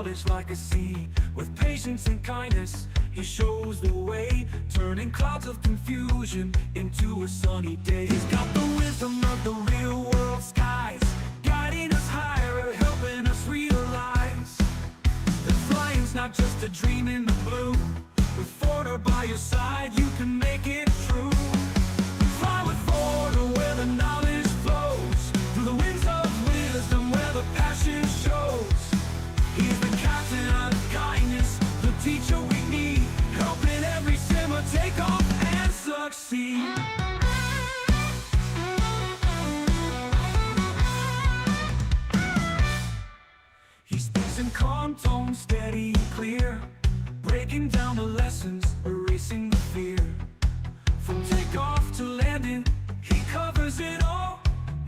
knowledge like a sea. With patience and kindness, he shows the way, turning clouds of confusion into a sunny day. He's got the wisdom of the real world skies, guiding us higher, helping us realize that flying's not just a dream in the blue. With Forder by your side, you can make it true. Fly with Forder where the knowledge flows, through the winds of wisdom where the passion shows. He's the captain of kindness, the teacher we need, helping every simmer take off and succeed. He speaks in calm tones, steady and clear, breaking down the lessons, erasing the fear. From takeoff to landing, he covers it all.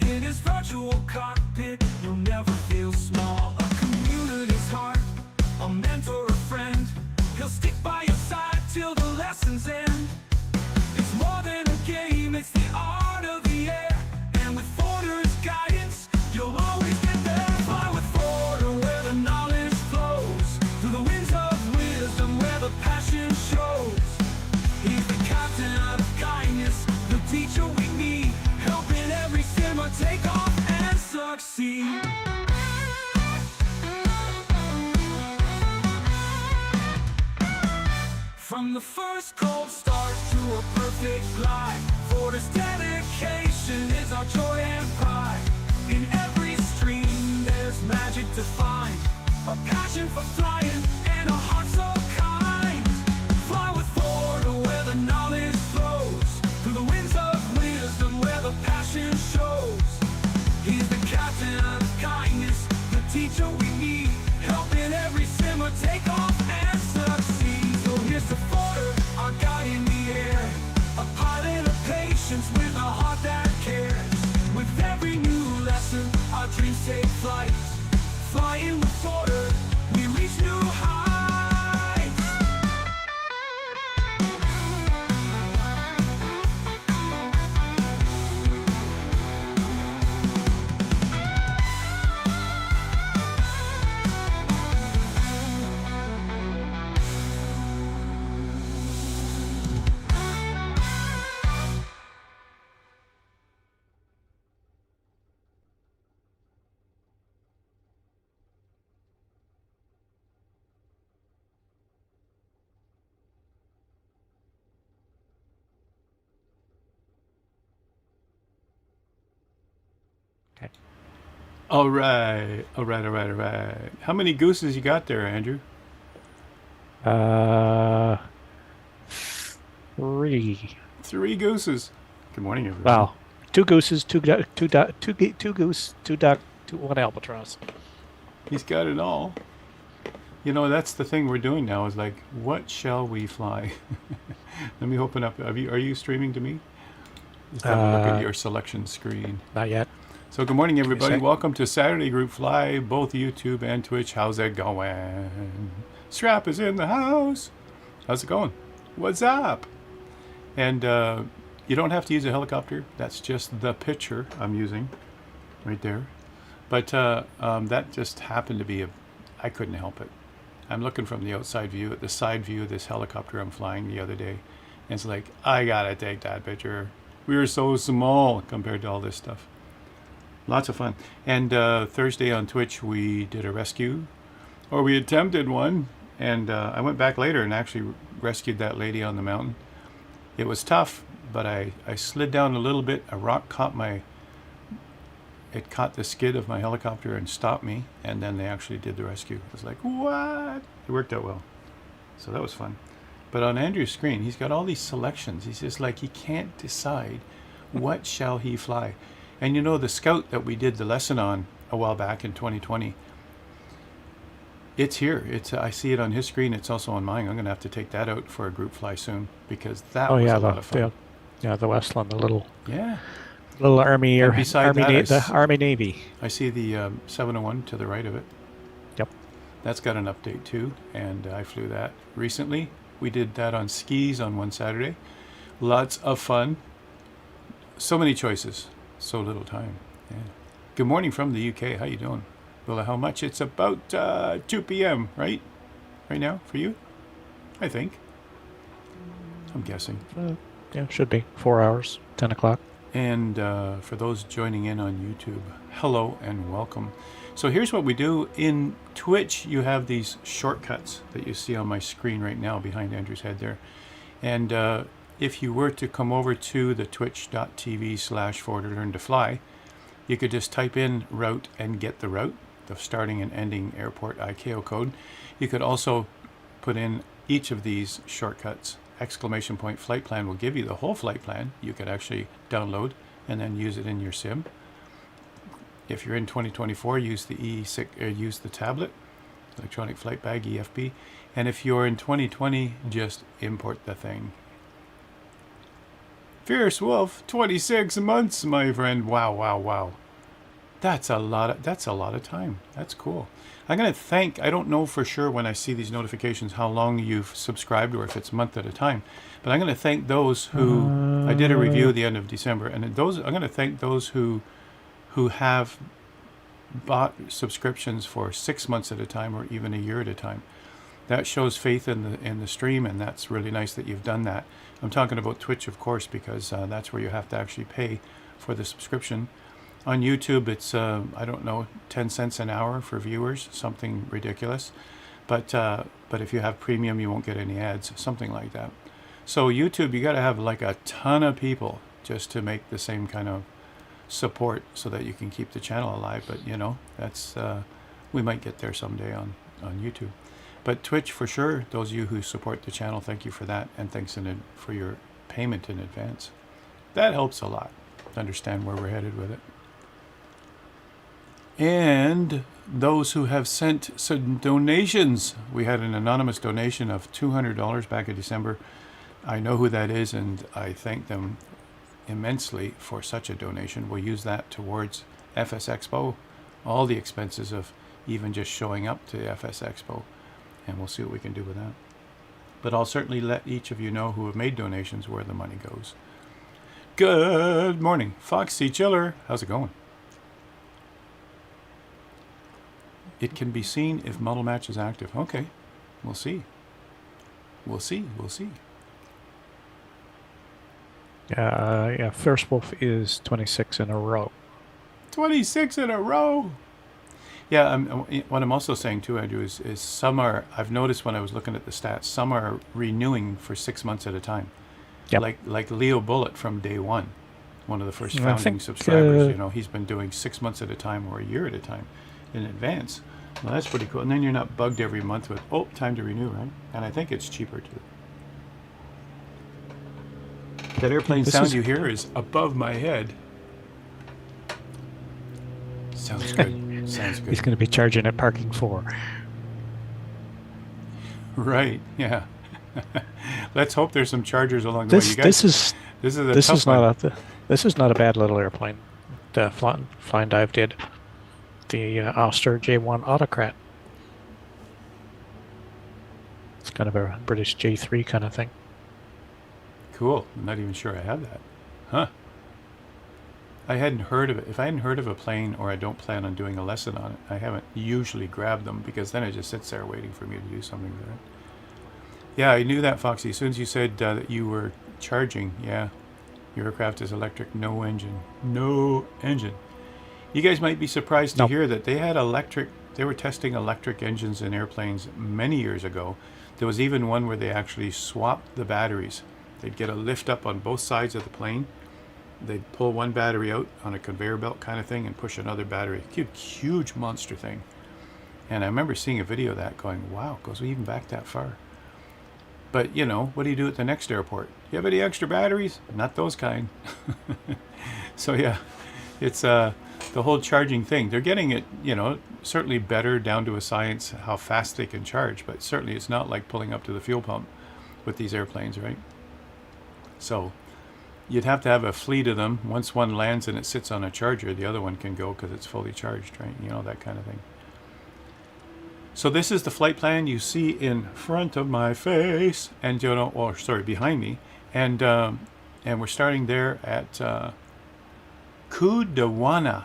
In his virtual cockpit, you'll never feel small. A community's heart, a mentor, a friend. He'll stick by your side till the lessons end. It's more than a game, it's the art of the air. And with Forder's guidance, you'll always get there. Fly with Forder where the knowledge flows, through the winds of wisdom where the passion shows. He's the captain of kindness, the teacher we need, helping every simmer take off and succeed. From the first cold start to a perfect glide, Forder's dedication is our joy and pride. In every stream there's magic to find, a passion for flying and a heart so kind. Fly with Forder where the knowledge flows, through the winds of wisdom where the passion shows. He's the captain of kindness, the teacher we need, helping every simmer take off and succeed. So here's to Forder, our guide in the air, a pilot of patience with a heart that cares. With every new lesson, our dreams take flight. Flying with Forder, we reach new heights. Okay. All right. All right. All right. All right. How many gooses you got there, Andrew? 3. 3 gooses. Good morning, everyone. Well, 2 gooses, 2 duck, 2 goose, 2 duck, 1 albatross. He's got it all. You know, that's the thing we're doing now is like, what shall we fly? Let me open up. Are you streaming to me? Just have a look at your selection screen. Not yet. So good morning, everybody. Yes, sir. Welcome to Saturday Group Fly, both YouTube and Twitch. How's it going? Strap is in the house. How's it going? What's up? And you don't have to use a helicopter. That's just the picture I'm using right there. But that just happened to be I couldn't help it. I'm looking from the outside view at the side view of this helicopter I'm flying the other day. And it's like, I gotta take that picture. We are so small compared to all this stuff. Lots of fun. And Thursday on Twitch, we did a rescue, or we attempted one. And I went back later and actually rescued that lady on the mountain. It was tough, but I slid down a little bit. A rock caught the skid of my helicopter and stopped me. And then they actually did the rescue. It was like, what? It worked out well. So that was fun. But on Andrew's screen, he's got all these selections. He's just like, he can't decide what shall he fly. And you know, the Scout that we did the lesson on a while back in 2020, it's here. I see it on his screen. It's also on mine. I'm going to have to take that out for a group fly soon because that was a lot of fun. The Westland, the little And Army or beside the Army Navy. I see the 701 to the right of it. Yep. That's got an update too, and I flew that recently. We did that on skis on one Saturday. Lots of fun. So many choices. So little time. Yeah. Good morning from the UK. How you doing? Well, how much? It's about 2 p.m., right? Right now for you? I think. I'm guessing. Yeah, should be 4 hours, 10 o'clock. And for those joining in on YouTube, hello and welcome. So here's what we do. In Twitch, you have these shortcuts that you see on my screen right now behind Andrew's head there. And if you were to come over to the twitch.tv/ForderLearnToFly, you could just type in route and get the route, the starting and ending airport ICAO code. You could also put in each of these shortcuts. Exclamation point flight plan will give you the whole flight plan. You could actually download and then use it in your sim. If you're in 2024, use the use the tablet, electronic flight bag EFB. And if you're in 2020, just import the thing. Fierce Wolf, 26 months, my friend. Wow, wow, wow. That's a lot of time. That's cool. I'm going to thank, I don't know for sure when I see these notifications how long you've subscribed or if it's a month at a time, but I'm going to thank those who, I did a review at the end of December, and I'm going to thank those who have bought subscriptions for 6 months at a time or even a year at a time. That shows faith in the stream, and that's really nice that you've done that. I'm talking about Twitch, of course, because that's where you have to actually pay for the subscription. On YouTube, it's, I don't know, 10 cents an hour for viewers, something ridiculous. But if you have premium, you won't get any ads, something like that. So YouTube, you got to have like a ton of people just to make the same kind of support so that you can keep the channel alive. But, you know, that's we might get there someday on YouTube. But Twitch, for sure, those of you who support the channel, thank you for that. And thanks for your payment in advance. That helps a lot to understand where we're headed with it. And those who have sent some donations. We had an anonymous donation of $200 back in December. I know who that is, and I thank them immensely for such a donation. We'll use that towards FS Expo, all the expenses of even just showing up to FS Expo, and we'll see what we can do with that. But I'll certainly let each of you know who have made donations where the money goes. Good morning, Foxy Chiller. How's it going? It can be seen if model match is active. Okay, we'll see. We'll see. We'll see. Yeah, Fierce Wolf is 26 in a row. 26 in a row. Yeah, what I'm also saying too, Andrew, is some are, I've noticed when I was looking at the stats, some are renewing for 6 months at a time. Yep. Like Leo Bullet from day one of the first founding subscribers. You know, he's been doing 6 months at a time or a year at a time in advance. Well, that's pretty cool. And then you're not bugged every month with, oh, time to renew, right? And I think it's cheaper too. That airplane sound you hear is above my head. Sounds good. Sounds good. He's going to be charging at parking 4. Right. Yeah. Let's hope there's some chargers along the way. You guys, this is not a bad little airplane. The Fly and Dive did. The Auster J1 Autocrat. It's kind of a British J3 kind of thing. Cool. I'm not even sure I have that. Huh. I hadn't heard of it. If I hadn't heard of a plane, or I don't plan on doing a lesson on it, I haven't usually grabbed them, because then it just sits there waiting for me to do something with it. Yeah, I knew that, Foxy. As soon as you said that you were charging, yeah, your aircraft is electric, no engine. No engine. You guys might be surprised to hear that they had they were testing electric engines in airplanes many years ago. There was even one where they actually swapped the batteries. They'd get a lift up on both sides of the plane. They'd pull one battery out on a conveyor belt kind of thing and push another battery. Huge monster thing. And I remember seeing a video of that going, wow, it goes even back that far. But, you know, what do you do at the next airport? You have any extra batteries? Not those kind. So, yeah, it's the whole charging thing. They're getting it, you know, certainly better down to a science how fast they can charge. But certainly it's not like pulling up to the fuel pump with these airplanes, right? So you'd have to have a fleet of them. Once one lands and it sits on a charger, the other one can go because it's fully charged, right? You know, that kind of thing. So this is the flight plan you see in front of my face, and you know, or sorry, behind me, and we're starting there at Kudawana,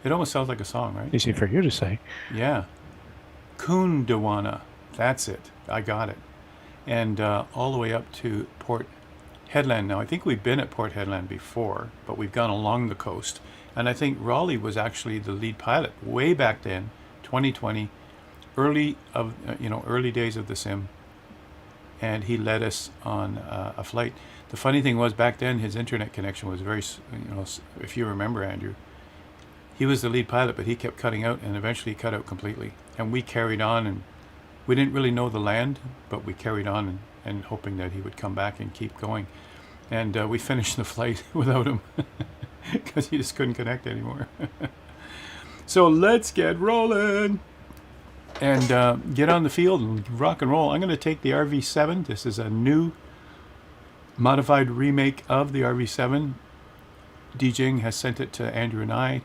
It almost sounds like a song, right? Easy for you to say. Yeah. Kundawana. That's it. I got it. And all the way up to Port Headland. Now, I think we've been at Port Headland before, but we've gone along the coast. And I think Raleigh was actually the lead pilot way back then, 2020, early days of the sim. And he led us on a flight. The funny thing was, back then his internet connection was very, if you remember, Andrew, he was the lead pilot, but he kept cutting out, and eventually cut out completely. And we carried on, and we didn't really know the land, but we carried on and hoping that he would come back and keep going. And we finished the flight without him because he just couldn't connect anymore. So let's get rolling and get on the field and rock and roll. I'm going to take the RV7. This is a new modified remake of the RV7. DJing has sent it to Andrew and I,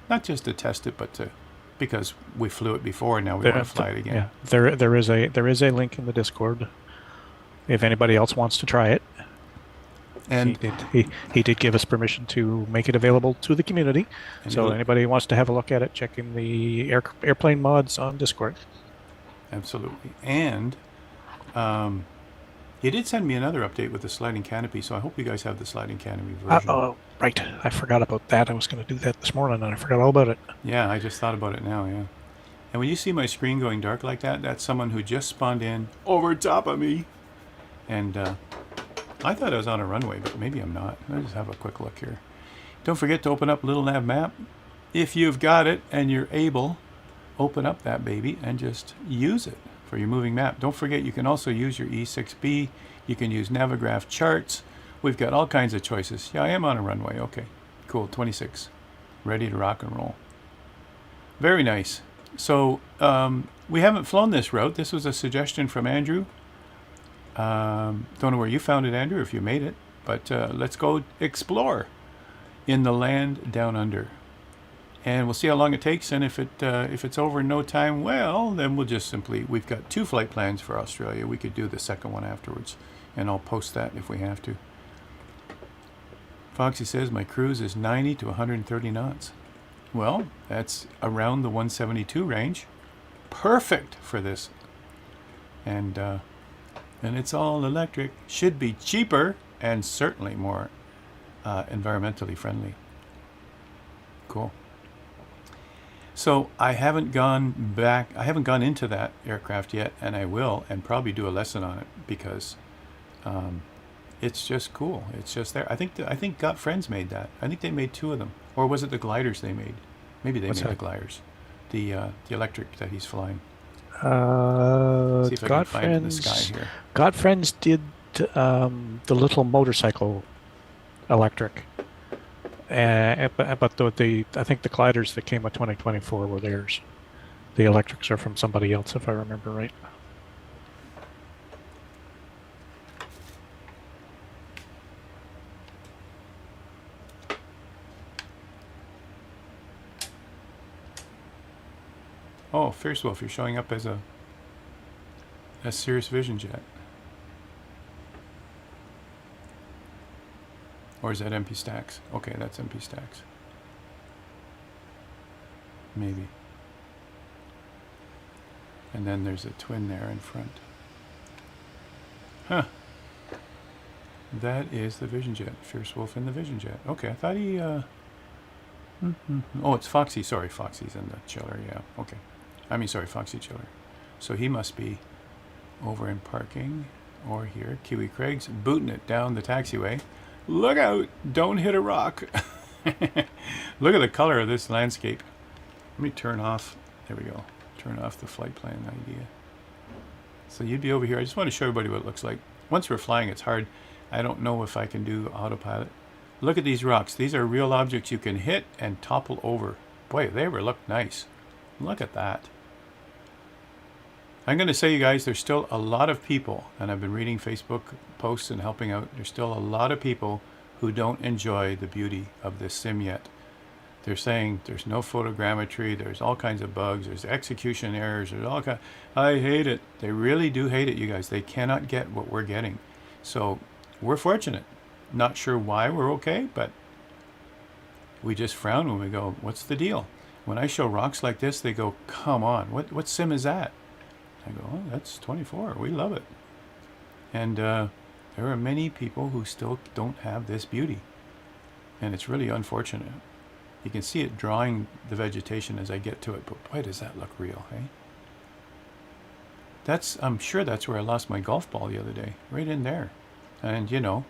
not just to test it, but because we flew it before and now we want to fly it again. Yeah, there is a link in the Discord if anybody else wants to try it. And he did give us permission to make it available to the community. And so anybody who wants to have a look at it, check in the airplane mods on Discord. Absolutely. And he did send me another update with the sliding canopy, so I hope you guys have the sliding canopy version. Oh, right. I forgot about that. I was going to do that this morning, and I forgot all about it. Yeah, I just thought about it now, yeah. And when you see my screen going dark like that, that's someone who just spawned in over top of me. And I thought I was on a runway, but maybe I'm not. Let's just have a quick look here. Don't forget to open up Little Nav Map. If you've got it and you're able, open up that baby and just use it for your moving map. Don't forget you can also use your E6B. You can use Navigraph charts. We've got all kinds of choices. Yeah, I am on a runway. Okay, cool. 26. Ready to rock and roll. Very nice. So we haven't flown this route. This was a suggestion from Andrew. Don't know where you found it, Andrew, if you made it, but let's go explore in the land down under, and we'll see how long it takes. And if it's over in no time, well, then we'll just we've got 2 flight plans for Australia. We could do the second one afterwards, and I'll post that if we have to. Foxy says my cruise is 90 to 130 knots. Well, that's around the 172 range. Perfect for this. And it's all electric. Should be cheaper and certainly more environmentally friendly. Cool. So I haven't gone into that aircraft yet, and I will, and probably do a lesson on it because it's just cool. It's just there. I think Got Friends made that. I think they made 2 of them, or was it the gliders they made? Maybe they made the gliders, the electric that he's flying. See if I can find it in the sky here. God Friends did the little motorcycle electric, but I think the gliders that came with 2024 were theirs. The electrics are from somebody else, if I remember right. Oh, Fierce Wolf, you're showing up as a Cirrus Vision jet. Or is that MP Stacks? Okay, that's MP Stacks. Maybe. And then there's a twin there in front. Huh. That is the Vision jet. Fierce Wolf in the Vision jet. Okay, I thought he... Oh, it's Foxy. Sorry, Foxy's in the chiller. Yeah, okay. I mean, sorry, Foxy Chiller. So he must be over in parking or here. Kiwi Craig's booting it down the taxiway. Look out! Don't hit a rock. Look at the color of this landscape. Let me turn off. There we go. Turn off the flight plan idea. So you'd be over here. I just want to show everybody what it looks like. Once we're flying, it's hard. I don't know if I can do autopilot. Look at these rocks. These are real objects you can hit and topple over. Boy, they ever look nice. Look at that. I'm going to say, you guys, there's still a lot of people, and I've been reading Facebook posts and helping out, there's still a lot of people who don't enjoy the beauty of this sim yet. They're saying there's no photogrammetry, there's all kinds of bugs, there's execution errors, there's all kinds. I hate it. They really do hate it, you guys. They cannot get what we're getting. So we're fortunate. Not sure why we're okay, but we just frown when we go, what's the deal? When I show rocks like this, they go, come on, what sim is that? I go, oh, that's 24. We love it. And there are many people who still don't have this beauty. And it's really unfortunate. You can see it drawing the vegetation as I get to it, but boy, does that look real, hey? I'm sure that's where I lost my golf ball the other day, right in there. And, you know,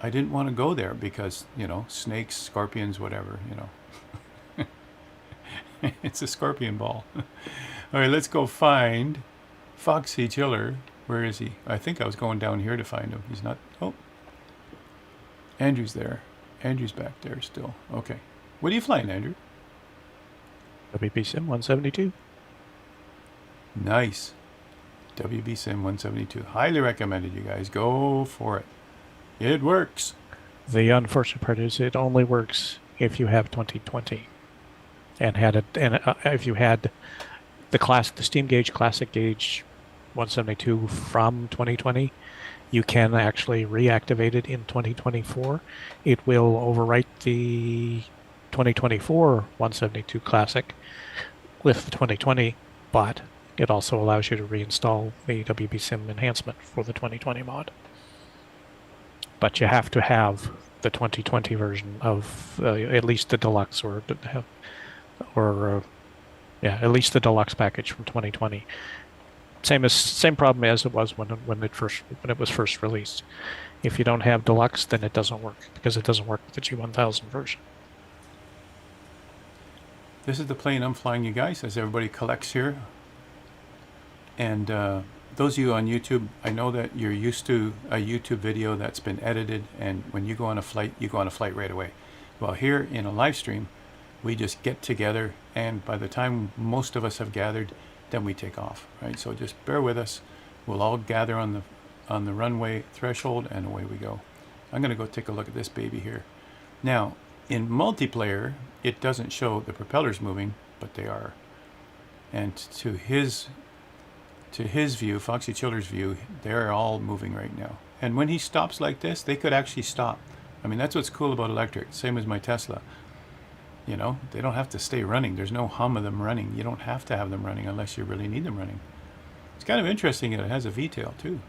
I didn't want to go there because, you know, snakes, scorpions, whatever, you know. It's a scorpion ball. All right, let's go find Foxy Chiller. Where is he? I think I was going down here to find him. He's not. Oh. Andrew's there. Andrew's back there still. Okay. What are you flying, Andrew? WB Sim 172. Nice. WB Sim 172. Highly recommended, you guys. Go for it. It works. The unfortunate part is it only works if you have 2020 and had it. And if you had the Steam Gauge Classic Gauge 172 from 2020, you can actually reactivate it in 2024. It will overwrite the 2024 172 Classic with the 2020, but it also allows you to reinstall the WB Sim enhancement for the 2020 mod. But you have to have the 2020 version of at least the deluxe, at least the deluxe package from 2020. Same problem as it was when it was first released. If you don't have deluxe, then it doesn't work because it doesn't work with the G1000 version. This is the plane I'm flying, you guys, as everybody collects here. And those of you on YouTube, I know that you're used to a YouTube video that's been edited, and when you go on a flight, you go on a flight right away. Well, here in a live stream, we just get together, and by the time most of us have gathered, then we take off, right? So just bear with us. We'll all gather on the runway threshold, and away we go. I'm going to go take a look at this baby here. Now, in multiplayer, it doesn't show the propellers moving, but they are. And to his view, Foxy Chiller's view, they're all moving right now. And when he stops like this, they could actually stop. I mean, that's what's cool about electric. Same as my Tesla. You know, they don't have to stay running. There's no hum of them running. You don't have to have them running unless you really need them running. It's kind of interesting that it has a V-tail too.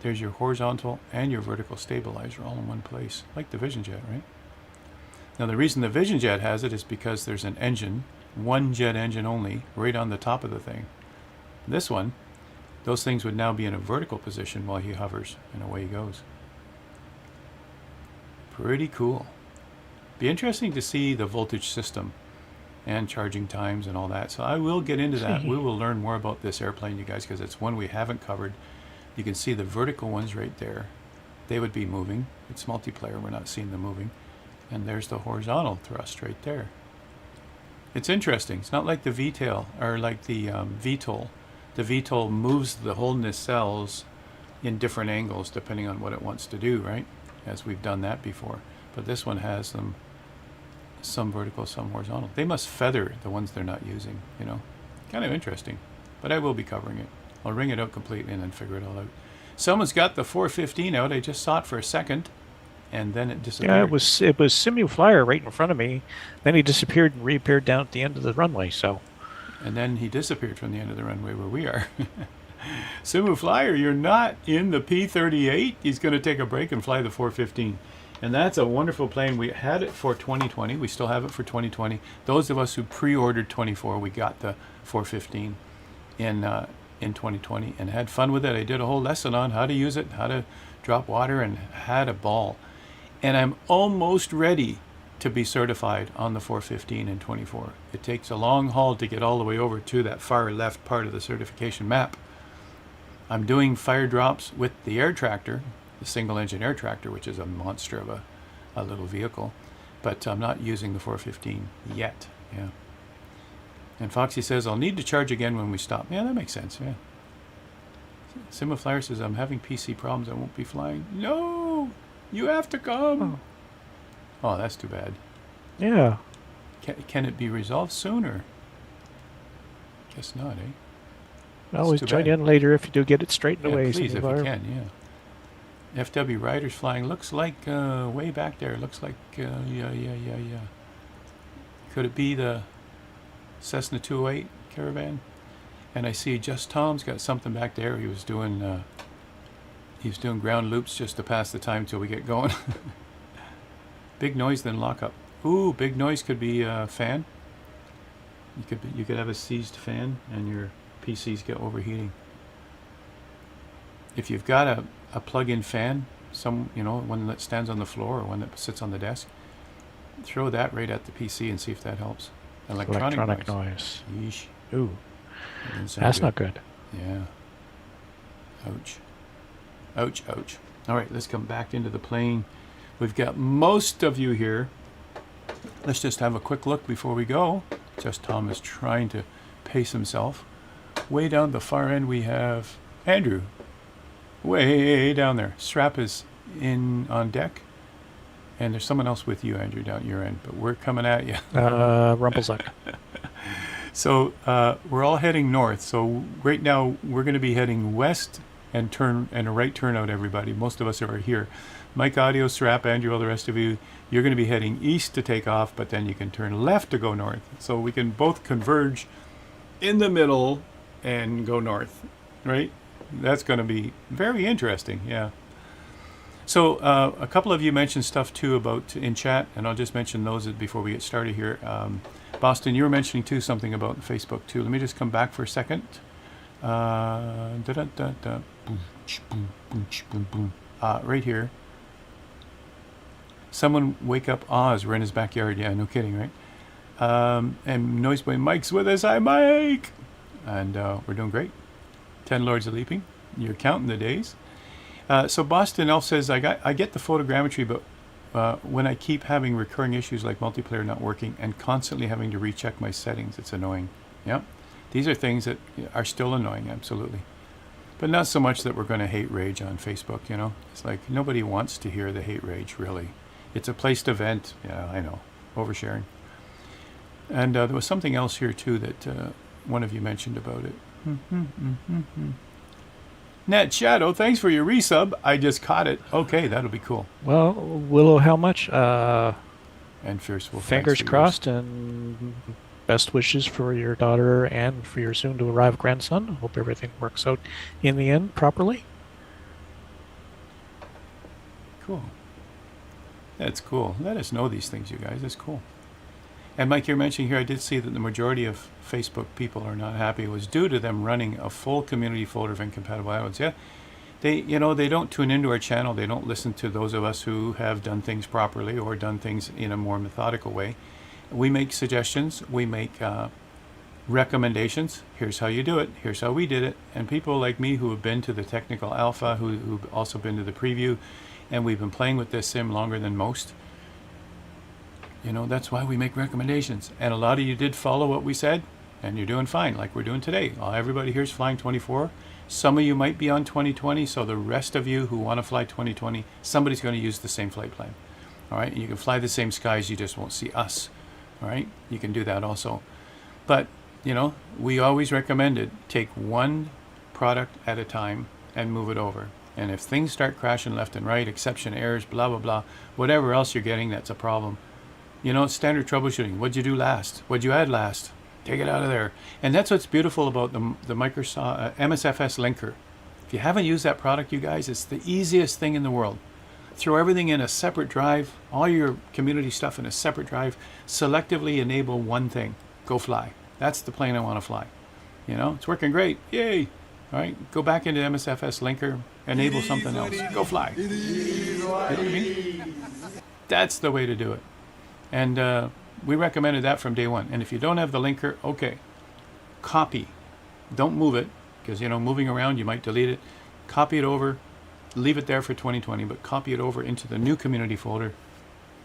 There's your horizontal and your vertical stabilizer all in one place, like the Vision Jet, right? Now the reason the Vision Jet has it is because there's an engine, one jet engine only, right on the top of the thing. This one, those things would now be in a vertical position while he hovers, and away he goes. Pretty cool. Be interesting to see the voltage system and charging times and all that. So I will get into that. We will learn more about this airplane, you guys, because it's one we haven't covered. You can see the vertical ones right there. They would be moving. It's multiplayer. We're not seeing them moving. And there's the horizontal thrust right there. It's interesting. It's not like the V-tail or like the VTOL. The VTOL moves the whole nacelles in different angles depending on what it wants to do, right? As we've done that before. But this one has them some vertical, some horizontal. They must feather the ones they're not using, you know. Kind of interesting. But I will be covering it. I'll ring it out completely and then figure it all out. Someone's got the 415 out. I just saw it for a second, and then it disappeared. Yeah, it was Simu Flyer right in front of me. Then he disappeared and reappeared down at the end of the runway. So, and then he disappeared from the end of the runway where we are. Simu Flyer, you're not in the P-38. He's going to take a break and fly the 415. And that's a wonderful plane. We had it for 2020. We still have it for 2020. Those of us who pre-ordered 24, we got the 415 in 2020 and had fun with it. I did a whole lesson on how to use it, how to drop water, and had a ball. And I'm almost ready to be certified on the 415 in 24. It takes a long haul to get all the way over to that far left part of the certification map. I'm doing fire drops with the air tractor, the single engine air tractor, which is a monster of a little vehicle, but I'm not using the 415 yet. Yeah. And Foxy says, I'll need to charge again when we stop. Yeah, that makes sense. Yeah. Sima Flyer says, I'm having PC problems. I won't be flying. No, you have to come. Oh, that's too bad. Yeah. Can it be resolved sooner? Guess not, eh? Always join in later if you do get it straightened away. Please, if you can, yeah. FW Riders flying. Looks like way back there. Looks like, yeah. Could it be the Cessna 208 Caravan? And I see Just Tom's got something back there. He was doing ground loops just to pass the time till we get going. Big noise, then lockup. Ooh, big noise could be a fan. You could have a seized fan and your PCs get overheating. If you've got a plug-in fan, one that stands on the floor or one that sits on the desk, throw that right at the PC and see if that helps. Electronic noise. Yeesh. Ooh, that's not good. Yeah. Ouch. Ouch, ouch. All right, let's come back into the plane. We've got most of you here. Let's just have a quick look before we go. Just Tom is trying to pace himself. Way down the far end we have Andrew. Way down there. Strap is in on deck. And there's someone else with you, Andrew, down your end. But we're coming at you. Rumpelzuck. So we're all heading north. So right now we're going to be heading west and a right turnout, everybody. Most of us are here. Mike Audio, Strap, Andrew, all the rest of you, you're going to be heading east to take off, but then you can turn left to go north. So we can both converge in the middle and go north, right? That's going to be very interesting, yeah. So a couple of you mentioned stuff too about in chat, and I'll just mention those before we get started here. Boston, you were mentioning too something about Facebook too. Let me just come back for a second. Right here. Someone wake up Oz. We're in his backyard. Yeah, no kidding, right? And Noise Boy Mike's with us. Hi, Mike. And we're doing great. 10 Lords of Leaping. You're counting the days. So Boston Elf says, I get the photogrammetry, but when I keep having recurring issues like multiplayer not working and constantly having to recheck my settings, it's annoying. Yeah. These are things that are still annoying, absolutely. But not so much that we're going to hate rage on Facebook, It's like nobody wants to hear the hate rage, really. It's a place to vent. Yeah, I know. Oversharing. And there was something else here, too, that one of you mentioned about it. Net Shadow, thanks for your resub. I just caught it. Okay, that'll be cool. Well, Willow, how much? And Fierce Wolf. Fingers crossed, and best wishes for your daughter and for your soon-to-arrive grandson. Hope everything works out in the end properly. Cool. That's cool. Let us know these things, you guys. That's cool. And Mike, you're mentioning here, I did see that the majority of Facebook people are not happy. It was due to them running a full community folder of incompatible add-ons. Yeah, they don't tune into our channel. They don't listen to those of us who have done things properly or done things in a more methodical way. We make suggestions. We make recommendations. Here's how you do it. Here's how we did it. And people like me who have been to the technical alpha, who've also been to the preview, and we've been playing with this sim longer than most. That's why we make recommendations. And a lot of you did follow what we said, and you're doing fine, like we're doing today. Everybody here's flying 24. Some of you might be on 2020, so the rest of you who want to fly 2020, somebody's going to use the same flight plan. All right, you can fly the same skies, you just won't see us. All right, you can do that also. But, we always recommended take one product at a time and move it over. And if things start crashing left and right, exception errors, blah, blah, blah, whatever else you're getting, that's a problem. Standard troubleshooting. What'd you do last? What'd you add last? Take it out of there. And that's what's beautiful about the Microsoft MSFS linker. If you haven't used that product, you guys, it's the easiest thing in the world. Throw everything in a separate drive, all your community stuff in a separate drive, selectively enable one thing. Go fly. That's the plane I want to fly. It's working great. Yay. All right, go back into MSFS linker, enable something else. Go fly. You know what I mean? That's the way to do it. And we recommended that from day one. And if you don't have the linker, okay, copy. Don't move it, because, moving around, you might delete it. Copy it over, leave it there for 2020, but copy it over into the new community folder.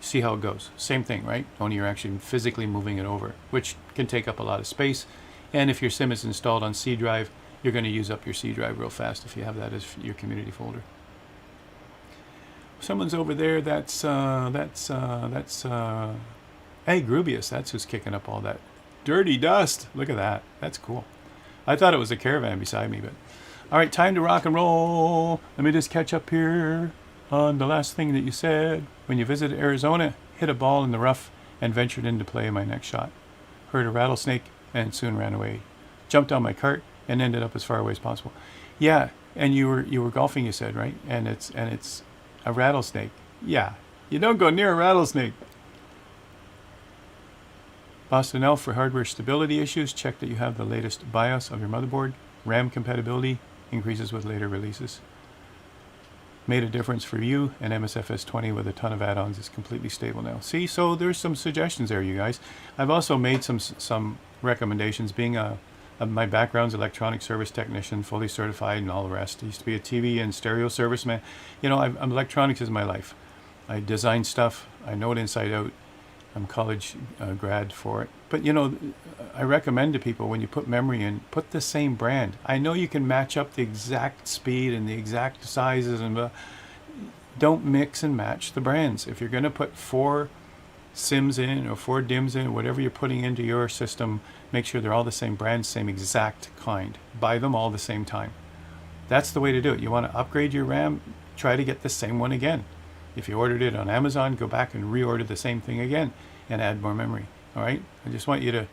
See how it goes. Same thing, right? Only you're actually physically moving it over, which can take up a lot of space. And if your sim is installed on C drive, you're going to use up your C drive real fast if you have that as your community folder. Someone's over there. That's hey, Grubius. That's who's kicking up all that dirty dust. Look at that. That's cool. I thought it was a caravan beside me, but all right, time to rock and roll. Let me just catch up here. on the last thing that you said. When you visited Arizona, hit a ball in the rough and ventured into play my next shot. Heard a rattlesnake and soon ran away. Jumped on my cart and ended up as far away as possible. Yeah, and you were golfing, you said, right? And it's a rattlesnake. Yeah, you don't go near a rattlesnake. Boston Elf for hardware stability issues. Check that you have the latest BIOS of your motherboard. RAM compatibility increases with later releases. Made a difference for you, and MSFS 20 with a ton of add-ons is completely stable now. See, so there's some suggestions there, you guys. I've also made some recommendations. Being my background's electronic service technician, fully certified, and all the rest. I used to be a TV and stereo serviceman. You know, electronics is my life. I design stuff. I know it inside out. I'm college grad for it. But you know, I recommend to people, when you put memory in, put the same brand. I know you can match up the exact speed and the exact sizes, and don't mix and match the brands. If you're going to put 4 SIMs in or 4 DIMMs in, whatever you're putting into your system, make sure they're all the same brand, same exact kind. Buy them all the same time. That's the way to do it. You want to upgrade your RAM, try to get the same one again. If you ordered it on Amazon, go back and reorder the same thing again and add more memory. All right? I just want you to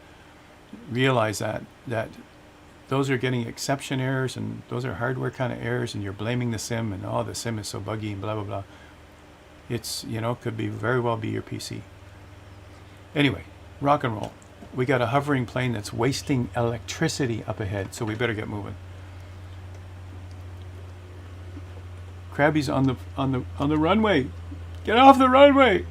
realize that those are getting exception errors, and those are hardware kind of errors, and you're blaming the SIM, and oh, the SIM is so buggy and blah, blah, blah. It's, you know, could be very well be your PC. Anyway, rock and roll. We got a hovering plane that's wasting electricity up ahead, so we better get moving. Krabby's on the runway. Get off the runway.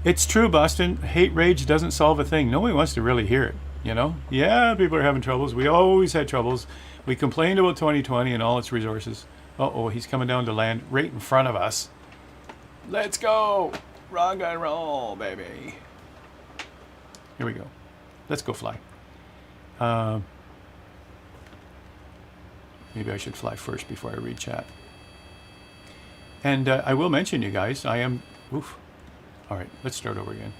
It's true, Boston. Hate rage doesn't solve a thing. Nobody wants to really hear it, you know? Yeah, people are having troubles. We always had troubles. We complained about 2020 and all its resources. Uh-oh, he's coming down to land right in front of us. Let's go. Rock and roll, baby. Here we go. Let's go fly. Maybe I should fly first before I read chat. And I will mention, you guys, I am... Oof. All right, let's start over again.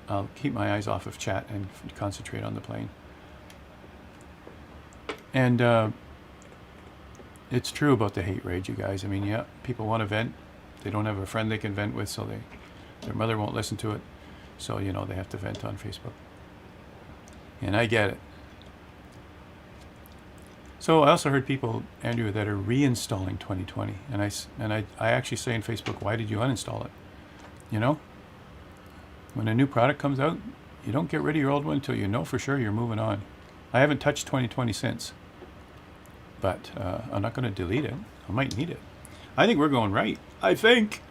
I'll keep my eyes off of chat and concentrate on the plane. And it's true about the hate rage, you guys. I mean, yeah, people want to vent. They don't have a friend they can vent with, so their mother won't listen to it. So, you know, they have to vent on Facebook. And I get it. So I also heard people, Andrew, that are reinstalling 2020, and I actually say in Facebook, why did you uninstall it? You know, when a new product comes out, you don't get rid of your old one until you know for sure you're moving on. I haven't touched 2020 since, but I'm not going to delete it. I might need it. I think we're going right. I think,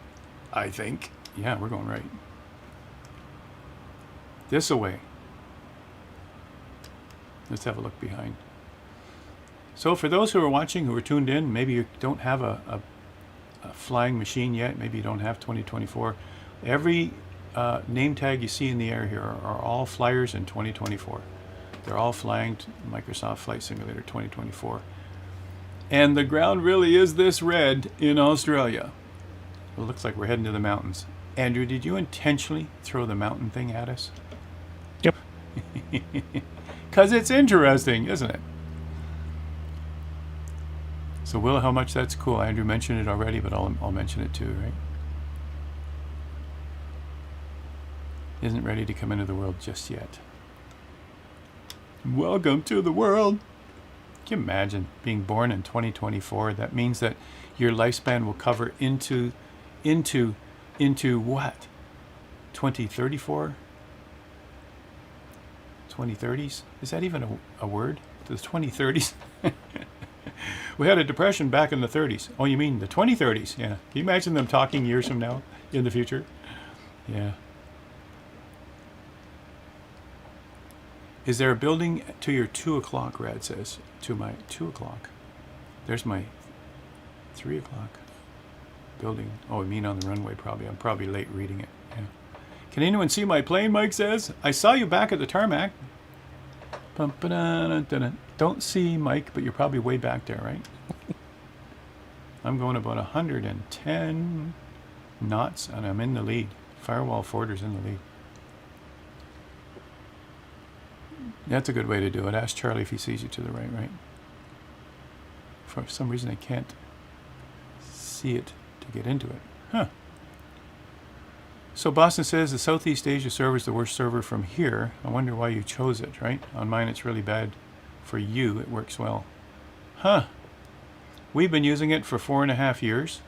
yeah, we're going right. This away. Let's have a look behind. So for those who are watching, who are tuned in, maybe you don't have a flying machine yet, maybe you don't have 2024. Every name tag you see in the air here are all flyers in 2024. They're all flying Microsoft Flight Simulator 2024. And the ground really is this red in Australia. It looks like we're heading to the mountains. Andrew, did you intentionally throw the mountain thing at us? Yep. Because it's interesting, isn't it? So Will, how much that's cool. Andrew mentioned it already, but I'll mention it too, right? Isn't ready to come into the world just yet. Welcome to the world. Can you imagine being born in 2024? That means that your lifespan will cover into what? 2034? 2030s? Is that even a word? The 2030s? We had a depression back in the 30s. Oh, you mean the 2030s? Yeah. Can you imagine them talking years from now in the future? Yeah. Is there a building to your 2 o'clock, Rad says. To my 2 o'clock. There's my 3 o'clock building. Oh, I mean on the runway probably. I'm probably late reading it. Yeah. Can anyone see my plane, Mike says? I saw you back at the tarmac. Don't see Mike, but you're probably way back there, right? I'm going about 110 knots, and I'm in the lead. Firewall Forder's in the lead. That's a good way to do it. Ask Charlie if he sees you to the right? For some reason I can't see it to get into it. Huh. So Boston says the Southeast Asia server is the worst server from here. I wonder why you chose it, right? On mine it's really bad. For you, it works well. Huh. We've been using it for 4.5 years.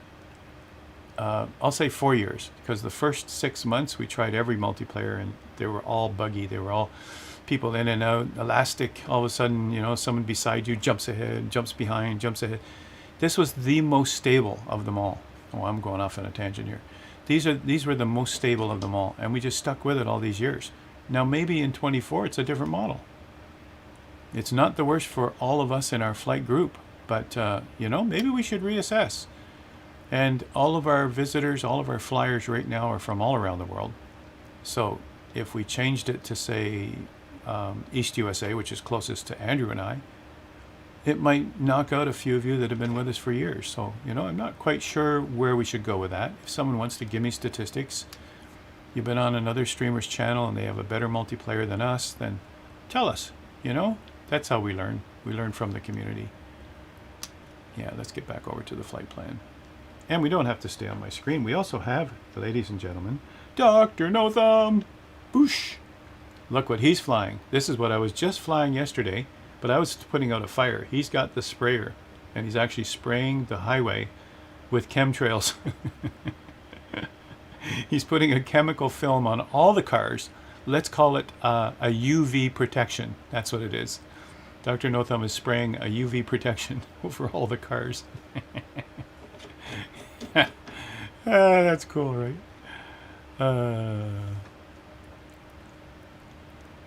I'll say 4 years, because the first 6 months we tried every multiplayer and they were all buggy. They were all people in and out, elastic. All of a sudden, you know, someone beside you jumps ahead, jumps behind, jumps ahead. This was the most stable of them all. Oh, I'm going off on a tangent here. These were the most stable of them all, and we just stuck with it all these years. Now maybe in 24 it's a different model. It's not the worst for all of us in our flight group, but you know, maybe we should reassess. And all of our visitors, all of our flyers right now are from all around the world. So if we changed it to say East USA, which is closest to Andrew and I, it might knock out a few of you that have been with us for years. So, you know, I'm not quite sure where we should go with that. If someone wants to give me statistics, you've been on another streamer's channel and they have a better multiplayer than us, then tell us, you know? That's how we learn. We learn from the community. Yeah, let's get back over to the flight plan. And we don't have to stay on my screen. We also have, ladies and gentlemen, Dr. No Thumb. Boosh. Look what he's flying. This is what I was just flying yesterday, but I was putting out a fire. He's got the sprayer, and he's actually spraying the highway with chemtrails. He's putting a chemical film on all the cars. Let's call it a UV protection. That's what it is. Dr. No Thumb is spraying a UV protection over all the cars. That's cool, right?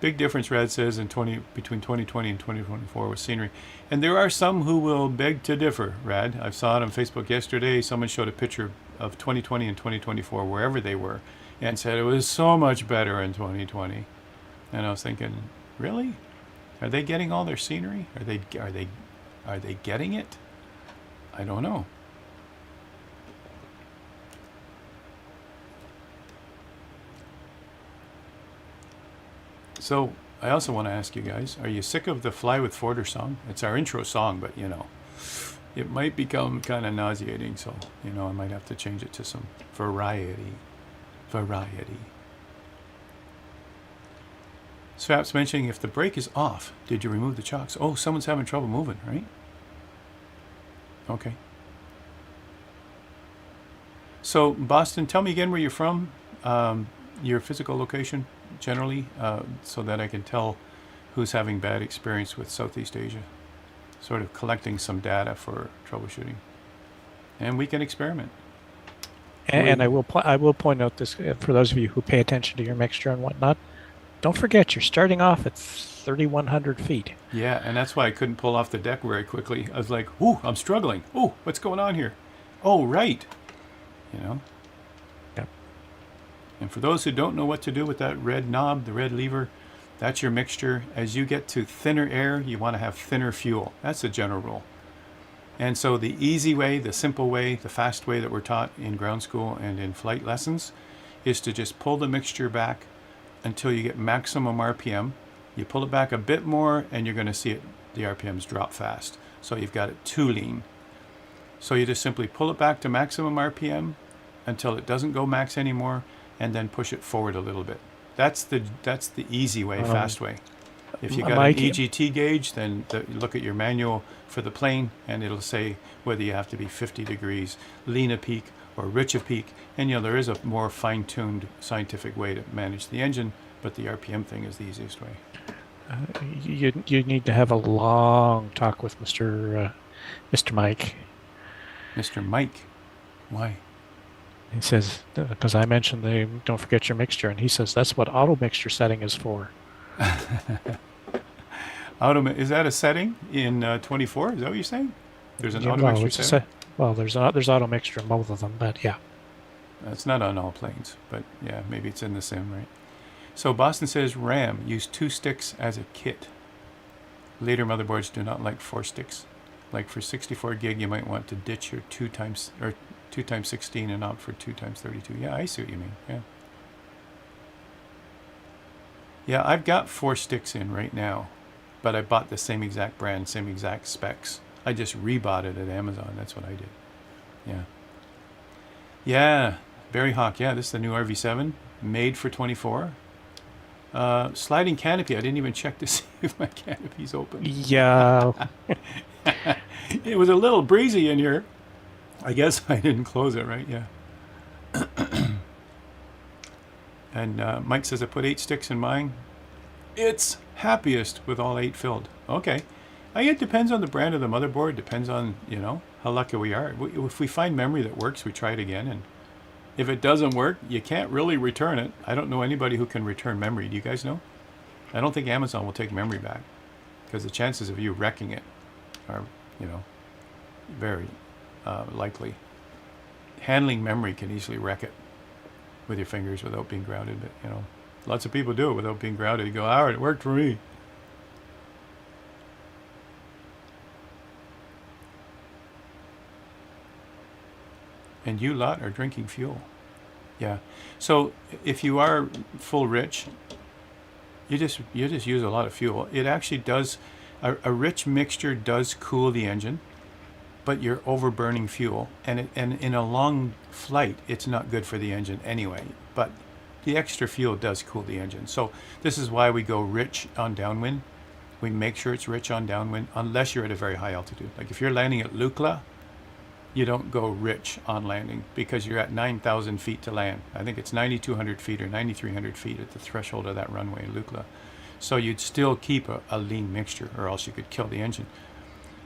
Big difference, Rad says, between 2020 and 2024 with scenery. And there are some who will beg to differ, Rad. I saw it on Facebook yesterday. Someone showed a picture of 2020 and 2024, wherever they were, and said it was so much better in 2020. And I was thinking, really? Are they getting all their scenery? Are they getting it? I don't know. So I also want to ask you guys, are you sick of the Fly with Forder song? It's our intro song, but you know, it might become kind of nauseating, so you know, I might have to change it to some variety. Swap's mentioning if the brake is off, did you remove the chocks? Oh, someone's having trouble moving, right? Okay. So Boston, tell me again where you're from, your physical location generally, so that I can tell who's having bad experience with Southeast Asia. Sort of collecting some data for troubleshooting, and we can experiment. And I will point out this for those of you who pay attention to your mixture and whatnot. Don't forget, you're starting off at 3,100 feet. Yeah, and that's why I couldn't pull off the deck very quickly. I was like, "Ooh, I'm struggling. Ooh, what's going on here? Oh, right." You know. Yep. And for those who don't know what to do with that red knob, the red lever, that's your mixture. As you get to thinner air, you want to have thinner fuel. That's the general rule. And so the easy way, the simple way, the fast way that we're taught in ground school and in flight lessons is to just pull the mixture back until you get maximum RPM. You pull it back a bit more and you're going to see it, the RPMs drop fast. So you've got it too lean. So you just simply pull it back to maximum RPM until it doesn't go max anymore, and then push it forward a little bit. That's the easy way, fast way. If you got an EGT gauge, then look at your manual for the plane, and it'll say whether you have to be 50 degrees, lean a peak or rich a peak. And you know, there is a more fine-tuned scientific way to manage the engine, but the RPM thing is the easiest way. You need to have a long talk with Mr. Mike. Mr. Mike? Why? He says, because I mentioned don't forget your mixture, and he says that's what auto mixture setting is for. Is that a setting in 24? Is that what you're saying? There's an auto mixture setting? There's auto mixture in both of them, but yeah. It's not on all planes, but yeah, maybe it's in the sim, right? So Boston says RAM, use 2 sticks as a kit. Later motherboards do not like 4 sticks. Like for 64 gig, you might want to ditch your 2 times 16 and opt for 2 times 32. Yeah, I see what you mean. Yeah. Yeah, I've got 4 sticks in right now, but I bought the same exact brand, same exact specs. I just rebought it at Amazon. That's what I did. Yeah. Yeah. Barry Hawk. Yeah, this is the new RV7. Made for 24. Sliding canopy. I didn't even check to see if my canopy's open. Yeah. It was a little breezy in here. I guess I didn't close it right. Yeah. And Mike says I put 8 sticks in mine. It's happiest with all 8 filled. Okay. It depends on the brand of the motherboard. Depends on, how lucky we are. If we find memory that works, we try it again. And if it doesn't work, you can't really return it. I don't know anybody who can return memory. Do you guys know? I don't think Amazon will take memory back, because the chances of you wrecking it are, very likely. Handling memory can easily wreck it with your fingers without being grounded. But, lots of people do it without being grounded. You go, all right, it worked for me. And you lot are drinking fuel. Yeah. So if you are full rich, you just use a lot of fuel. It actually does, a rich mixture does cool the engine, but you're overburning fuel. And in a long flight, it's not good for the engine anyway. But the extra fuel does cool the engine. So this is why we go rich on downwind. We make sure it's rich on downwind, unless you're at a very high altitude. Like if you're landing at Lukla, you don't go rich on landing, because you're at 9,000 feet to land. I think it's 9,200 feet or 9,300 feet at the threshold of that runway in Lukla. So you'd still keep a lean mixture, or else you could kill the engine.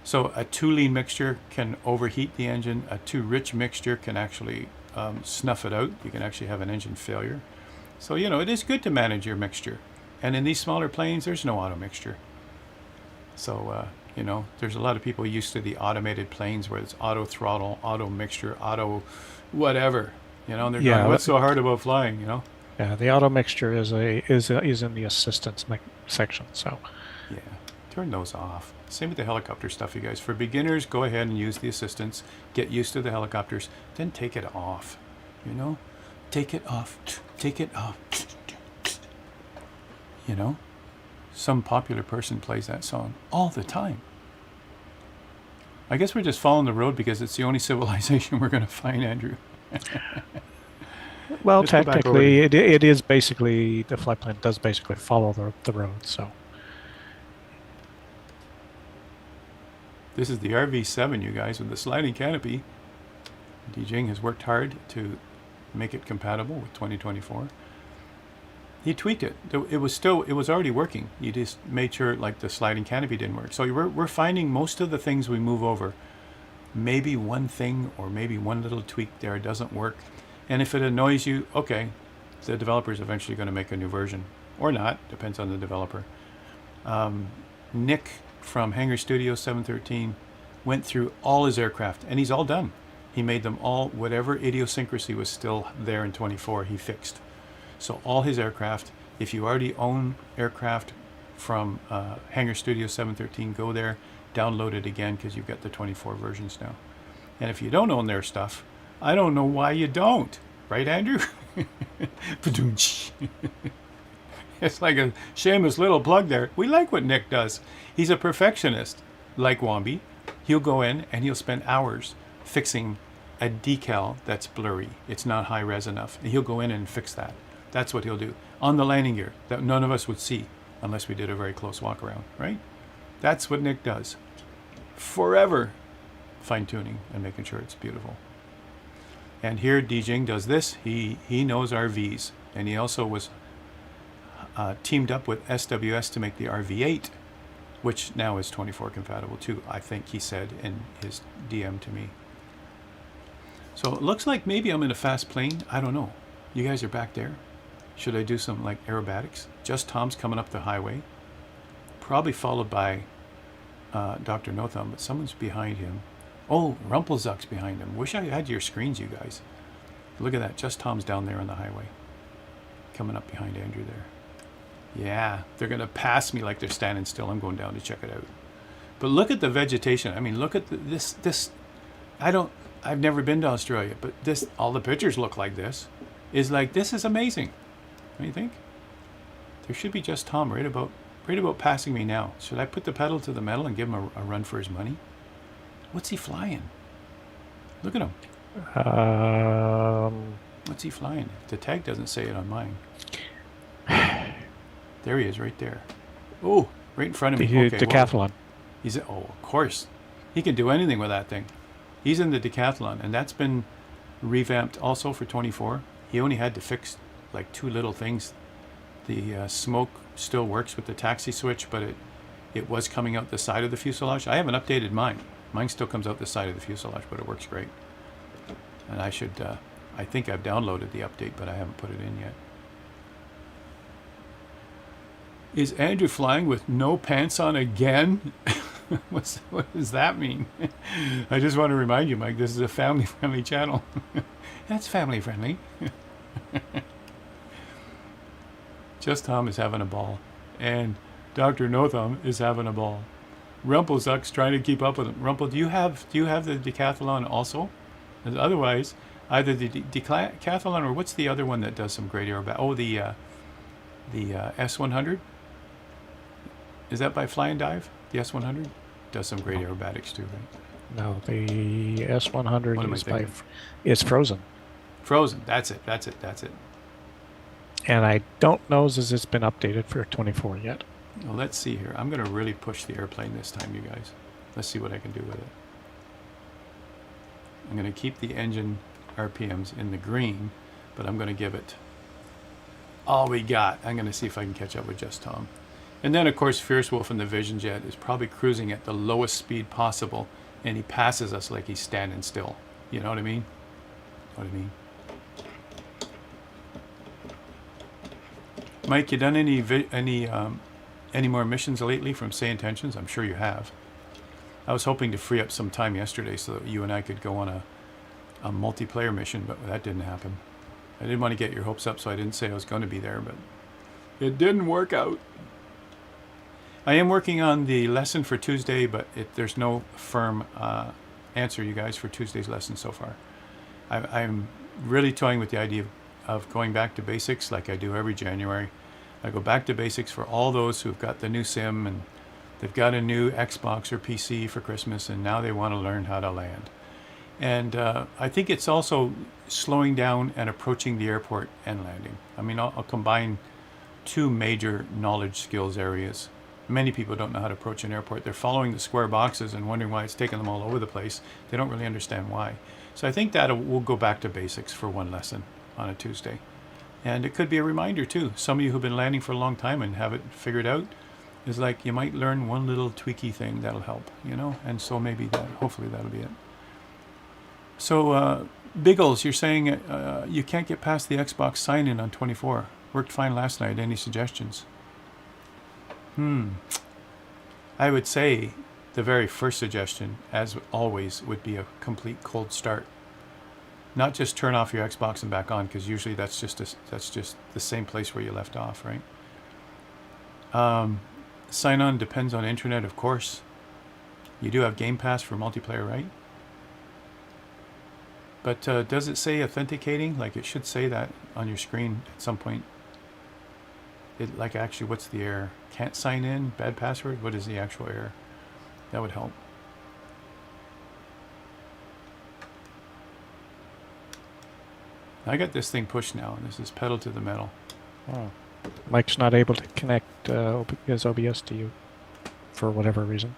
So a too lean mixture can overheat the engine. A too rich mixture can actually snuff it out. You can actually have an engine failure. So, it is good to manage your mixture. And in these smaller planes, there's no auto mixture. So, there's a lot of people used to the automated planes where it's auto throttle, auto mixture, auto whatever, and they're going, what's so hard about flying, Yeah, the auto mixture is in the assistance section. So yeah, turn those off. Same with the helicopter stuff, you guys. For beginners, go ahead and use the assistance. Get used to the helicopters, then take it off. Take it off. Take it off. Some popular person plays that song all the time. I guess we're just following the road because it's the only civilization we're going to find, Andrew. Well, technically, it is basically, the flight plan does basically follow the road. So this is the RV7, you guys, with the sliding canopy. DJing has worked hard to make it compatible with 2024. He tweaked it. It was already working. You just made sure like the sliding canopy didn't work. So we're finding most of the things we move over, maybe one thing or maybe one little tweak there doesn't work. And if it annoys you, okay, the developer is eventually going to make a new version. Or not, depends on the developer. Nick from Hangar Studio 713 went through all his aircraft, and he's all done. He made them all, whatever idiosyncrasy was still there in 24, he fixed. So all his aircraft, if you already own aircraft from Hangar Studio 713, go there, download it again, because you've got the 24 versions now. And if you don't own their stuff, I don't know why you don't. Right, Andrew? It's like a shameless little plug there. We like what Nick does. He's a perfectionist, like Wombi. He'll go in and he'll spend hours fixing a decal that's blurry. It's not high res enough. And he'll go in and fix that. That's what he'll do on the landing gear that none of us would see unless we did a very close walk around, right? That's what Nick does. Forever fine-tuning and making sure it's beautiful. And here DJing does this. He knows RVs, and he also was teamed up with SWS to make the RV8, which now is 24 compatible too, I think he said in his DM to me. So it looks like maybe I'm in a fast plane. I don't know. You guys are back there. Should I do some like aerobatics? Just Tom's coming up the highway, probably followed by Dr. No Thumb, but someone's behind him. Oh, Rumpelzuck's behind him. Wish I had your screens, you guys. Look at that. Just Tom's down there on the highway, coming up behind Andrew there. Yeah, they're going to pass me like they're standing still. I'm going down to check it out. But look at the vegetation. I mean, look at this. I've never been to Australia, but all the pictures look like this. This is amazing. What do you think? There should be Just Tom right about passing me now. Should I put the pedal to the metal and give him a run for his money? What's he flying? Look at him. What's he flying? The tag doesn't say it on mine. There he is, right there. Oh, right in front of me. The Okay, decathlon. He's of course, he can do anything with that thing. He's in the decathlon, and that's been revamped also for 24. He only had to fix like 2 little things. The smoke still works with the taxi switch, but it was coming out the side of the fuselage. I haven't updated mine. Mine still comes out the side of the fuselage, but it works great. And I should, I think I've downloaded the update, but I haven't put it in yet. Is Andrew flying with no pants on again? What does that mean? I just want to remind you, Mike, this is a family-friendly channel. That's family-friendly. Just Tom is having a ball. And Dr. No Thumb is having a ball. Rumpelzuck's trying to keep up with him. Rumpel, do you have the decathlon also? Otherwise, either the decathlon or what's the other one that does some great aerobatics? Oh, the S100? Is that by Fly and Dive? The S100 does some great aerobatics too, right? No, the S100 What am I is thinking? is Frozen. Frozen. That's it. And I don't know if it's been updated for 24 yet. Well, let's see here. I'm going to really push the airplane this time, you guys. Let's see what I can do with it. I'm going to keep the engine RPMs in the green, but I'm going to give it all we got. I'm going to see if I can catch up with Just Tom. And then, of course, Fierce Wolf in the Vision Jet is probably cruising at the lowest speed possible, and he passes us like he's standing still. You know what I mean? Mike, you done any more missions lately from Say Intentions? I'm sure you have. I was hoping to free up some time yesterday so that you and I could go on a multiplayer mission, but that didn't happen. I didn't want to get your hopes up, so I didn't say I was going to be there, but it didn't work out. I am working on the lesson for Tuesday, but there's no firm answer, you guys, for Tuesday's lesson so far. I'm really toying with the idea of going back to basics like I do every January. I go back to basics for all those who've got the new sim and they've got a new Xbox or PC for Christmas and now they want to learn how to land. And I think it's also slowing down and approaching the airport and landing. I mean, I'll combine 2 major knowledge skills areas. Many people don't know how to approach an airport. They're following the square boxes and wondering why it's taking them all over the place. They don't really understand why. So I think that we'll go back to basics for 1 lesson on a Tuesday. And it could be a reminder too. Some of you who've been landing for a long time and have it figured out is like you might learn one little tweaky thing that'll help, you know? And so maybe hopefully that'll be it. So Biggles, you're saying you can't get past the Xbox sign-in on 24. Worked fine last night. Any suggestions? I would say the very first suggestion, as always, would be a complete cold start. Not just turn off your Xbox and back on, because usually that's just the same place where you left off, right? Sign on depends on internet, of course. You do have Game Pass for multiplayer, right? But does it say authenticating? Like it should say that on your screen at some point. Like actually, what's the error? Can't sign in? Bad password? What is the actual error? That would help. I got this thing pushed now, and this is pedal to the metal. Oh. Mike's not able to connect his OBS to you for whatever reason.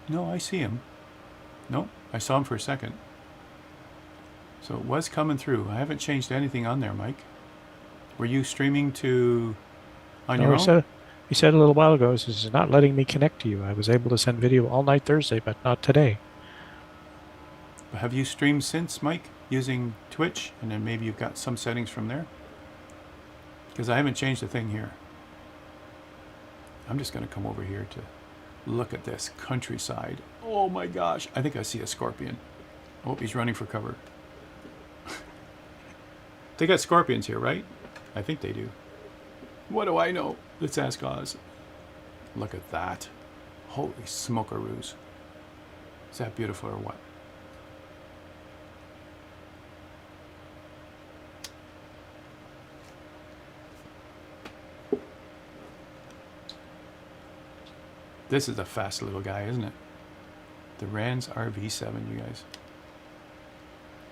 No, I see him. Nope, I saw him for a second. So it was coming through. I haven't changed anything on there, Mike. Were you streaming on your own? He said a little while ago, he says, not letting me connect to you. I was able to send video all night Thursday, but not today. Have you streamed since, Mike, using Twitch? And then maybe you've got some settings from there? Because I haven't changed a thing here. I'm just going to come over here to look at this countryside. Oh my gosh. I think I see a scorpion. I hope he's running for cover. They got scorpions here, right? I think they do. What do I know? Let's ask Oz. Look at that. Holy smokeroos. Is that beautiful or what? This is a fast little guy, isn't it? The Rans RV7, you guys.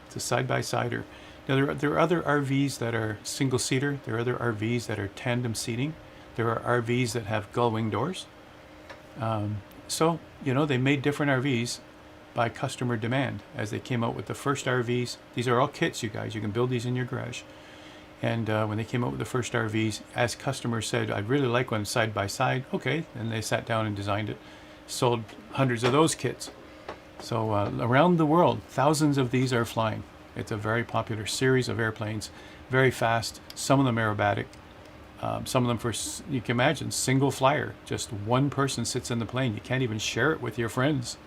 It's a side-by-sider. Now, there are other RVs that are single-seater. There are other RVs that are tandem seating. There are RVs that have gull-wing doors. So, you know, they made different RVs by customer demand as they came out with the first RVs. These are all kits, you guys. You can build these in your garage. And when they came out with the first RVs, as customers said, I'd really like one side-by-side. Okay, and they sat down and designed it. Sold hundreds of those kits. So around the world, thousands of these are flying. It's a very popular series of airplanes, very fast. Some of them aerobatic. Some of them, for, you can imagine, single flyer. Just one person sits in the plane. You can't even share it with your friends.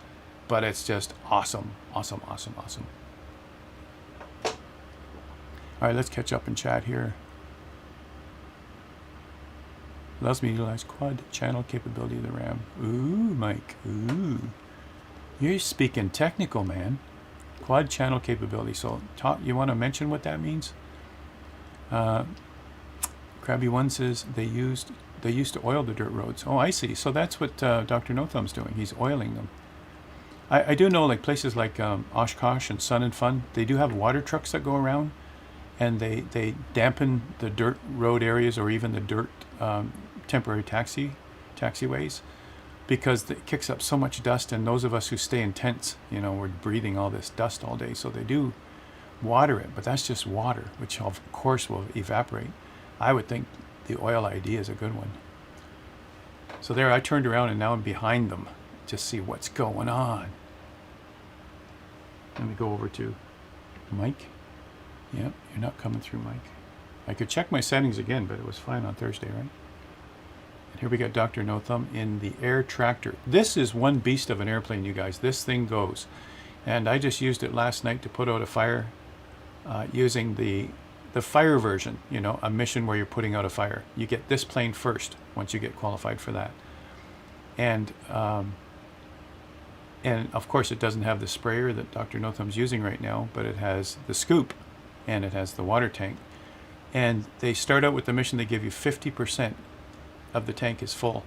But it's just awesome, awesome, awesome, awesome. All right, let's catch up and chat here. Allows me to utilize quad channel capability of the RAM. Ooh, Mike. Ooh. You're speaking technical, man. Quad channel capability. So, you want to mention what that means? Krabby1 says they used to oil the dirt roads. Oh, I see. So that's what Dr. No Thumb's doing. He's oiling them. I do know, like places like Oshkosh and Sun and Fun, they do have water trucks that go around, and they dampen the dirt road areas or even the dirt temporary taxiways, because it kicks up so much dust, and those of us who stay in tents, you know, we're breathing all this dust all day. So they do water it, but that's just water, which of course will evaporate. I would think the oil idea is a good one. So there, I turned around and now I'm behind them to see what's going on. Let me go over to Mike. Yep, you're not coming through, Mike. I could check my settings again, but it was fine on Thursday, right? And here we got Dr. No Thumb in the Air Tractor. This is one beast of an airplane, you guys. This thing goes. And I just used it last night to put out a fire using the fire version, you know, a mission where you're putting out a fire. You get this plane first once you get qualified for that. And of course it doesn't have the sprayer that Dr. No Thumb's using right now, but it has the scoop and it has the water tank. And they start out with the mission, they give you 50% of the tank is full.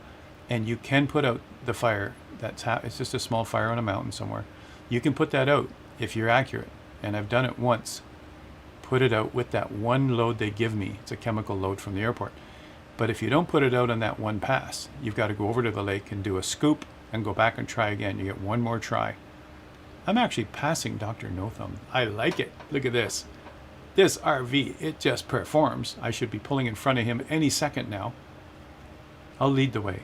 And you can put out the fire. It's just a small fire on a mountain somewhere. You can put that out if you're accurate. And I've done it once. Put it out with that one load they give me. It's a chemical load from the airport. But if you don't put it out on that one pass, you've got to go over to the lake and do a scoop and go back and try again. You get one more try. I'm actually passing Dr. No Thumb. I like it. Look at this. This RV, it just performs. I should be pulling in front of him any second now. I'll lead the way.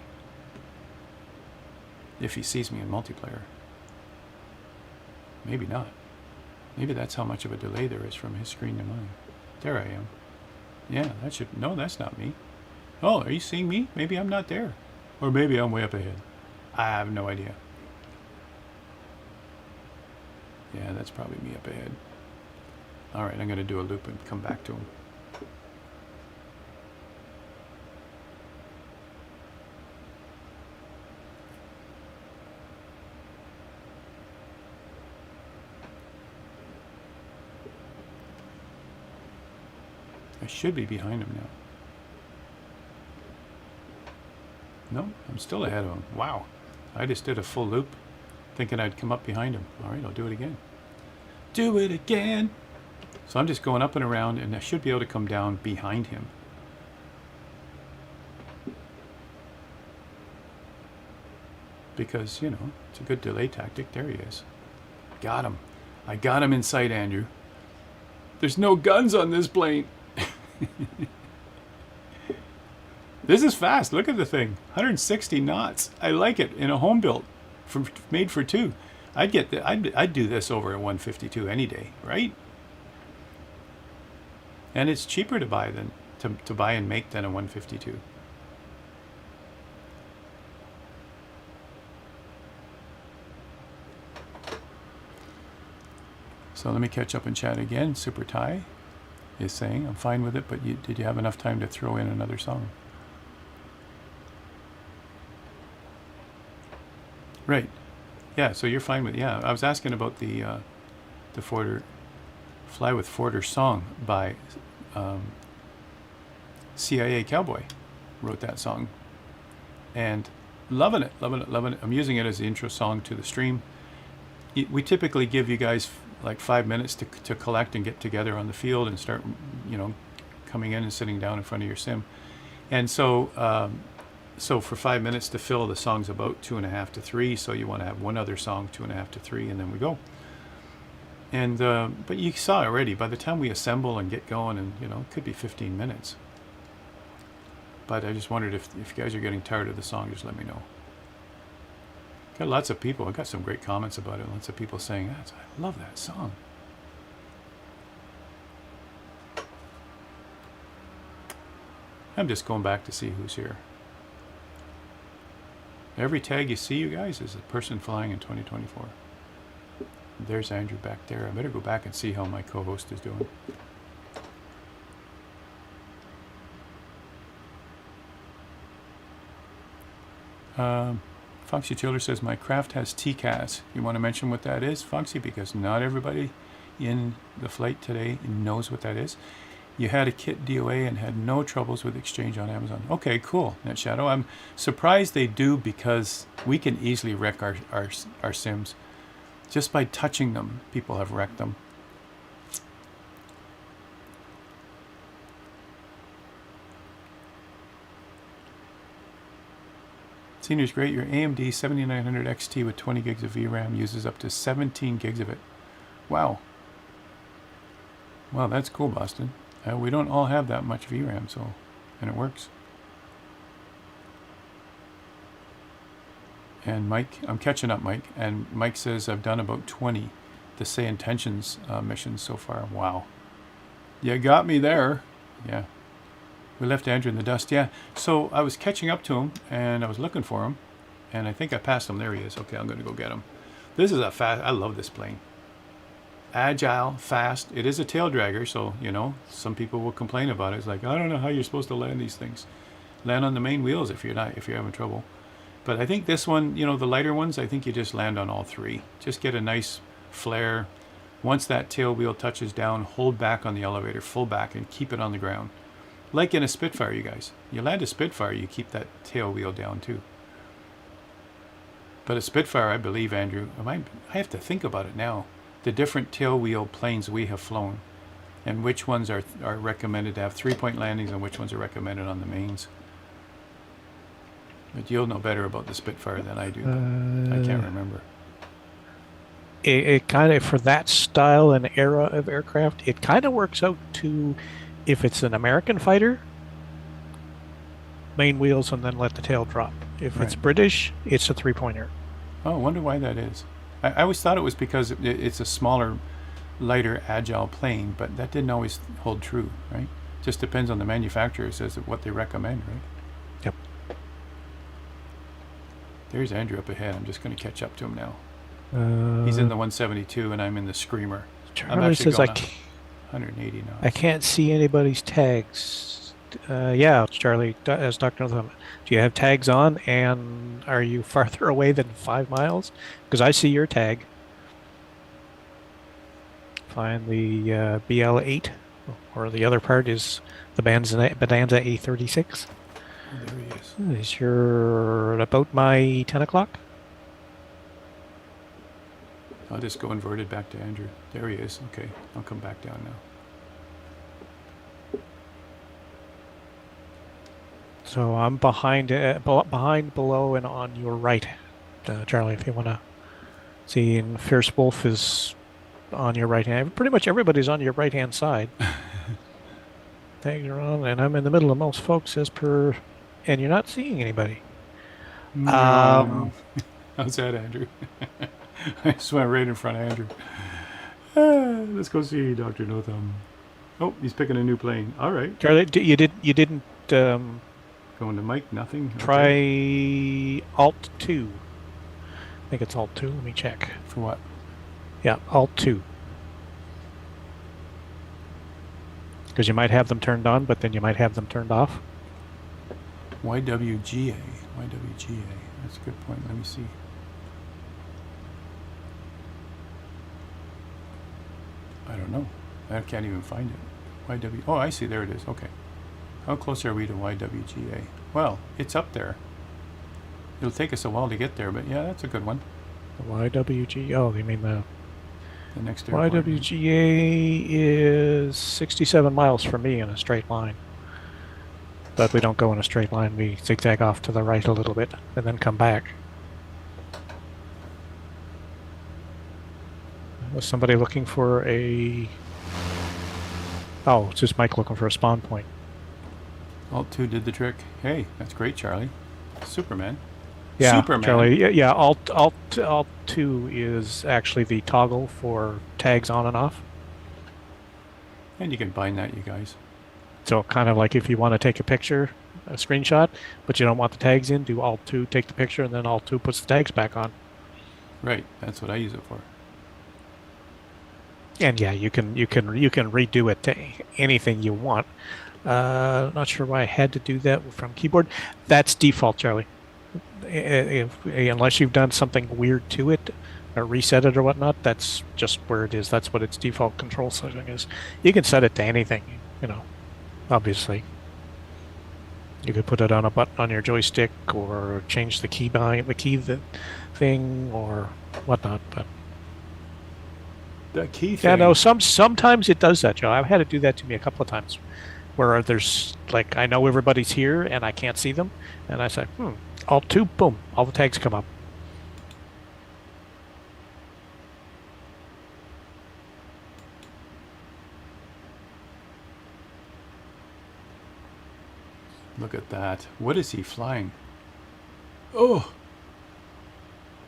If he sees me in multiplayer. Maybe not. Maybe that's how much of a delay there is from his screen to mine. There I am. Yeah, that should... No, that's not me. Oh, are you seeing me? Maybe I'm not there. Or maybe I'm way up ahead. I have no idea. Yeah, that's probably me up ahead. Alright, I'm going to do a loop and come back to him. I should be behind him now. No, I'm still ahead of him. Wow. I just did a full loop thinking I'd come up behind him. All right, I'll do it again. Do it again. So I'm just going up and around, and I should be able to come down behind him. Because, you know, it's a good delay tactic. There he is. Got him. I got him in sight, Andrew. There's no guns on this plane. This is fast. Look at the thing. 160 knots. I like it in a home built, made for two. I'd do this over a 152 any day, right? And it's cheaper to buy than to buy and make than a 152. So let me catch up and chat again. Super Ty is saying, I'm fine with it, but did you have enough time to throw in another song? Right. Yeah, so you're fine with it. Yeah, I was asking about the Forder, Fly with Forder song by CIA Cowboy. Wrote that song. And loving it, loving it, loving it. I'm using it as the intro song to the stream. we typically give you guys like 5 minutes to collect and get together on the field and start, coming in and sitting down in front of your sim. And so, so for 5 minutes to fill, the song's about 2.5 to 3. So you want to have one other song, 2.5 to 3, and then we go. And but you saw already, by the time we assemble and get going, and it could be 15 minutes. But I just wondered if you guys are getting tired of the song, just let me know. Got lots of people. I got some great comments about it. Lots of people saying, I love that song. I'm just going back to see who's here. Every tag you see, you guys, is a person flying in 2024. There's Andrew back there. I better go back and see how my co-host is doing. Foxy Childer says, my craft has TCAS. You want to mention what that is, Foxy? Because not everybody in the flight today knows what that is. You had a kit DOA and had no troubles with exchange on Amazon. Okay, cool, NetShadow. I'm surprised they do, because we can easily wreck our sims. Just by touching them, people have wrecked them. Senior's great. Your AMD 7900 XT with 20 gigs of VRAM uses up to 17 gigs of it. Wow. Well, that's cool, Boston. We don't all have that much VRAM, and it works. And Mike, I'm catching up, Mike. And Mike says, I've done about 20 the Say Intentions missions so far. Wow. You got me there. Yeah. We left Andrew in the dust. Yeah. So I was catching up to him, and I was looking for him. And I think I passed him. There he is. Okay, I'm going to go get him. This is I love this plane. Agile, fast. It is a tail dragger, so, some people will complain about it. It's like, I don't know how you're supposed to land these things. Land on the main wheels if you're having trouble. But I think this one, the lighter ones, I think you just land on all three. Just get a nice flare. Once that tail wheel touches down, hold back on the elevator, full back, and keep it on the ground. Like in a Spitfire, you guys. You land a Spitfire, you keep that tail wheel down too. But a Spitfire, I believe, Andrew, I have to think about it now. The different tail wheel planes we have flown, and which ones are recommended to have 3-point landings, and which ones are recommended on the mains. But you'll know better about the Spitfire than I do. I can't remember. It kind of, for that style and era of aircraft, it kind of works out to, if it's an American fighter, main wheels and then let the tail drop. If it's British, it's a 3-pointer. Oh, I wonder why that is. I always thought it was because it's a smaller, lighter, agile plane, but that didn't always hold true, right? Just depends on the manufacturers as to what they recommend, right? Yep. There's Andrew up ahead. I'm just going to catch up to him now. He's in the 172, and I'm in the Screamer. Charlie says 180 now. I can't see anybody's tags. Yeah, Charlie, as Dr. Northam, do you have tags on, and are you farther away than 5 miles? Because I see your tag. Find the BL8, or the other part is the Bonanza A36. Oh, there he is. Is your about my 10 o'clock? I'll just go inverted back to Andrew. There he is. Okay, I'll come back down now. So I'm behind, below, and on your right, Charlie. If you want to see, and Fierce Wolf is on your right hand. Pretty much everybody's on your right hand side. Tags are on, and I'm in the middle of most folks, and you're not seeing anybody. No. How's that, Andrew? I just went right in front of Andrew. Let's go see Dr. No Thumb. Oh, he's picking a new plane. All right. Charlie, you didn't. Going to Mike, nothing? Try Alt 2. I think it's Alt 2. Let me check. For what? Yeah, Alt 2. Because you might have them turned on, but then you might have them turned off. YWGA. That's a good point. Let me see. I don't know. I can't even find it. Oh, I see. There it is. Okay. How close are we to YWGA? Well, it's up there. It'll take us a while to get there, but yeah, that's a good one. The YWG. Oh, you mean the The next airport. YWGA is 67 miles from me in a straight line. But we don't go in a straight line. We zigzag off to the right a little bit and then come back. Was somebody looking for a... Oh, it's just Mike looking for a spawn point. Alt 2 did the trick. Hey, that's great, Charlie. Superman. Yeah, Superman. Charlie. Yeah, Alt 2 is actually the toggle for tags on and off. And you can bind that, you guys. So kind of like if you want to take a picture, a screenshot, but you don't want the tags in, do Alt 2, take the picture, and then Alt 2 puts the tags back on. Right, that's what I use it for. And yeah, you can redo it to anything you want. Not sure why I had to do that from keyboard. That's default, Charlie. Unless you've done something weird to it or reset it or whatnot, that's just where it is. That's what its default control setting is. You can set it to anything, obviously. You could put it on a button on your joystick or change the key thing or whatnot, but The key thing. yeah, no, sometimes it does that, Joe. I've had it do that to me a couple of times where there's like I know everybody's here and I can't see them, and I say, Alt 2, boom, all the tags come up. Look at that. What is he flying? Oh,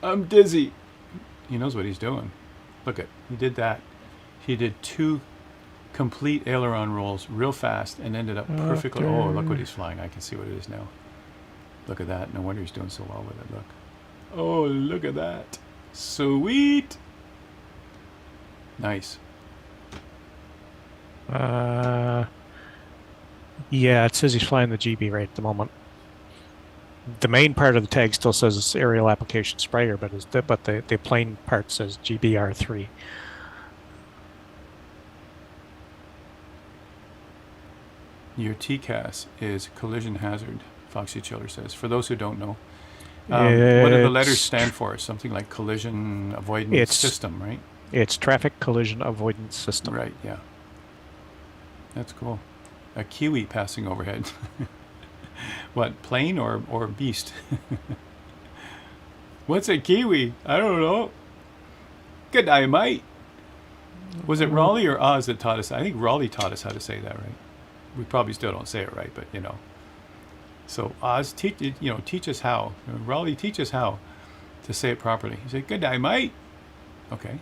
I'm dizzy. He knows what he's doing. Look at, he did that. He did 2 complete aileron rolls real fast and ended up perfectly. Oh, look what he's flying. I can see what it is now. Look at that. No wonder he's doing so well with it. Look. Oh, look at that. Sweet. Nice. Yeah, it says he's flying the GB right at the moment. The main part of the tag still says it's aerial application sprayer, but the plain part says GBR3. Your TCAS is collision hazard, Foxy Chiller says. For those who don't know, what do the letters stand for? Something like collision avoidance system, right? It's traffic collision avoidance system. Right, yeah. That's cool. A kiwi passing overhead. What, plane or beast? What's a kiwi? I don't know. Good day, mate. Was it Raleigh or Oz that taught us? I think Raleigh taught us how to say that, right? We probably still don't say it right, but So Oz, teach us how. Raleigh, teach us how to say it properly. He said, "Good day, mate." Okay.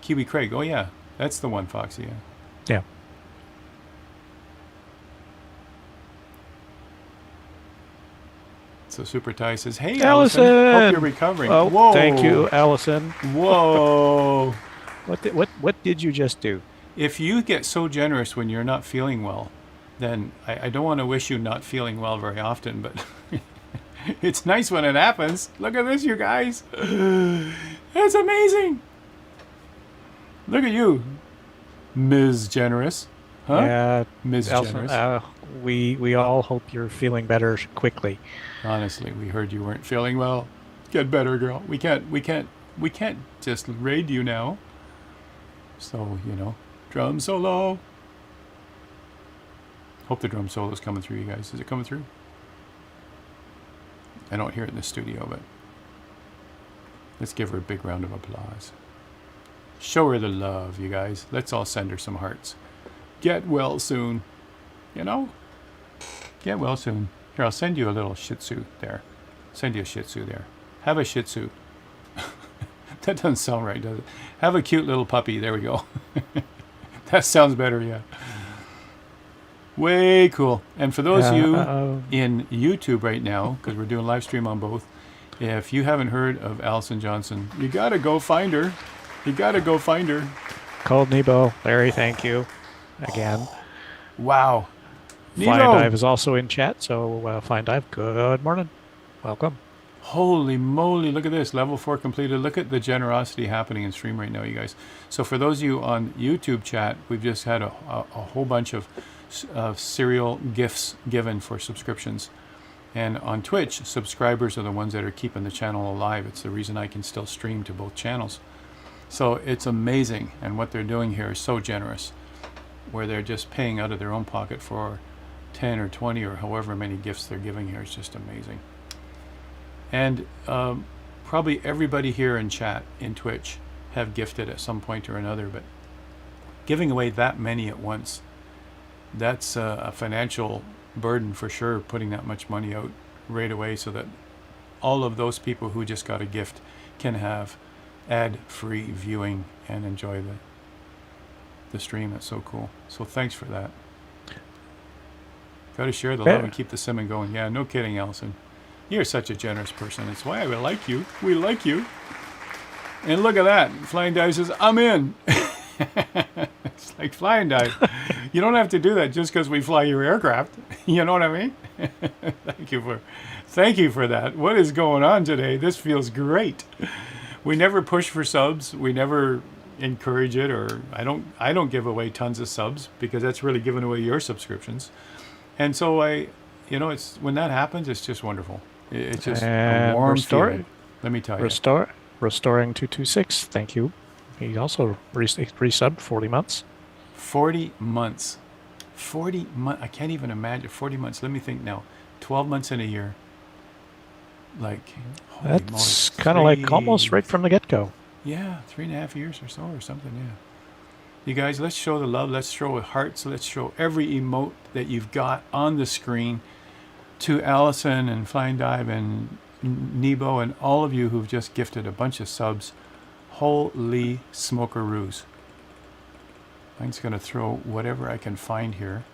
Kiwi Craig. Oh yeah, that's the one, Foxy. Yeah. Yeah. So Super Ty says, "Hey, Allison, hope you're recovering." Oh, whoa! Thank you, Allison. Whoa! What did you just do? If you get so generous when you're not feeling well, then I don't want to wish you not feeling well very often, but it's nice when it happens. Look at this, you guys. It's amazing. Look at you, Ms. Generous. Huh? Yeah, Ms. Allison, Generous. we all hope you're feeling better quickly. Honestly, we heard you weren't feeling well. Get better, girl. We can't just raid you now. So, drum solo. Hope the drum solo's coming through, you guys. Is it coming through? I don't hear it in the studio, but let's give her a big round of applause. Show her the love, you guys. Let's all send her some hearts. Get well soon. Get well soon. Here, I'll send you a little Shih Tzu there. Send you a Shih Tzu there. Have a Shih Tzu. That doesn't sound right, does it? Have a cute little puppy. There we go. That sounds better, yeah. Way cool. And for those of you in YouTube right now, because we're doing live stream on both, if you haven't heard of Allison Johnson, you got to go find her. You got to go find her. Cold Nebo, Larry, thank you again. Wow. Flying Nebo. Dive is also in chat, so Flying Dive, good morning. Welcome. Holy moly, look at this. Level 4 completed. Look at the generosity happening in stream right now, you guys. So for those of you on YouTube chat, we've just had a whole bunch of serial gifts given for subscriptions. And on Twitch, subscribers are the ones that are keeping the channel alive. It's the reason I can still stream to both channels. So it's amazing, and what they're doing here is so generous, where they're just paying out of their own pocket for 10 or 20 or however many gifts they're giving here. It's just amazing. And probably everybody here in chat, in Twitch, have gifted at some point or another, but giving away that many at once, that's a financial burden for sure, putting that much money out right away so that all of those people who just got a gift can have ad-free viewing and enjoy the stream. That's so cool. So thanks for that. Got to share the love and keep the simming going. Yeah, no kidding, Allison. You're such a generous person. It's why we like you. We like you. And look at that. Flying Dive says, I'm in. It's like Flying Dive. You don't have to do that just because we fly your aircraft. You know what I mean? Thank you for that. What is going on today? This feels great. We never push for subs. We never encourage it, or I don't give away tons of subs because that's really giving away your subscriptions. And so it's when that happens, it's just wonderful. It's just a warm feeling. Let me tell you. Restoring 226. Thank you. He also resubbed 40 months. 40 months. 40 months. I can't even imagine 40 months. Let me think now. 12 months in a year. Like, that's kind of like almost right from the get-go. Yeah, 3.5 years or so or something, yeah. You guys, let's show the love. Let's show hearts. Let's show every emote that you've got on the screen to Allison and Flying Dive and Nebo and all of you who've just gifted a bunch of subs. Holy smokeroos. I'm just going to throw whatever I can find here.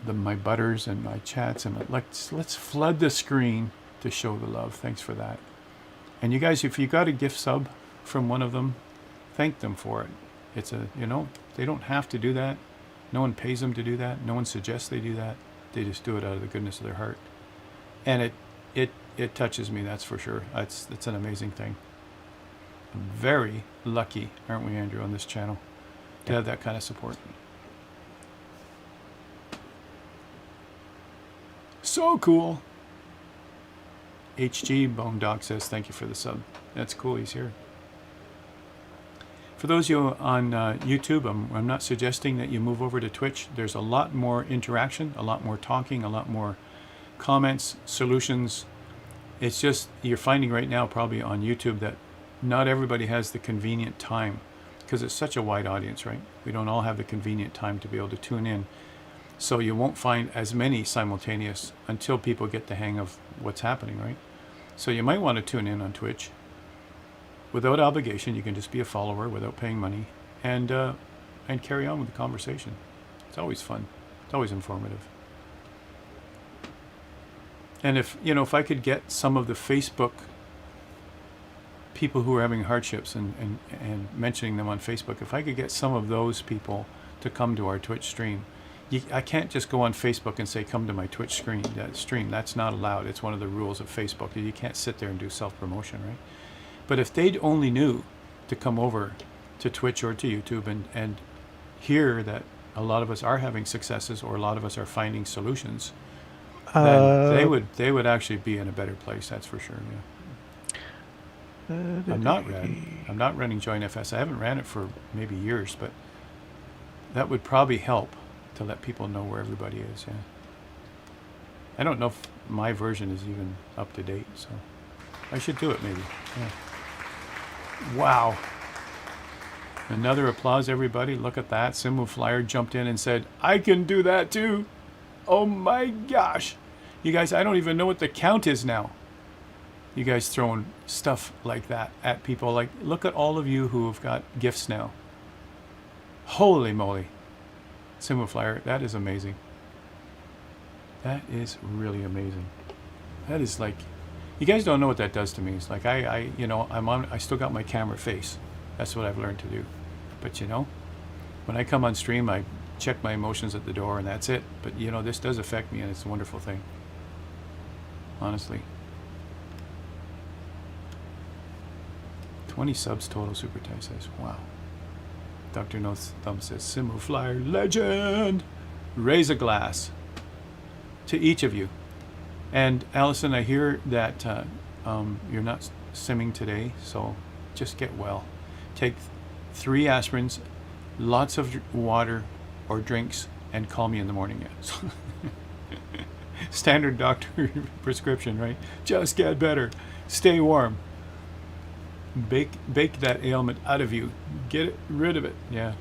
My butters and my chats, and let's flood the screen to show the love. Thanks for that. And you guys, if you got a gift sub from one of them, thank them for it. It's they don't have to do that. No one pays them to do that. No one suggests they do that. They just do it out of the goodness of their heart. And it touches me, that's for sure. It's an amazing thing. I'm very lucky, aren't we, Andrew, on this channel, to have that kind of support. So cool. HG Bone Dog says thank you for the sub. That's cool, he's here. For those of you on YouTube, I'm not suggesting that you move over to Twitch. There's a lot more interaction, a lot more talking, a lot more comments, solutions. It's just, you're finding right now probably on YouTube that not everybody has the convenient time because it's such a wide audience, right? We don't all have the convenient time to be able to tune in. So you won't find as many simultaneous until people get the hang of what's happening, right? So you might want to tune in on Twitch. Without obligation, you can just be a follower without paying money and carry on with the conversation. It's always fun. It's always informative. And if I could get some of the Facebook people who are having hardships and mentioning them on Facebook, if I could get some of those people to come to our Twitch stream, I can't just go on Facebook and say, come to my Twitch stream. That's not allowed. It's one of the rules of Facebook. You can't sit there and do self-promotion, right? But if they only knew to come over to Twitch or to YouTube and hear that a lot of us are having successes or a lot of us are finding solutions, then they would actually be in a better place. That's for sure. Yeah. I'm not running Join FS. I haven't ran it for maybe years, but that would probably help to let people know where everybody is. Yeah. I don't know if my version is even up to date, so I should do it maybe. Yeah. Wow. Another applause, everybody. Look at that. Simu Flyer jumped in and said, I can do that too. Oh my gosh. You guys, I don't even know what the count is now. You guys throwing stuff like that at people. Like, look at all of you who have got gifts now. Holy moly. Simu Flyer, that is amazing. That is really amazing. That is like, you guys don't know what that does to me. It's like I still got my camera face. That's what I've learned to do. But when I come on stream, I check my emotions at the door and that's it. But this does affect me and it's a wonderful thing. Honestly. 20 subs total, Super Ty says. Wow. Dr. No Thumb says, Simu Flyer legend. Raise a glass to each of you. And Allison, I hear that you're not simming today, so just get well. Take 3 aspirins, lots of water or drinks, and call me in the morning. Yeah. Standard doctor prescription, right? Just get better. Stay warm. Bake that ailment out of you. Get rid of it. Yeah.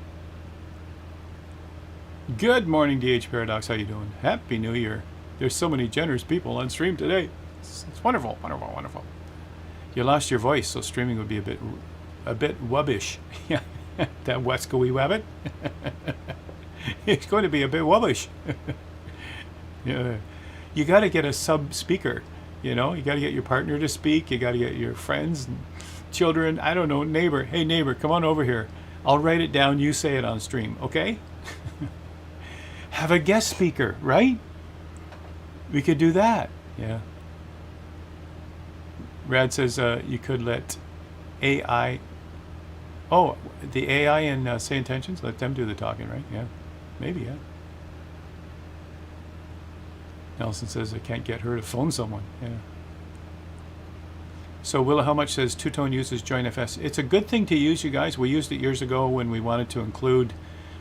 Good morning, DH Paradox. How you doing? Happy New Year. There's so many generous people on stream today. It's wonderful, wonderful, wonderful. You lost your voice, so streaming would be a bit wubbish. Yeah, that Wescoey Wabbit. It's going to be a bit wubbish. Yeah, you got to get a sub speaker. You know, you got to get your partner to speak. You got to get your friends and children. I don't know, neighbor. Hey, neighbor, come on over here. I'll write it down. You say it on stream, okay? Have a guest speaker, right? We could do that. Yeah. Rad says you could let AI. Oh, the AI in Say Intentions, let them do the talking, right? Yeah. Maybe, yeah. Nelson says I can't get her to phone someone. Yeah. So Willa How Much says Two-Tone uses JoinFS. It's a good thing to use, you guys. We used it years ago when we wanted to include.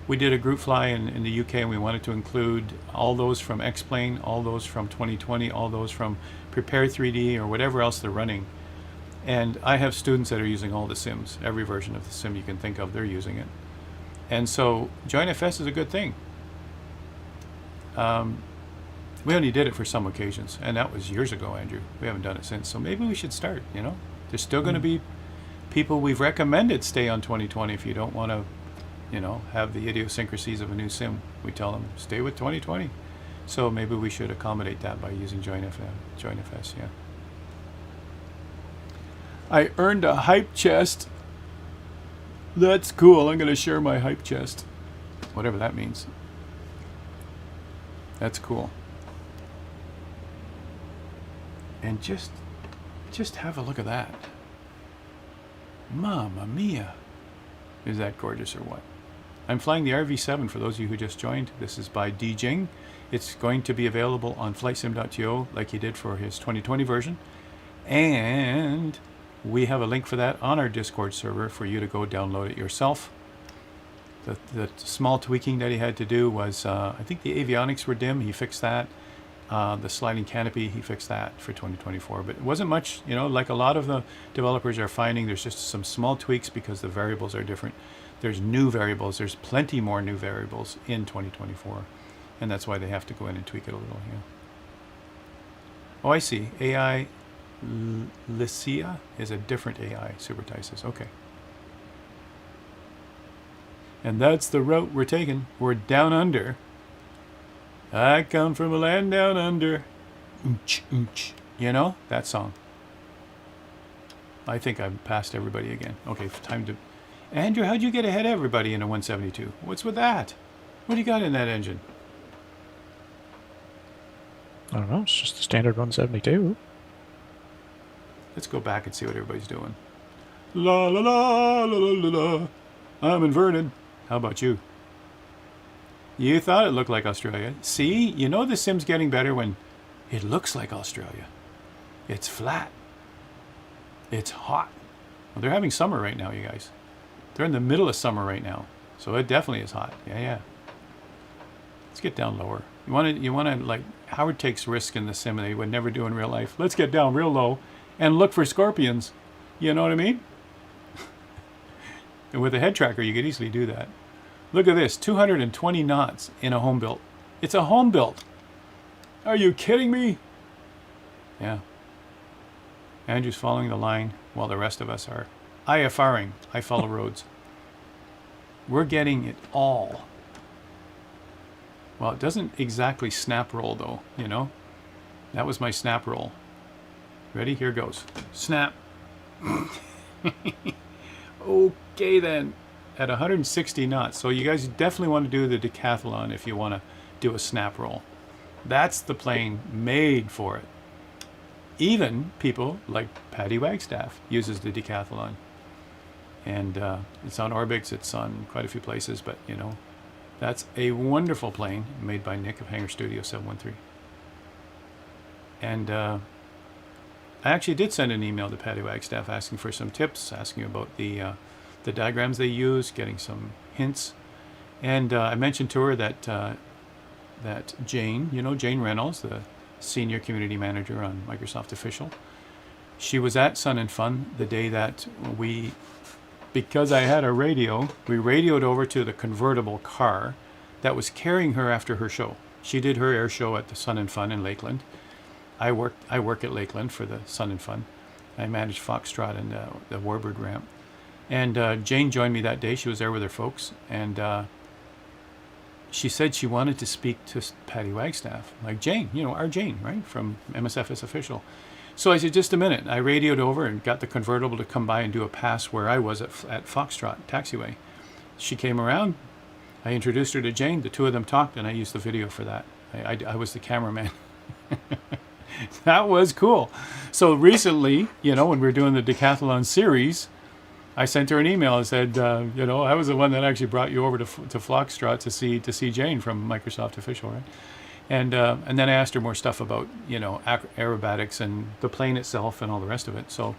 We did a group fly in the UK, and we wanted to include all those from X-Plane, all those from 2020, all those from Prepare 3D, or whatever else they're running. And I have students that are using all the sims. Every version of the sim you can think of, they're using it. And so JoinFS is a good thing. We only did it for some occasions, and that was years ago, Andrew. We haven't done it since. So maybe we should start, you know. There's still going to be people we've recommended stay on 2020 if you don't want to, you know, have the idiosyncrasies of a new sim. We tell them, stay with 2020. So maybe we should accommodate that by using JoinFS, yeah. I earned a hype chest. That's cool. I'm going to share my hype chest. Whatever that means. That's cool. And just have a look at that. Mamma mia. Is that gorgeous or what? I'm flying the RV7 for those of you who just joined. This is by Jing. It's going to be available on flightsim.to like he did for his 2020 version. And we have a link for that on our Discord server for you to go download it yourself. The small tweaking that he had to do was, I think the avionics were dim. He fixed that. The sliding canopy, he fixed that for 2024. But it wasn't much, you know, like a lot of the developers are finding, there's just some small tweaks because the variables are different. There's new variables. There's plenty more new variables in 2024. And that's why they have to go in and tweak it a little. Yeah. Oh, I see. AI Lycia is a different AI, Supertai says. Okay. And that's the route we're taking. We're down under. I come from a land down under. Oonch, oonch. You know that song. I think I've passed everybody again. Okay, time to... Andrew, how'd you get ahead of everybody in a 172? What's with that? What do you got in that engine? I don't know. It's just a standard 172. Let's go back and see what everybody's doing. La la la la la la la. I'm inverted. How about you? You thought it looked like Australia. See, you know the sim's getting better when it looks like Australia. It's flat. It's hot. Well, they're having summer right now, you guys. They're in the middle of summer right now. So it definitely is hot. Yeah, yeah. Let's get down lower. You want to like, Howard takes risk in the sim that he would never do in real life. Let's get down real low and look for scorpions. You know what I mean? And with a head tracker, you could easily do that. Look at this, 220 knots in a home built. It's a home built. Are you kidding me? Yeah. Andrew's following the line while the rest of us are IFRing. I follow roads. We're getting it all. Well, it doesn't exactly snap roll though, you know? That was my snap roll. Ready? Here goes. Snap. Okay then. At 160 knots. So you guys definitely want to do the decathlon if you want to do a snap roll. That's the plane made for it. Even people like Patty Wagstaff uses the decathlon. And it's on Orbix, it's on quite a few places, but you know, that's a wonderful plane made by Nick of Hangar Studio 713. And I actually did send an email to Patty Wagstaff asking for some tips, asking about the diagrams they use, getting some hints. And I mentioned to her that Jane, Jane Reynolds, the senior community manager on Microsoft Official, she was at Sun and Fun the day that because I had a radio, we radioed over to the convertible car that was carrying her after her show. She did her air show at the Sun and Fun in Lakeland. I work at Lakeland for the Sun and Fun. I managed Foxtrot and the Warbird ramp. And Jane joined me that day. She was there with her folks. And she said she wanted to speak to Patty Wagstaff. Like Jane, our Jane, right? From MSFS Official. So I said, just a minute. I radioed over and got the convertible to come by and do a pass where I was at Foxtrot Taxiway. She came around. I introduced her to Jane. The two of them talked, and I used the video for that. I was the cameraman. That was cool. So recently, when we were doing the decathlon series, I sent her an email and said, I was the one that actually brought you over to Foxtrot to see Jane from Microsoft Official, right? And then I asked her more stuff about aerobatics and the plane itself and all the rest of it. So,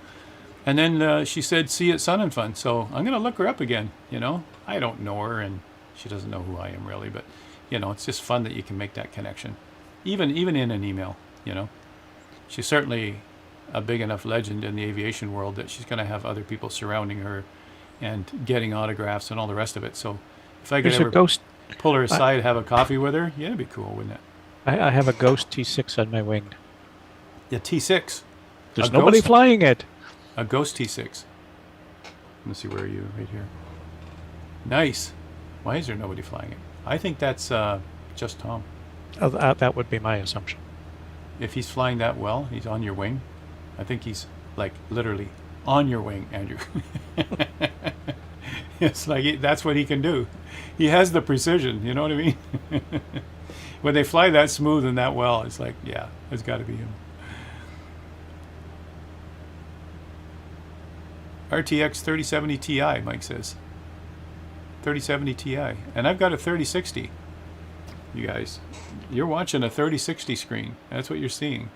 and then she said, "See you at Sun and Fun." So I'm gonna look her up again. I don't know her and she doesn't know who I am really, but it's just fun that you can make that connection, even in an email. She's certainly a big enough legend in the aviation world that she's going to have other people surrounding her and getting autographs and all the rest of it. So if I could ever pull her aside, have a coffee with her, yeah, it'd be cool, wouldn't it? I have a Ghost T6 on my wing. Yeah, T6. There's nobody flying it. A Ghost T6. Let's see, where are you? Right here. Nice. Why is there nobody flying it? I think that's just Tom. That would be my assumption. If he's flying that well, he's on your wing. I think he's like literally on your wing, Andrew. It's like that's what he can do. He has the precision, you know what I mean? When they fly that smooth and that well, it's like, yeah, it's got to be him. RTX 3070 Ti, Mike says. 3070 Ti. And I've got a 3060. You guys, you're watching a 3060 screen. That's what you're seeing.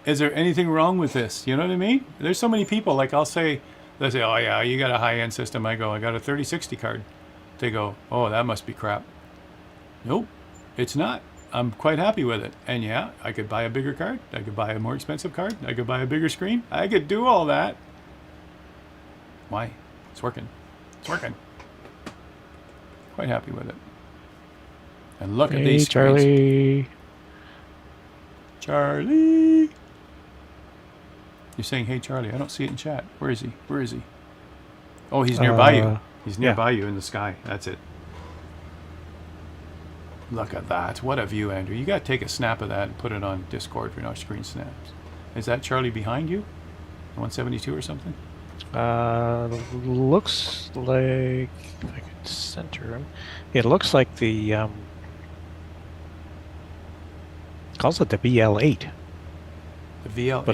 Is there anything wrong with this? You know what I mean? There's so many people, like they'll say, oh yeah, you got a high-end system. I go, I got a 3060 card. They go, oh, that must be crap. Nope, it's not. I'm quite happy with it. And yeah, I could buy a bigger card. I could buy a more expensive card. I could buy a bigger screen. I could do all that. Why? It's working. It's working. Quite happy with it. And look at these screens. Charlie. You're saying, hey, Charlie. I don't see it in chat. Where is he? Where is he? Oh, he's nearby you. He's nearby you in the sky. That's it. Look at that. What a view, Andrew. You got to take a snap of that and put it on Discord for our screen snaps. Is that Charlie behind you? 172 or something? Looks like... If I could center him. It looks like the... calls it the VL8. The VL8?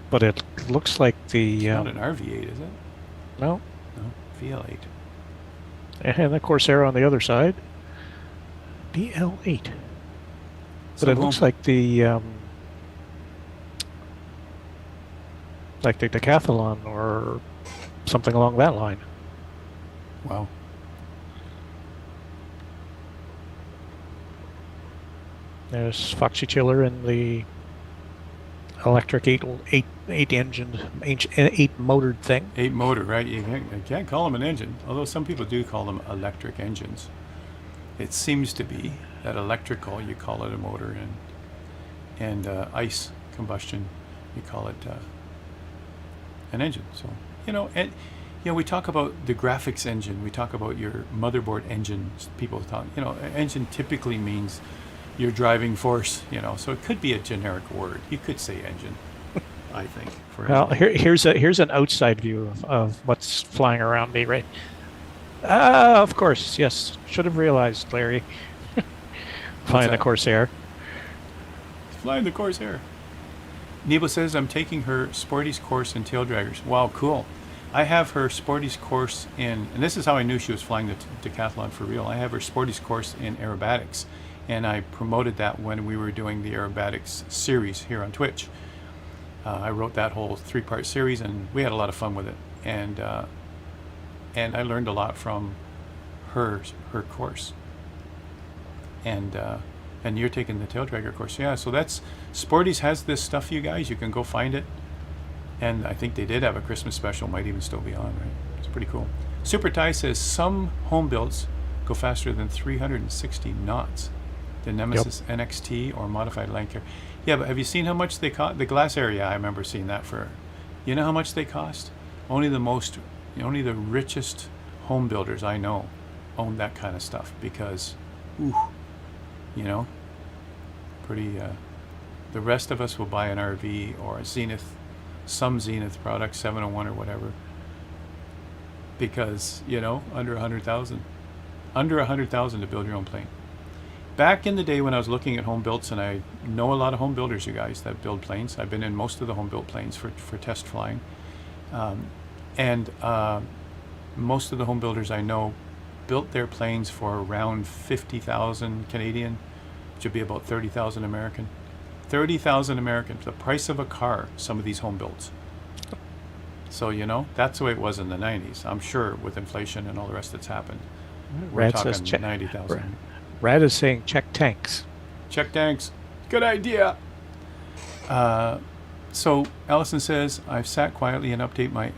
But it looks like the... It's not an RV8, is it? No. No, VL8. And the Corsair on the other side. VL8. But it looks like the... like the Decathlon or something along that line. Wow. There's Foxy Chiller and the electric 8 motored thing. 8 motor, right? You can't call them an engine, although some people do call them electric engines. It seems to be that electrical, you call it a motor, and ice combustion, you call it an engine. So, we talk about the graphics engine. We talk about your motherboard engine. People talk, engine typically means your driving force, so it could be a generic word. You could say engine, I think. Well, here's an outside view of what's flying around me, right? Of course, yes. Should have realized, Larry. Flying the Corsair. Flying the Corsair. Nebo says, I'm taking her Sporties course in tail draggers. Wow, cool. I have her Sporties course in, and this is how I knew she was flying the decathlon for real. I have her Sporties course in aerobatics. And I promoted that when we were doing the aerobatics series here on Twitch. I wrote that whole 3-part series, and we had a lot of fun with it. And I learned a lot from her course. And you're taking the tail dragger course. Yeah, so that's Sporties has this stuff, you guys. You can go find it. And I think they did have a Christmas special. Might even still be on, right? It's pretty cool. Super Ty says some home builds go faster than 360 knots. The Nemesis NXT or modified land carrier. Yeah, but have you seen how much they cost? The glass area, I remember seeing that for. You know how much they cost? Only the richest home builders I know own that kind of stuff because, you know, pretty. The rest of us will buy an RV or a Zenith, some Zenith product, 701 or whatever, because, you know, under 100,000 to build your own plane. Back in the day when I was looking at home builds, and I know a lot of home builders, you guys, that build planes. I've been in most of the home built planes for test flying. Most of the home builders I know built their planes for around 50,000 Canadian, which would be about 30,000 American. 30,000 American, the price of a car, some of these home builds. So, you know, that's the way it was in the 90s. I'm sure with inflation and all the rest that's happened, we're talking 90,000. Rad is saying check tanks. Check tanks. Good idea. So Allison says, I've sat quietly and update my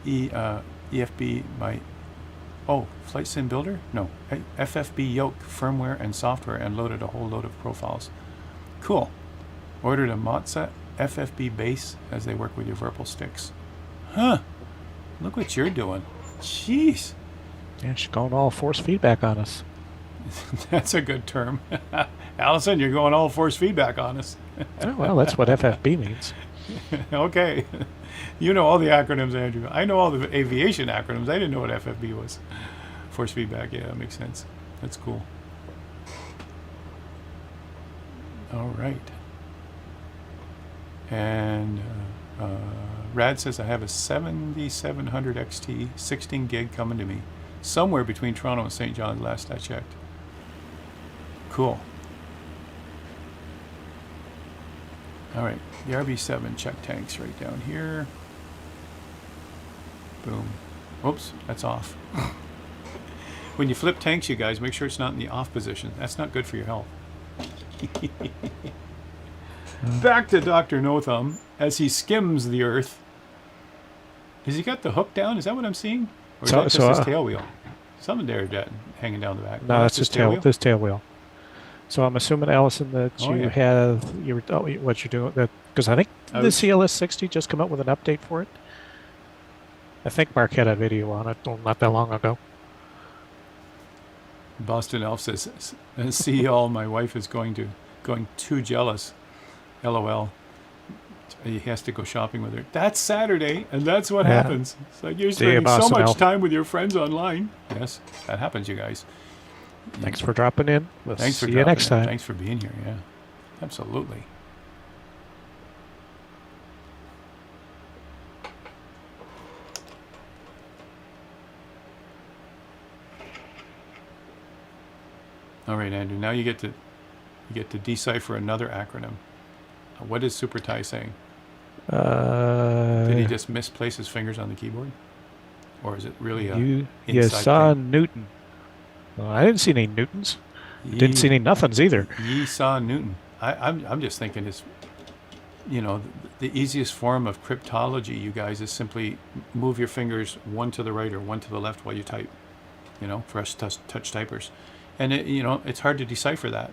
EFB, Flight Sim Builder? No, FFB yoke, firmware and software, and loaded a whole load of profiles. Cool. Ordered a Motsa FFB base as they work with your Verpal sticks. Huh. Look what you're doing. Jeez. Yeah, she's going all force feedback on us. That's a good term. Allison, you're going all force feedback on us. Oh, well, that's what FFB means. Okay. You know all the acronyms, Andrew. I know all the aviation acronyms. I didn't know what FFB was. Force feedback. Yeah, that makes sense. That's cool. All right. And Rad says, I have a 7700 XT, 16 gig coming to me. Somewhere between Toronto and St. John's, last I checked. Cool. All right, the RB7 check tanks right down here. Boom. Oops, that's off. When you flip tanks, you guys, make sure it's not in the off position. That's not good for your health. Back to Dr. No Thumb as he skims the earth. Has he got the hook down? Is that what I'm seeing? Or is that just his tail wheel? Something there hanging down the back. No, that's his tail. This tail wheel. So I'm assuming, Allison, that what you're doing, because I think the CLS 60 just come out with an update for it. I think Mark had a video on it not that long ago. Boston Elf says, "See y'all. My wife is going too jealous. LOL. He has to go shopping with her. That's Saturday, and that's what happens. It's like you're spending so much time with your friends online. Yes, that happens, you guys. Thanks for dropping in. We'll see you next time. Thanks for being here. Yeah, absolutely. All right, Andrew. Now you get to decipher another acronym. What is Super Ty saying? Did he just misplace his fingers on the keyboard, or is it really a you saw thing? Newton? Well, I didn't see any Newtons. Didn't see any nothings either. Ye saw Newton. I'm just thinking it's, you know, the easiest form of cryptology, you guys, is simply move your fingers one to the right or one to the left while you type. You know, for us touch typers, and you know, it's hard to decipher that.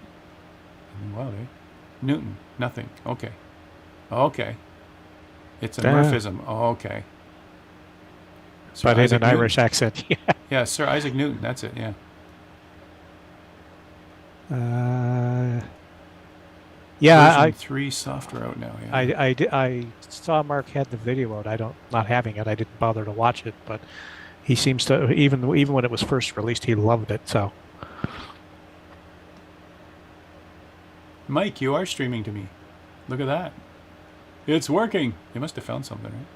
Wow, Newton, nothing. Okay. It's a Murphism. Okay. But in an Irish accent. Yeah. Yeah, Sir Isaac Newton. That's it. Yeah. Yeah. Version 3 software out now. Yeah. I saw Mark had the video out. Not having it. I didn't bother to watch it, but he seems to even when it was first released, he loved it. So. Mike, you are streaming to me. Look at that. It's working. You must have found something, right?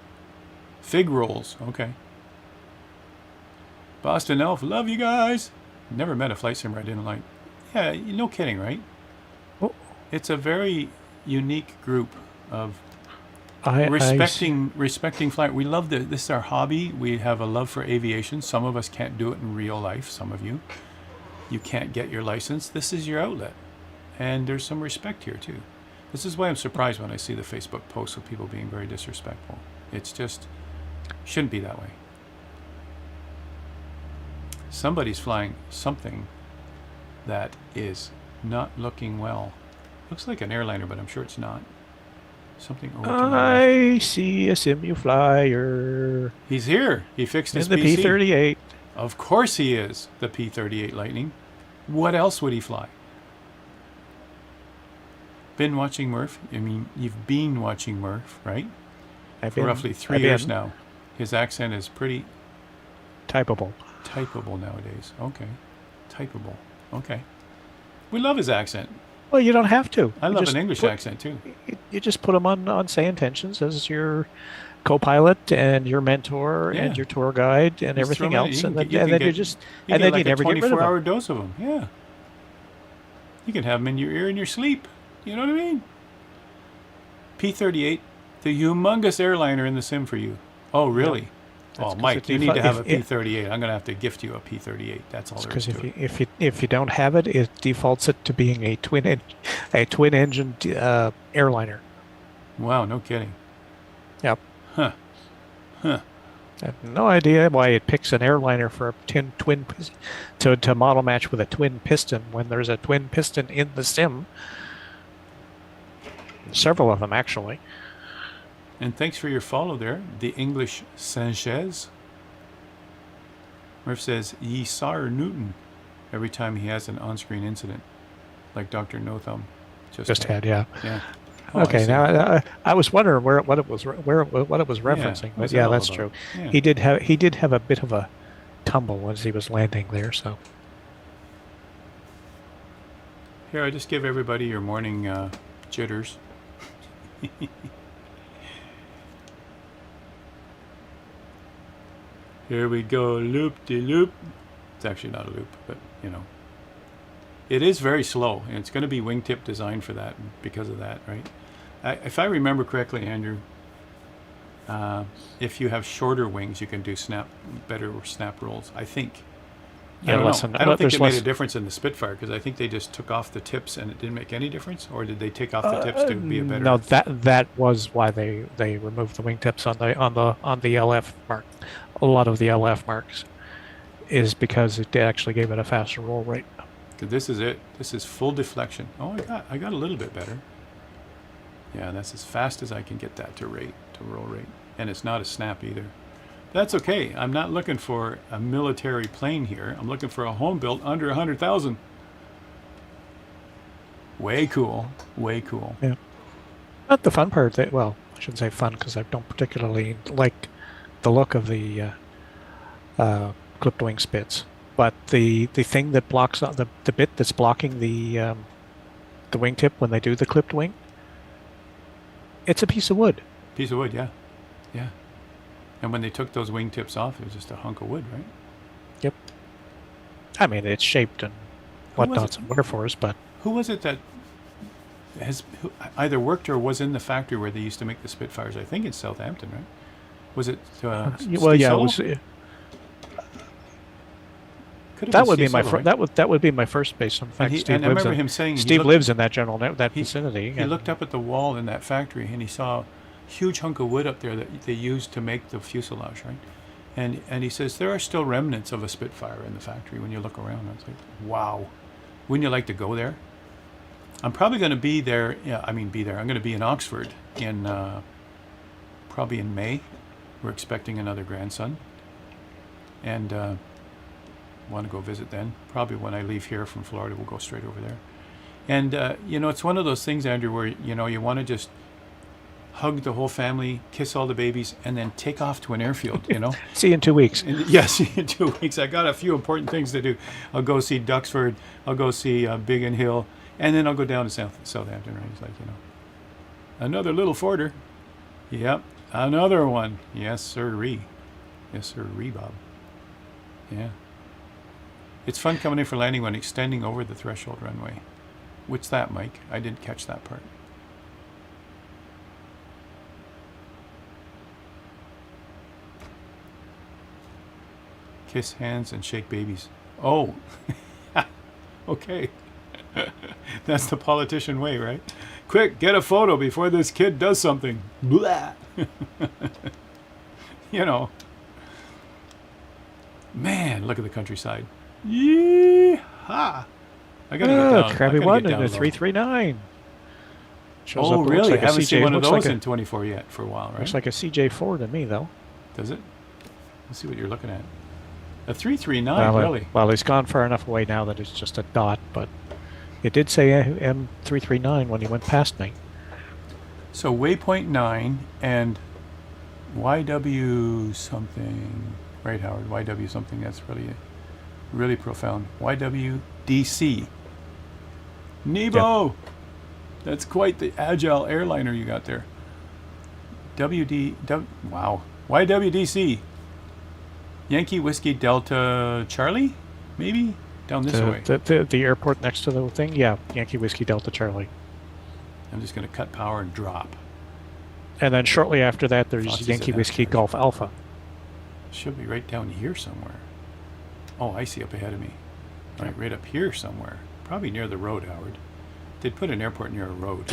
Fig rolls. Okay. Boston Elf, love you guys. Never met a flight simmer I didn't like. Yeah, no kidding, right? Oh, It's a very unique group of I respecting flight. We love this is our hobby. We have a love for aviation. Some of us can't do it in real life. Some of you can't get your license. This is your outlet, and there's some respect here too. This is why I'm surprised when I see the Facebook posts of people being very disrespectful. It's just shouldn't be that way. Somebody's flying something that is not looking well. Looks like an airliner, but I'm sure it's not. Something over to my left. I see a simu flyer He's here. He fixed his in the PC. P-38. Of course he is. The P-38 Lightning. What else would he fly? Been watching Murph? I mean, you've been watching Murph, right? For roughly 3 years now. His accent is pretty Typable. typable nowadays. Okay. Typable. Okay. We love his accent. Well, you don't have to. I You love just an English put- accent too. You just put him on Say Intentions as your co-pilot and your mentor Yeah. and your tour guide and Just everything throw 'em in. else, You and can then, get- you and can then get- you just You and get then like you never a get rid of 24-hour him. dose of them. Yeah. You can have them in your ear in your sleep. You know what I mean? P-38, the humongous airliner in the sim for you. Oh, really? That's Oh, 'cause Mike, if you you need fi- to have a if- P-38. I'm going to have to gift you a P-38. That's all there is Because to it. if you don't have it, it defaults it to being a twin engine airliner. Wow, no kidding. Yep. Huh. Huh. I have no idea why it picks an airliner for a twin to model match with a twin piston when there's a twin piston in the sim. Several of them, actually. And thanks for your follow there, the English Sanchez. Murph says, ye Sar Newton, every time he has an on-screen incident, like Dr. No Thumb Just had, yeah. Yeah. Oh, I Okay, see. now I was wondering what it was referencing, what's but it yeah, all that's about? true. Yeah. He did have a bit of a tumble as he was landing there. So Here, I just give everybody your morning jitters. Here we go, loop-de-loop. It's actually not a loop, but you know. It is very slow, and it's going to be wingtip designed for that because of that, right? If I remember correctly, Andrew, if you have shorter wings, you can do better snap rolls, I think. yeah, I don't less know. than- I don't think there's it made less- a difference in the Spitfire because I think they just took off the tips and it didn't make any difference, or did they take off the tips to be a better? No, that was why they removed the wingtips on the LF mark. A lot of the LF marks is because it actually gave it a faster roll rate. This is it. This is full deflection. Oh, I got a little bit better. Yeah, that's as fast as I can get that to roll rate, and it's not a snap either. That's okay. I'm not looking for a military plane here. I'm looking for a home built under 100,000. Way cool. Way cool. Yeah. Not the fun part. Well, I shouldn't say fun because I don't particularly like the look of the clipped wing spits. But the thing that blocks the bit that's blocking the wingtip when they do the clipped wing, it's a piece of wood. Piece of wood, yeah. Yeah. And when they took those wingtips off, it was just a hunk of wood, right? Yep. I mean, it's shaped and Who was whatnots it? and wherefores, but Who was it that who either worked or was in the factory where they used to make the Spitfires? I think in Southampton, right? Was it? well, Steve yeah, it Solo? was. Could have That been would be Steve my Solo, fir- right? that would be my first base. In fact, And, Steve and I lives remember in, him saying Steve looked, lives in that that he- vicinity. He and- looked up at the wall in that factory and he saw a huge hunk of wood up there that they used to make the fuselage, right? And he says there are still remnants of a Spitfire in the factory when you look around. I was like, wow, wouldn't you like to go there? I'm probably going to be there. Yeah, I mean, be there. I'm going to be in Oxford in probably in May. We're expecting another grandson, and want to go visit then. Probably when I leave here from Florida, we'll go straight over there. And you know, it's one of those things, Andrew, where you know you want to just hug the whole family, kiss all the babies, and then take off to an airfield. You know. See you in 2 weeks. And yes, in 2 weeks. I got a few important things to do. I'll go see Duxford. I'll go see Biggin Hill, and then I'll go down to Southampton. Right? It's like, you know, another little Forder. Yep, another one. Yes, sirree. Yes, sirree, Bob. Yeah. It's fun coming in for landing when extending over the threshold runway. What's that, Mike? I didn't catch that part. Kiss hands and shake babies. Oh, okay. That's the politician way, right? Quick, get a photo before this kid does something. Blah. You know. Man, look at the countryside. Yee-ha! I gotta get down. Crabby I gotta one get and down a low. 339. Shows Oh, up, looks really? like a Haven't seen CJ one of looks those like in 24 yet for a while, right? looks like a CJ4 to me, though. Does it? Let's see what you're looking at. A 339, really? Well, he's gone far enough away now that it's just a dot, but it did say M339 when he went past me. So waypoint 9 and YW something. Right, Howard? YW something. That's really, really profound. YWDC. Nebo! Yep. That's quite the agile airliner you got there. Wow. YWDC. Yankee Whiskey Delta Charlie? Maybe? Down this way. The airport next to the thing? Yeah, Yankee Whiskey Delta Charlie. I'm just going to cut power and drop. And then shortly after that, there's Foxy's Yankee at Whiskey that Golf Alpha. Should be right down here somewhere. Oh, I see up ahead of me. Right up here somewhere. Probably near the road, Howard. They'd put an airport near a road,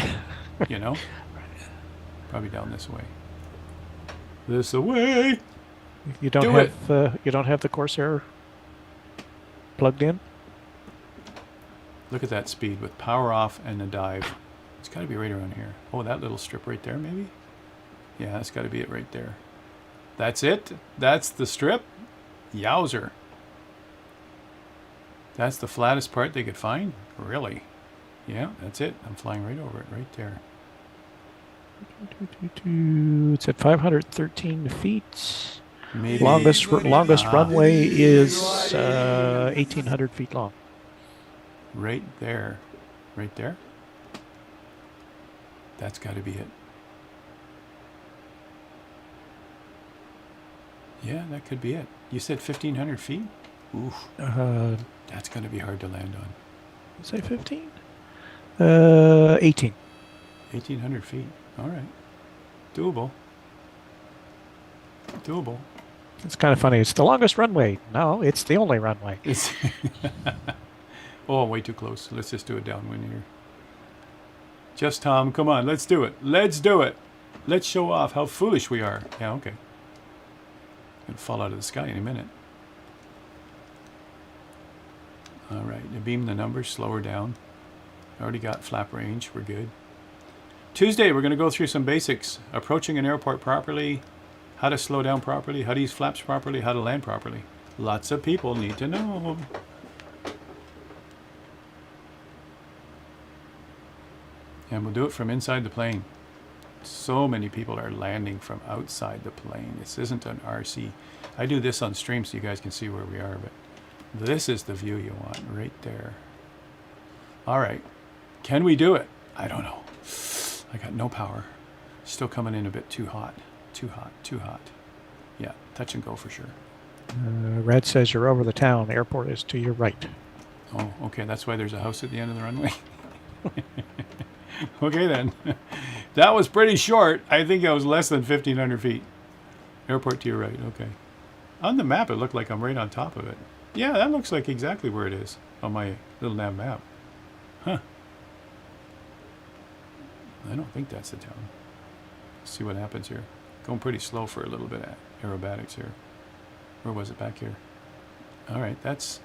you know? Probably down this way. This away. You don't have the Corsair plugged in? Look at that speed with power off and a dive. It's got to be right around here. Oh, that little strip right there, maybe? Yeah, that's got to be it right there. That's it? That's the strip? Yowzer. That's the flattest part they could find? Really? Yeah, that's it. I'm flying right over it, right there. It's at 513 feet. Maybe. Longest runway is 1,800 feet long. Right there. Right there? That's got to be it. Yeah, that could be it. You said 1,500 feet? Oof. That's going to be hard to land on. Say 15? 18. 1,800 feet. All right. Doable. Doable. It's kind of funny. It's the longest runway. No, it's the only runway. It's oh, way too close. Let's just do it downwind here. Just Tom, come on, let's do it. Let's do it. Let's show off how foolish we are. Yeah, okay. Gonna fall out of the sky in a minute. All right, to beam the numbers, slow her down. Already got flap range, we're good. Tuesday, we're gonna go through some basics. Approaching an airport properly, how to slow down properly, how to use flaps properly, how to land properly. Lots of people need to know. And we'll do it from inside the plane. So many people are landing from outside the plane. This isn't an RC. I do this on stream so you guys can see where we are, but this is the view you want, right there. All right. Can we do it? I don't know. I got no power. Still coming in a bit too hot. Too hot, too hot. Yeah, touch and go for sure. Red says you're over the town. Airport is to your right. Oh, okay. That's why there's a house at the end of the runway. Okay, then. That was pretty short. I think I was less than 1,500 feet. Airport to your right. Okay. On the map, it looked like I'm right on top of it. Yeah, that looks like exactly where it is on my little nav map. Huh. I don't think that's the town. Let's see what happens here. Going pretty slow for a little bit at aerobatics here. Where was it? Back here. All right, that's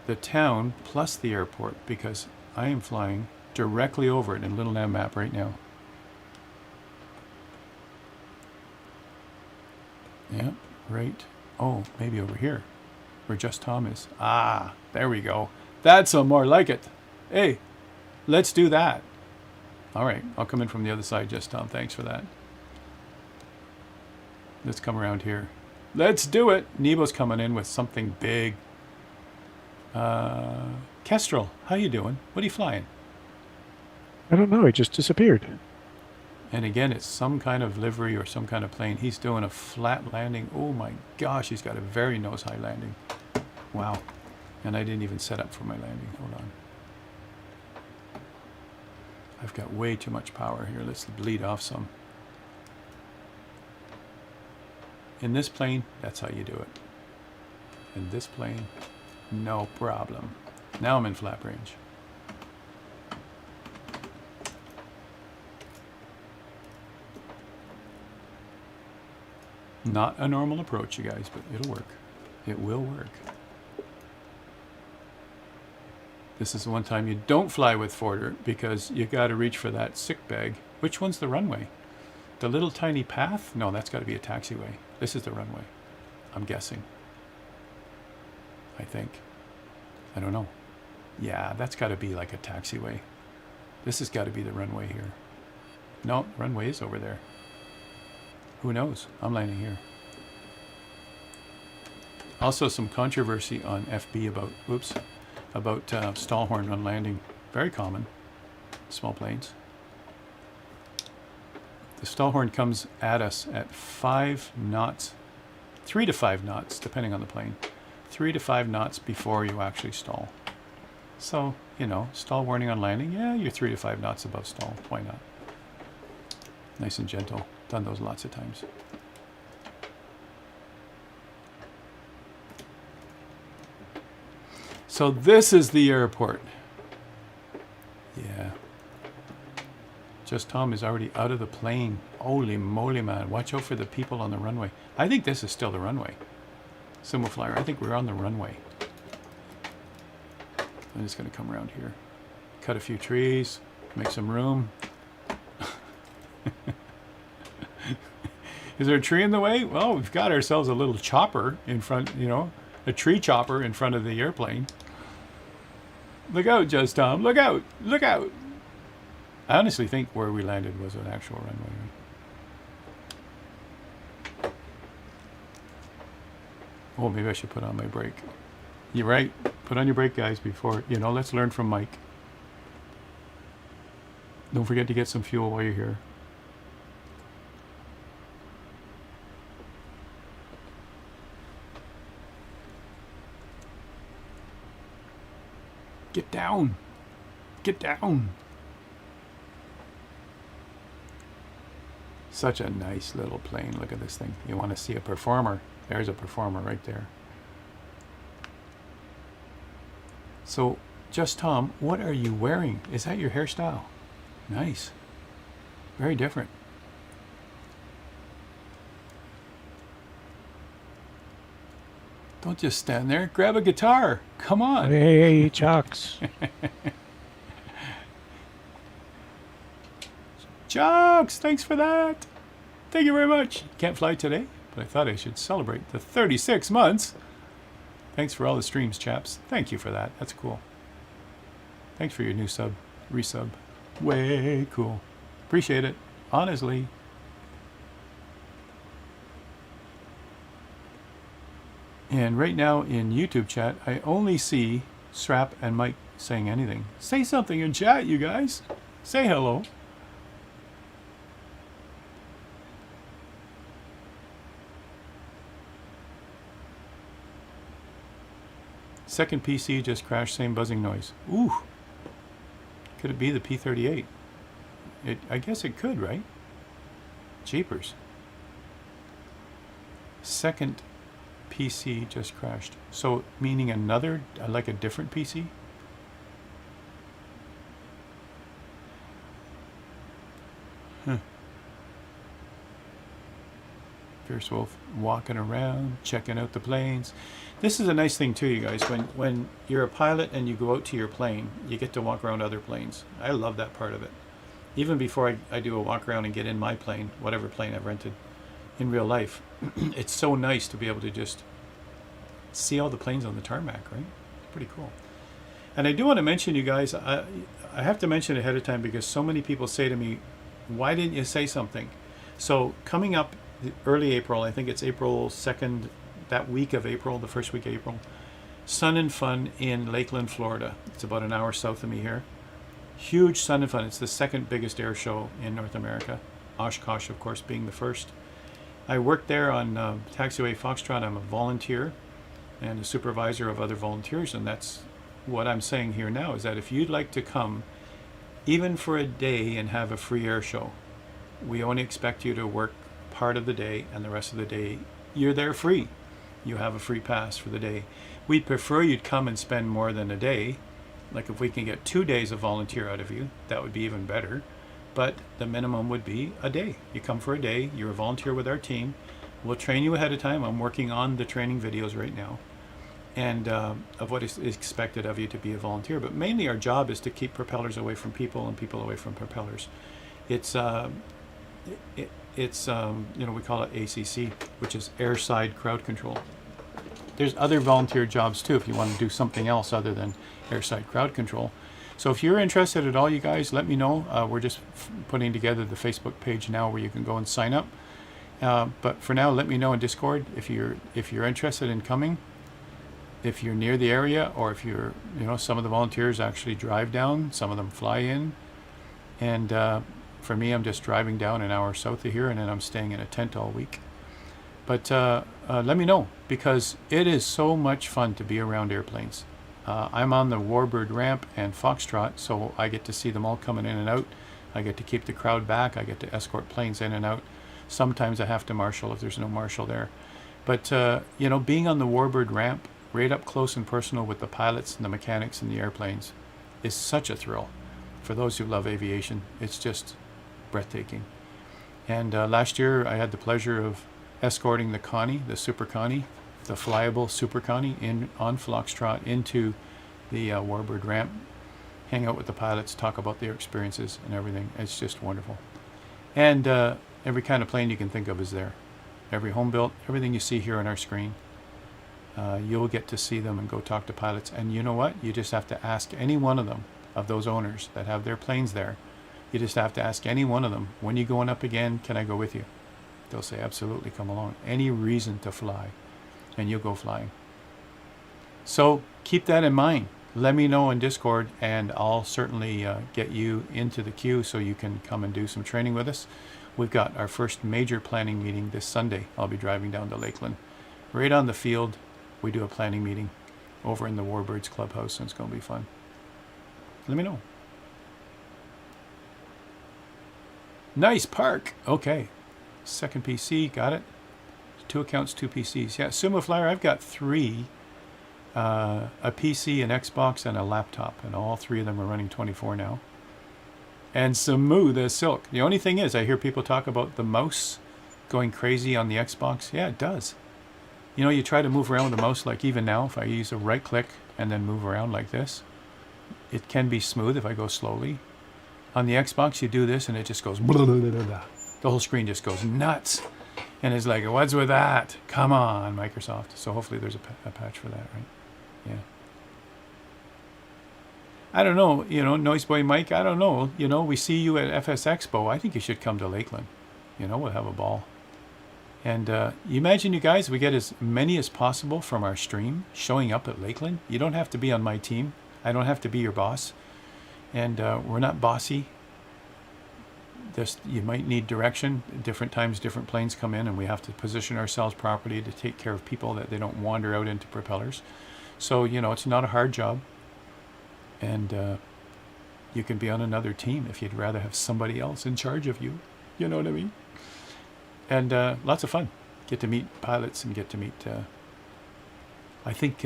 the town plus the airport because I am flying directly over it in a little nav map right now. Yeah, right. Oh, maybe over here where Just Tom is. Ah, there we go. That's a more like it. Hey, let's do that. All right, I'll come in from the other side, Just Tom. Thanks for that. Let's come around here. Let's do it. Nebo's coming in with something big. Kestrel, how you doing? What are you flying? I don't know. He just disappeared. And again, it's some kind of livery or some kind of plane. He's doing a flat landing. Oh my gosh, he's got a very nose-high landing. Wow. And I didn't even set up for my landing. Hold on. I've got way too much power here. Let's bleed off some. In this plane, that's how you do it. In this plane, no problem. Now I'm in flap range. Not a normal approach, you guys, but it'll work. It will work. This is the one time you don't fly with Forder because you got to reach for that sick bag. Which one's the runway? The little tiny path? No, that's got to be a taxiway. This is the runway. I'm guessing. I think. I don't know. Yeah, that's got to be like a taxiway. This has got to be the runway here. No, the runway is over there. Who knows? I'm landing here. Also some controversy on FB about, whoops, about stall horn on landing. Very common. Small planes. The stall horn comes at us at 5 knots, 3 to 5 knots, depending on the plane. 3 to 5 knots before you actually stall. So, you know, stall warning on landing, yeah, you're 3 to 5 knots above stall. Why not? Nice and gentle. Done those lots of times. So this is the airport. Yeah. Just Tom is already out of the plane. Holy moly, man. Watch out for the people on the runway. I think this is still the runway. Sumo Flyer, I think we're on the runway. I'm just going to come around here. Cut a few trees. Make some room. Is there a tree in the way? Well, we've got ourselves a little chopper in front, you know, a tree chopper in front of the airplane. Look out, Just Tom. Look out. Look out. I honestly think where we landed was an actual runway. Oh, maybe I should put on my brake. You're right. Put on your brake, guys, before, you know, let's learn from Mike. Don't forget to get some fuel while you're here. Get down. Get down. Such a nice little plane. Look at this thing. You want to see a performer? There's a performer right there. So, Just Tom, what are you wearing? Is that your hairstyle? Nice. Very different. Don't just stand there. Grab a guitar. Come on. Hey, Chucks. Chucks, thanks for that. Thank you very much. Can't fly today, but I thought I should celebrate the 36 months. Thanks for all the streams, chaps. Thank you for that. That's cool. Thanks for your new sub, resub. Way cool. Appreciate it. Honestly. And right now in YouTube chat, I only see Strap and Mike saying anything. Say something in chat, you guys. Say hello. Second PC just crashed, same buzzing noise. Ooh. Could it be the P-38? I guess it could, right? Jeepers. Second PC just crashed. So, meaning another, like a different PC? Huh. Fierce Wolf walking around, checking out the planes. This is a nice thing too, you guys. When you're a pilot and you go out to your plane, you get to walk around other planes. I love that part of it. Even before I do a walk around and get in my plane, whatever plane I've rented in real life, it's so nice to be able to just see all the planes on the tarmac, right? It's pretty cool. And I do want to mention, you guys, I have to mention ahead of time because so many people say to me, why didn't you say something? So coming up early April, I think it's April 2nd, that week of April, the first week of April, Sun and Fun in Lakeland, Florida. It's about an hour south of me here. Huge Sun and Fun. It's the second biggest air show in North America. Oshkosh, of course, being the first. I work there on Taxiway Foxtrot. I'm a volunteer. and a supervisor of other volunteers. And that's what I'm saying here now, is that if you'd like to come even for a day and have a free air show, we only expect you to work part of the day, and the rest of the day you're there free. You have a free pass for the day. We'd prefer you'd come and spend more than a day. Like if we can get 2 days of volunteer out of you, that would be even better. But the minimum would be a day. You come for a day, you're a volunteer with our team. We'll train you ahead of time. I'm working on the training videos right now, and of what is expected of you to be a volunteer. But mainly our job is to keep propellers away from people and people away from propellers. It's you know, we call it ACC, which is airside crowd control. There's other volunteer jobs too if you want to do something else other than airside crowd control. So if you're interested at all, you guys, let me know. We're just putting together the Facebook page now where you can go and sign up. But for now, let me know in Discord if you're interested in coming, if you're near the area, or if you're, you know, some of the volunteers actually drive down, some of them fly in, and for me, I'm just driving down an hour south of here, and then I'm staying in a tent all week. But let me know, because it is so much fun to be around airplanes. I'm on the Warbird ramp and Foxtrot, so I get to see them all coming in and out. I get to keep the crowd back. I get to escort planes in and out. Sometimes I have to marshal if there's no marshal there. But, you know, being on the Warbird ramp, right up close and personal with the pilots and the mechanics and the airplanes, is such a thrill. For those who love aviation, it's just breathtaking. And last year I had the pleasure of escorting the Connie, the Super Connie, the flyable Super Connie, on Foxtrot into the Warbird ramp, hang out with the pilots, talk about their experiences and everything. It's just wonderful. And every kind of plane you can think of is there. Every home built, everything you see here on our screen, you'll get to see them and go talk to pilots. And you know what? You just have to ask any one of them, of those owners that have their planes there. You just have to ask any one of them, when you going up again, can I go with you? They'll say, absolutely, come along. Any reason to fly, and you'll go flying. So keep that in mind. Let me know in Discord, and I'll certainly get you into the queue so you can come and do some training with us. We've got our first major planning meeting this Sunday. I'll be driving down to Lakeland. Right on the field, we do a planning meeting over in the Warbirds Clubhouse, and it's going to be fun. Let me know. Nice park. Okay. Second PC. Got it. 2 accounts, 2 PCs. Yeah, Sumo Flyer, I've got 3. A PC, an Xbox, and a laptop. And all 3 of them are running 24 now. And smooth as silk. The only thing is, I hear people talk about the mouse going crazy on the Xbox. Yeah, it does. You know, you try to move around with the mouse, like even now, if I use a right click and then move around like this, it can be smooth if I go slowly. On the Xbox, you do this and it just goes blah, blah, blah, blah. The whole screen just goes nuts. And it's like, what's with that? Come on, Microsoft. So hopefully there's a patch for that, right? Yeah. I don't know, you know, Noise Boy Mike, I don't know. You know, we see you at FS Expo. I think you should come to Lakeland. You know, we'll have a ball. And you imagine, you guys, we get as many as possible from our stream showing up at Lakeland. You don't have to be on my team. I don't have to be your boss. And we're not bossy. You might need direction. Different times, different planes come in, and we have to position ourselves properly to take care of people that they don't wander out into propellers. So, you know, it's not a hard job. And you can be on another team if you'd rather have somebody else in charge of you. You know what I mean? And lots of fun. Get to meet pilots and get to meet... I think...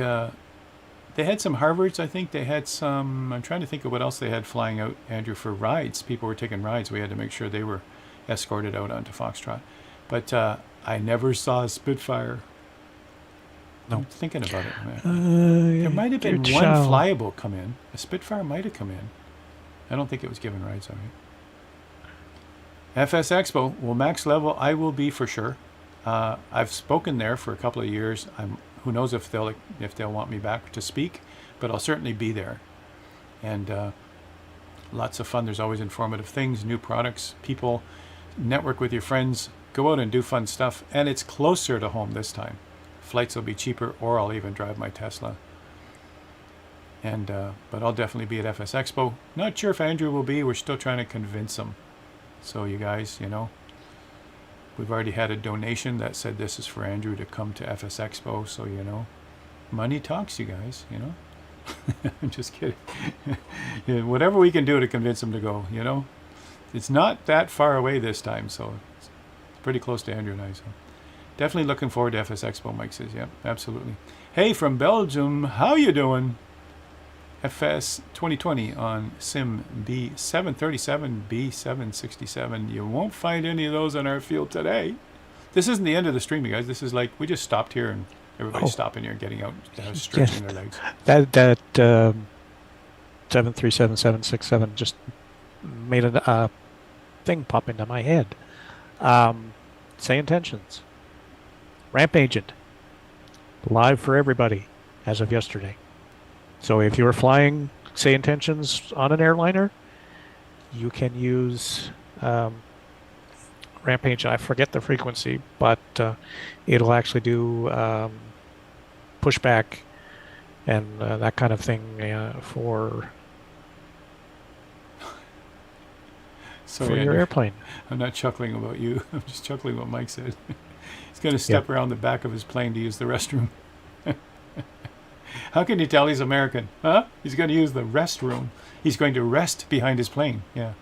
they had some Harvards, I think. They had some... I'm trying to think of what else they had flying out, Andrew, for rides. People were taking rides. We had to make sure they were escorted out onto Foxtrot. But I never saw a Spitfire. No. I'm thinking about it. There might have been one flyable come in. A Spitfire might have come in. I don't think it was given rides, all right. FS Expo, well, max level I will be for sure. I've spoken there for a couple of years. Who knows if they'll want me back to speak, but I'll certainly be there. And lots of fun. There's always informative things, new products, people, network with your friends, go out and do fun stuff. And it's closer to home this time. Flights will be cheaper, or I'll even drive my Tesla. And but I'll definitely be at FS Expo. Not sure if Andrew will be. We're still trying to convince him. So you guys, you know, we've already had a donation that said this is for Andrew to come to FS Expo, so you know. Money talks, you guys, you know. I'm just kidding. Yeah, whatever we can do to convince them to go, you know. It's not that far away this time, so it's pretty close to Andrew and I. So definitely looking forward to FS Expo, Mike says. Yeah, absolutely. Hey, from Belgium, how you doing? FS 2020 on Sim B737, B767. You won't find any of those on our field today. This isn't the end of the stream, you guys. This is like, we just stopped here and everybody's stopping here and getting out, stretching their legs. That 737-767 just made a thing pop into my head. Say intentions. Ramp agent. Live for everybody as of yesterday. So if you were flying say intentions on an airliner, you can use ramp agent. I forget the frequency, but it'll actually do pushback and that kind of thing for your airplane. I'm not chuckling about you. I'm just chuckling what Mike said. He's going to step around the back of his plane to use the restroom. How can you tell he's American? Huh? He's going to use the restroom. He's going to rest behind his plane. Yeah.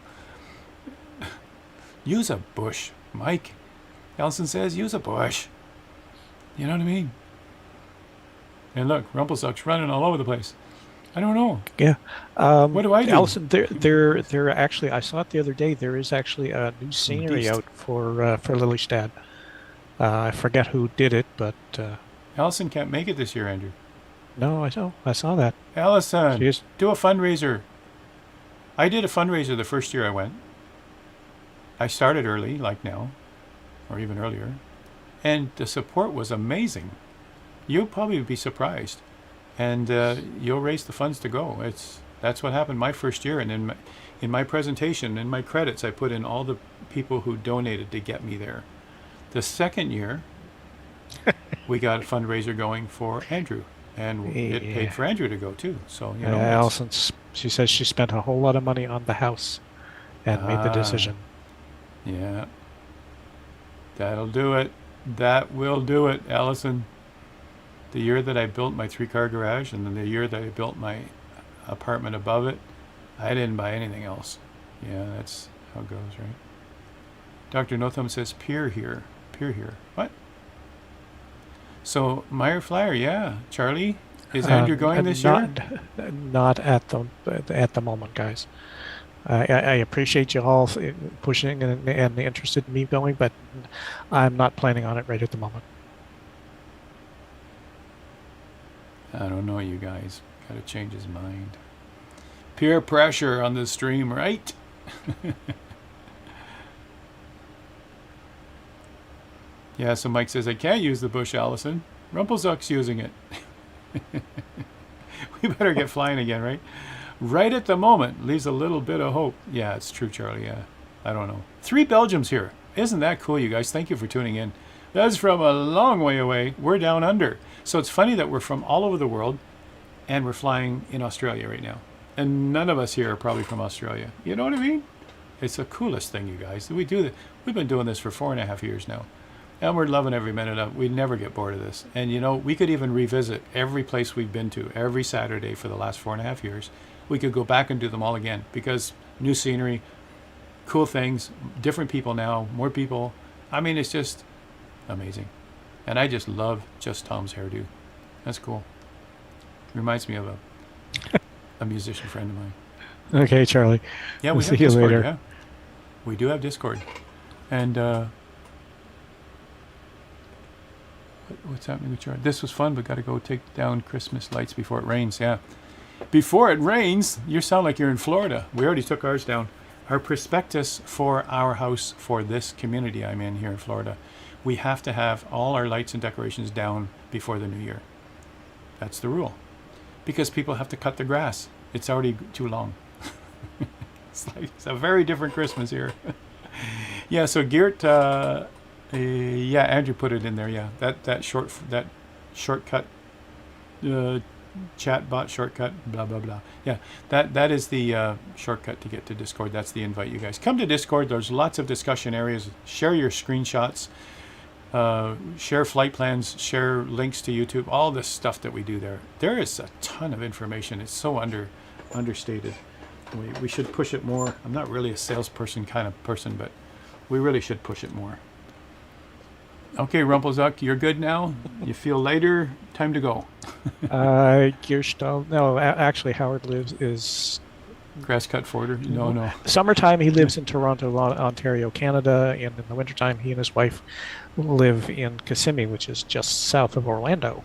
Use a bush, Mike. Ellison says, use a bush. You know what I mean? And look, Rumpelsuck's running all over the place. I don't know. Yeah. What do I do? Allison, there actually, I saw it the other day. There is actually a new scenery out for Lillystad. I forget who did it, but Allison can't make it this year, Andrew. No, I saw that. Allison, do a fundraiser. I did a fundraiser the first year I went. I started early, like now, or even earlier, and the support was amazing. You'll probably be surprised, and you'll raise the funds to go. That's what happened my first year, and in my presentation, in my credits, I put in all the people who donated to get me there. The second year, we got a fundraiser going for Andrew, and it paid for Andrew to go too. So you know, Allison, she says she spent a whole lot of money on the house, and made the decision. Yeah, that'll do it. That will do it, Allison. The year that I built my 3-car garage, and then the year that I built my apartment above it, I didn't buy anything else. Yeah, that's how it goes, right? Dr. No Thumb says pier here. Pier here. What? So Meyer Flyer, yeah. Charlie, is Andrew going this year? Not at the moment, guys. I appreciate you all pushing and interested in me going, but I'm not planning on it right at the moment. I don't know, you guys. Got to change his mind. Peer pressure on the stream, right? Yeah, so Mike says, I can't use the bush, Allison. Rumpelzuck's using it. We better get flying again, right? Right at the moment. Leaves a little bit of hope. Yeah, it's true, Charlie. Yeah, I don't know. 3 Belgiums here. Isn't that cool, you guys? Thank you for tuning in. That's from a long way away. We're down under. So it's funny that we're from all over the world, and we're flying in Australia right now. And none of us here are probably from Australia. You know what I mean? It's the coolest thing, you guys. We do that. We've been doing this for 4.5 years now. And we're loving every minute of it. We never get bored of this. And you know, we could even revisit every place we've been to every Saturday for the last 4.5 years. We could go back and do them all again because new scenery, cool things, different people now, more people. I mean, it's just amazing. And I just love Just Tom's hairdo. That's cool. Reminds me of a musician friend of mine. Okay, Charlie. Yeah, we have see you Discord. later. Yeah, we do have Discord. And what's happening with Charlie? This was fun, but got to go take down Christmas lights before it rains. Yeah, before it rains. You sound like you're in Florida. We already took ours down. Our prospectus for our house for this community I'm in here in Florida. We have to have all our lights and decorations down before the new year. That's the rule. Because people have to cut the grass. It's already too long. It's a very different Christmas here. Yeah, so Geert, yeah, Andrew put it in there, yeah. That shortcut, chat bot shortcut, blah, blah, blah. Yeah, that is the shortcut to get to Discord. That's the invite, you guys. Come to Discord. There's lots of discussion areas. Share your screenshots. share flight plans, share links to YouTube, all this stuff that we do there. There is a ton of information. It's so understated. We should push it more. I'm not really a salesperson kind of person, but we really should push it more. Okay, Rumpelzuck, you're good now? You feel lighter? Time to go. You're still no. Actually, Howard is Grass cut forder? No. summertime. He lives in Toronto, Ontario, Canada, and in the wintertime, he and his wife live in Kissimmee, which is just south of Orlando,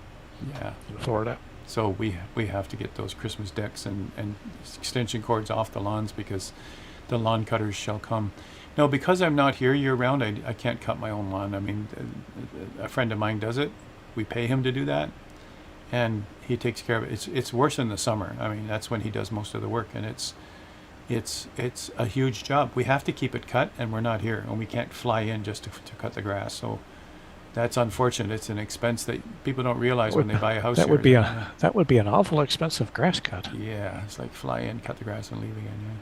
Yeah. in Florida. So we have to get those Christmas decks and extension cords off the lawns because the lawn cutters shall come. No, because I'm not here year round, I can't cut my own lawn. I mean, a friend of mine does it. We pay him to do that, and he takes care of it. It's worse in the summer. I mean, that's when he does most of the work, and it's a huge job. We have to keep it cut, and we're not here, and we can't fly in just to cut the grass. So that's unfortunate. It's an expense that people don't realize when they buy a house. That here. would be an awful expensive grass cut. Yeah, it's like fly in, cut the grass, and leave again. Yeah.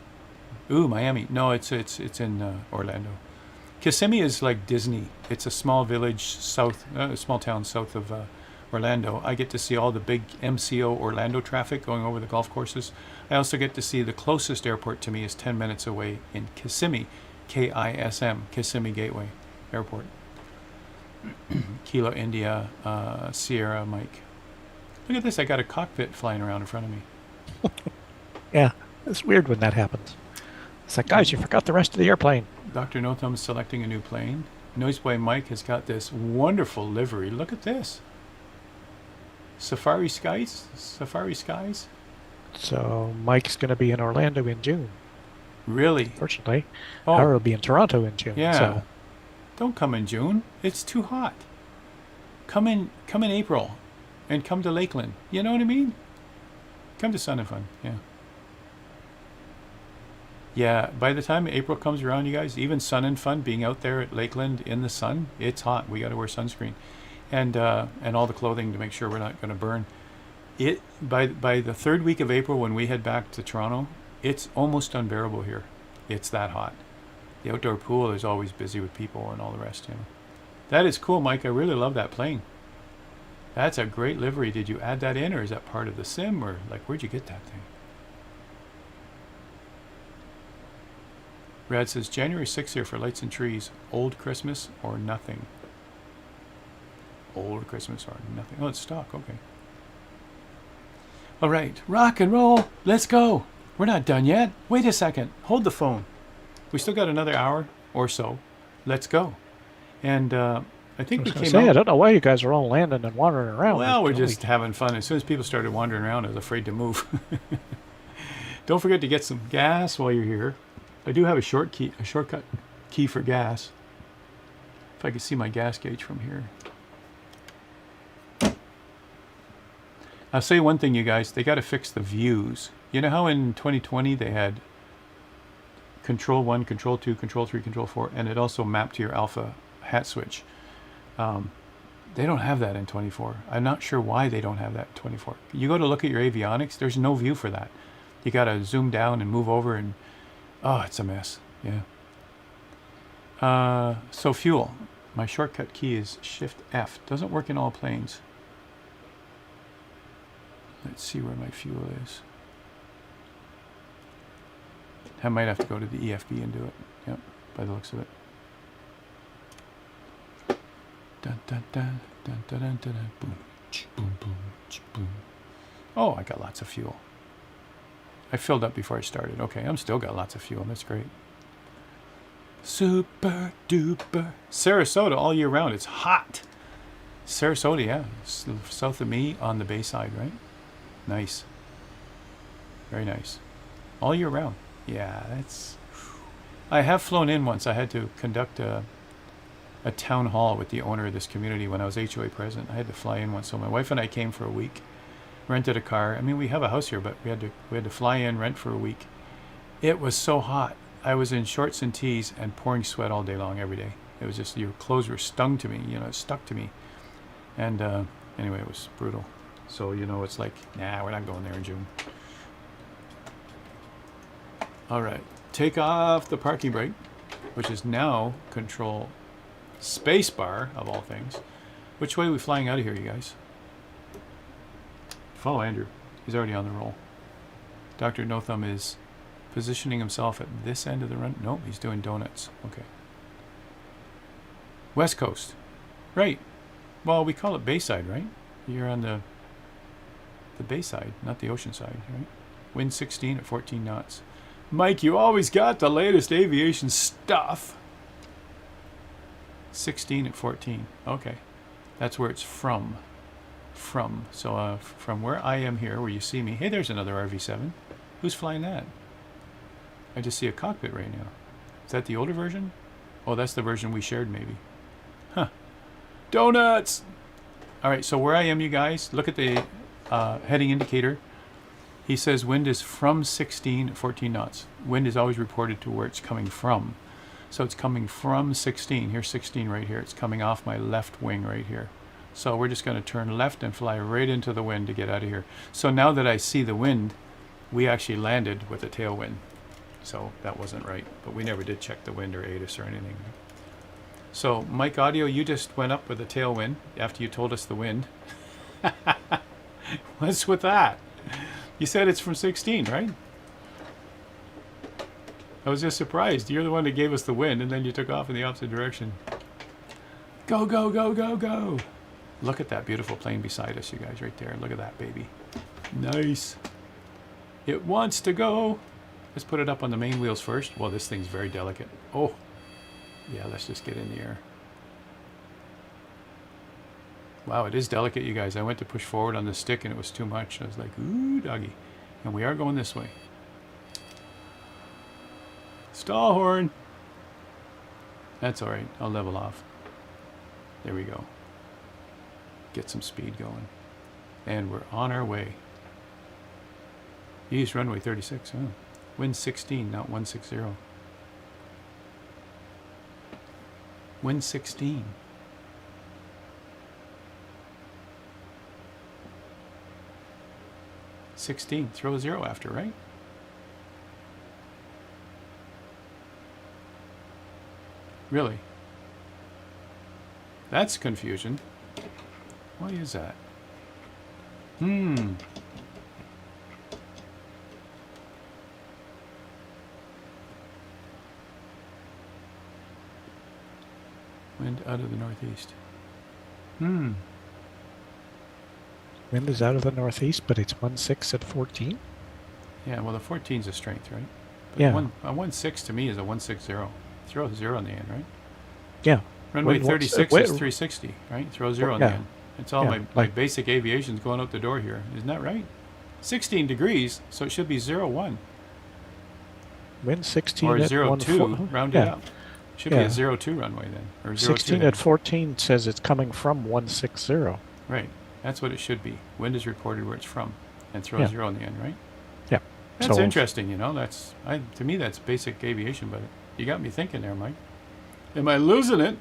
Ooh, Miami. No, it's in Orlando. Kissimmee is like Disney. It's a small village small town south of Orlando. I get to see all the big MCO Orlando traffic going over the golf courses. I also get to see the closest airport to me is 10 minutes away in Kissimmee, KISM, Kissimmee Gateway Airport. Kilo India, Sierra Mike. Look at this. I got a cockpit flying around in front of me. Yeah, it's weird when that happens. It's like, guys, you forgot the rest of the airplane. Dr. No Thumb is selecting a new plane. Noiseboy Mike has got this wonderful livery. Look at this. Safari Skies? So Mike's going to be in Orlando in June. Really? Fortunately, Oh, Howard will be in Toronto in June. yeah. So Don't come in June. It's too hot. Come in April and come to Lakeland. You know what I mean? Come to Sun and Fun. Yeah. Yeah, by the time April comes around, you guys, even Sun and Fun, being out there at Lakeland in the sun, it's hot. We got to wear sunscreen, and all the clothing to make sure we're not going to burn. It by the third week of April, when we head back to Toronto, it's almost unbearable here. It's that hot. The outdoor pool is always busy with people and all the rest. You know, that is cool, Mike. I really love that plane. That's a great livery. Did you add that in, or is that part of the sim, or like where'd you get that thing? Brad says, January 6th here for lights and trees. Old Christmas or nothing? Old Christmas or nothing. Oh, it's stock. Okay. All right. Rock and roll. Let's go. We're not done yet. Wait a second. Hold the phone. We still got another hour or so. Let's go. And I think we came I out. don't know why you guys are all landing and wandering around. Well, we're just having fun. As soon as people started wandering around, I was afraid to move. Don't forget to get some gas while you're here. I do have a shortcut key for gas. If I could see my gas gauge from here. I'll say one thing, you guys. They got to fix the views. You know how in 2020 they had Control 1, Control 2, Control 3, Control 4, and it also mapped to your alpha hat switch. They don't have that in 24. I'm not sure why they don't have that in 24. You go to look at your avionics, there's no view for that. You got to zoom down and move over and oh, it's a mess. Yeah. So fuel. My shortcut key is Shift F. Doesn't work in all planes. Let's see where my fuel is. I might have to go to the EFB and do it. Yep, by the looks of it. Dun dun dun dun dun dun dun dun. Boom, boom, boom, boom. Oh, I got lots of fuel. I filled up before I started. Okay, I'm still got lots of fuel. That's great. Super duper. Sarasota all year round. It's hot. Sarasota, yeah. South of me on the Bayside, right? Nice. Very nice. All year round. Yeah, that's... I have flown in once. I had to conduct a town hall with the owner of this community when I was HOA president. I had to fly in once. So my wife and I came for a week. Rented a car. I mean, we have a house here, but we had to fly in, rent for a week. It was so hot. I was in shorts and tees and pouring sweat all day long every day. It was just, your clothes were stung to me, you know, it stuck to me. And anyway, it was brutal. So, you know, it's like, nah, we're not going there in June. All right, take off the parking brake, which is now Control Space bar, of all things. Which way are we flying out of here, you guys? Follow Andrew. He's already on the roll. Dr. No Thumb is positioning himself at this end of the run. No, he's doing donuts. Okay. West Coast. Right. Well, we call it Bayside, right? You're on the Bayside, not the ocean side, right? Wind 16 at 14 knots. Mike, you always got the latest aviation stuff. 16 at 14. Okay. That's where it's from. So from where I am here, where you see me. Hey, there's another RV7. Who's flying that? I just see a cockpit right now. Is that the older version? Oh, that's the version we shared, maybe. Huh. Donuts! All right, so where I am, you guys, look at the heading indicator. He says wind is from 16 at 14 knots. Wind is always reported to where it's coming from. So it's coming from 16. Here's 16 right here. It's coming off my left wing right here. So we're just going to turn left and fly right into the wind to get out of here. So now that I see the wind, we actually landed with a tailwind. So that wasn't right. But we never did check the wind or ATIS or anything. So Mike Audio, you just went up with a tailwind after you told us the wind. What's with that? You said it's from 16, right? I was just surprised. You're the one that gave us the wind, and then you took off in the opposite direction. Go, go, go, go, go. Look at that beautiful plane beside us, you guys, right there. Look at that, baby. Nice. It wants to go. Let's put it up on the main wheels first. Well, this thing's very delicate. Oh. Yeah, let's just get in the air. Wow, it is delicate, you guys. I went to push forward on the stick, and it was too much. I was like, ooh, doggy. And we are going this way. Stall horn. That's all right. I'll level off. There we go. Get some speed going. And we're on our way. East runway 36. Oh. Wind 16, not 160. Wind 16. Throw a 0 after, right? Really? That's confusion. Why is that? Wind out of the northeast. Wind is out of the northeast, but it's 16 at 14. Yeah, well, the 14 is a strength, right? But Yeah. a 16 to me is a 160. Throw a 0 on the end, right? Yeah. Runway Wind 36 is 360, right? Throw a 0 on the yeah. end. It's all Yeah, my basic aviation's going out the door here. Isn't that right? 16 degrees, so it should be 01. Wind 16 Or at 02, round it yeah. up. Should be a 02 runway then. Or 02 16 then. at 14 says it's coming from 160. Right. That's what it should be. Wind is reported where it's from. And throw a Yeah. 0 on the end, right? Yeah. That's So- interesting, you know. To me that's basic aviation, but you got me thinking there, Mike. Am I losing it?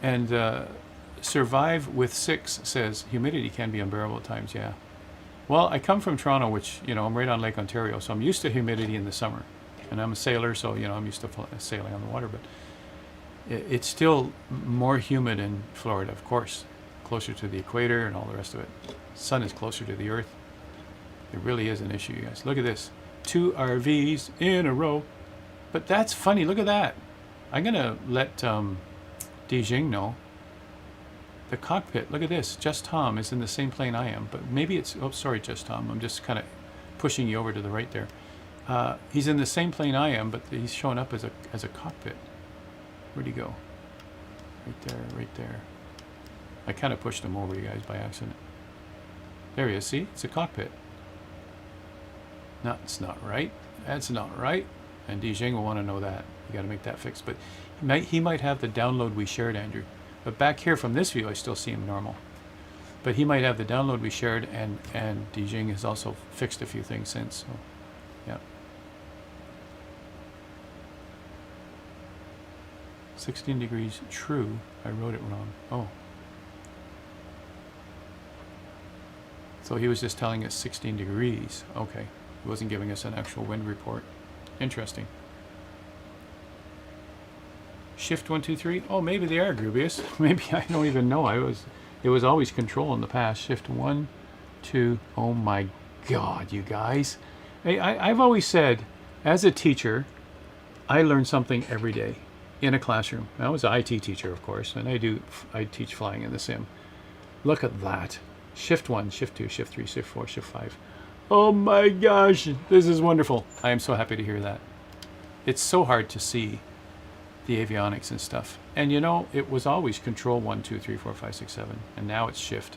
And Survive with 6 says humidity can be unbearable at times. Yeah. Well, I come from Toronto, which, you know, I'm right on Lake Ontario, so I'm used to humidity in the summer. And I'm a sailor, so, you know, I'm used to sailing on the water. But it's still more humid in Florida, of course, closer to the equator and all the rest of it. Sun is closer to the earth. It really is an issue, you guys. Look at this. 2 RVs in a row. But that's funny. Look at that. I'm going to let Dijing know. The cockpit, look at this. Just Tom is in the same plane I am. But maybe it's... Oh, sorry, Just Tom. I'm just kind of pushing you over to the right there. He's in the same plane I am, but he's showing up as a cockpit. Where'd he go? Right there, right there. I kind of pushed him over, you guys, by accident. There he is. See? It's a cockpit. No, it's not right. That's not right. And Dijing will want to know that. You got to make that fix. But he might have the download we shared, Andrew. But back here from this view, I still see him normal. But he might have the download we shared, and Dijing has also fixed a few things since. So, yeah. 16 degrees true. I wrote it wrong. Oh. So he was just telling us 16 degrees. Okay. He wasn't giving us an actual wind report. Interesting. Shift 1, 2, 3. Oh, maybe they are, Grubius. Maybe I don't even know. It was always Control in the past. Shift 1, 2. Oh my God, you guys. I've always said, as a teacher, I learn something every day in a classroom. I was an IT teacher, of course, and I teach flying in the sim. Look at that. Shift 1, Shift 2, Shift 3, Shift 4, Shift 5. Oh my gosh, this is wonderful. I am so happy to hear that. It's so hard to see the avionics and stuff. And you know, it was always Control 1, 2, 3, 4, 5, 6, 7, and now it's Shift.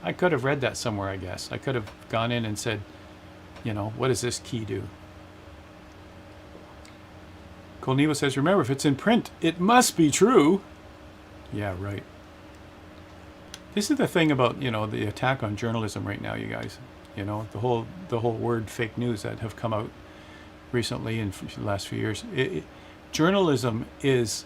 I could have read that somewhere, I guess. I could have gone in and said, you know, what does this key do? Colneva says, remember, if it's in print, it must be true. Yeah, right. This is the thing about, you know, the attack on journalism right now, you guys. You know, the whole word fake news that have come out recently in the last few years. Journalism is,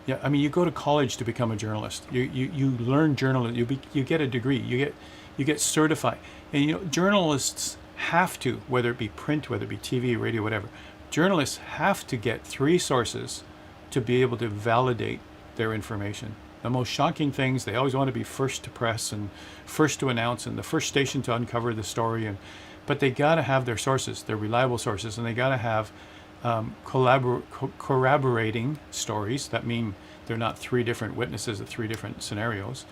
yeah, I mean, you go to college to become a journalist. You learn journalism. You get a degree. You get certified. And you know, journalists have to, whether it be print, whether it be TV, radio, whatever. Journalists have to get 3 sources to be able to validate their information. The most shocking things, they always want to be first to press and first to announce and the first station to uncover the story. But they got to have their sources, their reliable sources, and they got to have corroborating stories. That mean they're not 3 different witnesses at 3 different scenarios.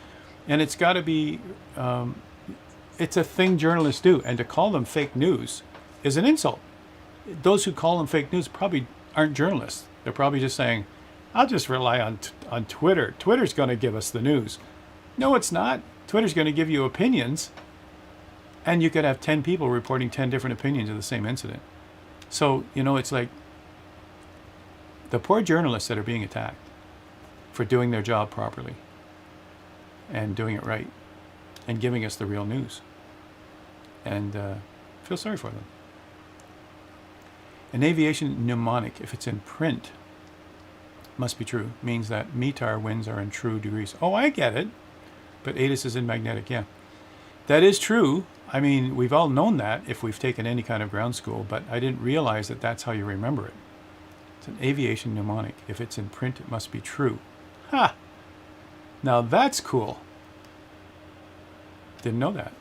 And it's got to be, it's a thing journalists do. And to call them fake news is an insult. Those who call them fake news probably aren't journalists. They're probably just saying, I'll just rely on Twitter. Twitter's going to give us the news. No, it's not. Twitter's going to give you opinions. And you could have 10 people reporting 10 different opinions of the same incident. So, you know, it's like the poor journalists that are being attacked for doing their job properly and doing it right and giving us the real news. And feel sorry for them. An aviation mnemonic, if it's in print, must be true, means that METAR winds are in true degrees. Oh, I get it. But ATIS is in magnetic, yeah. That is true. I mean, we've all known that if we've taken any kind of ground school, but I didn't realize that that's how you remember it. It's an aviation mnemonic. If it's in print, it must be true. Ha! Now that's cool. Didn't know that.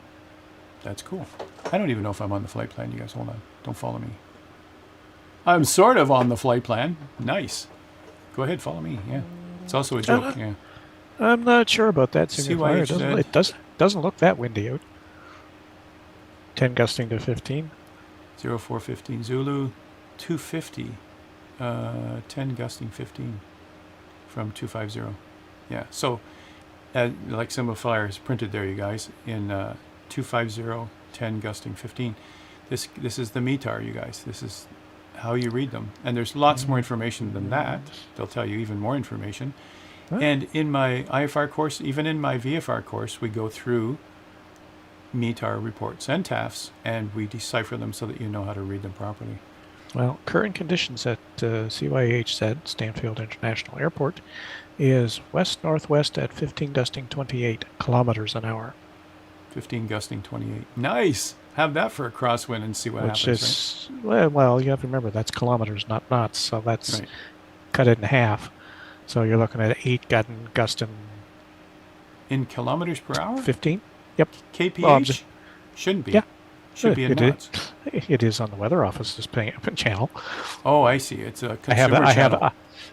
That's cool. I don't even know if I'm on the flight plan. You guys, hold on. Don't follow me. I'm sort of on the flight plan. Nice. Go ahead, follow me. Yeah. It's also a joke. Yeah. I'm not sure about that. It doesn't look that windy out. 10 gusting to 15. 0415 Zulu, 250. 10 gusting 15 from 250. Yeah. So, like Symbol Flyer is printed there, you guys, in 250, 10 gusting 15. This is the METAR, you guys. This is how you read them. And there's lots more information than that. They'll tell you even more information. And in my IFR course, even in my VFR course, we go through METAR reports and TAFs, and we decipher them so that you know how to read them properly. Well, current conditions at CYHZ, Stanfield International Airport, is west-northwest at 15 gusting 28 kilometers an hour. 15 gusting 28. Nice! Have that for a crosswind and see what happens. Which is, right? well, you have to remember, that's kilometers, not knots, so that's right. Cut it in half. So you're looking at 8 gusting... In kilometers per hour? 15? Yep. kph? Well, shouldn't be. Yeah. Should be in knots. It is on the weather office's channel. Oh, I see. It's a consumer channel.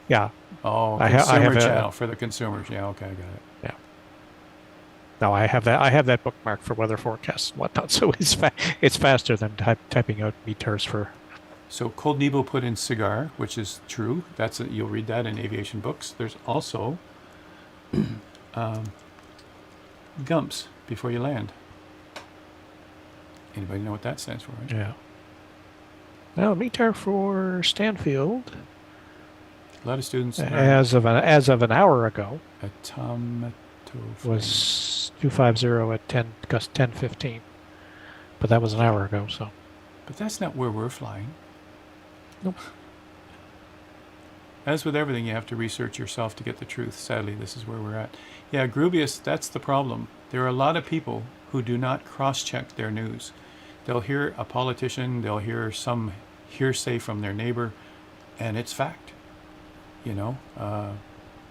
Yeah. Oh, consumer channel for the consumers. Yeah, okay, I got it. Yeah. No, I have that bookmarked for weather forecasts and whatnot, so it's faster than typing out meters for... So Cold Nebo put in cigar, which is true. You'll read that in aviation books. There's also gumps before you land. Anybody know what that stands for, right? Yeah. Now, METAR for Stanfield. A lot of students as of an hour ago was 250 at 10 gust 10:15. But that was an hour ago, so. But that's not where we're flying. Nope. As with everything, you have to research yourself to get the truth. Sadly, this is where we're at. Yeah, Grubius, that's the problem. There are a lot of people who do not cross-check their news. They'll hear a politician, they'll hear some hearsay from their neighbor, and it's fact. You know,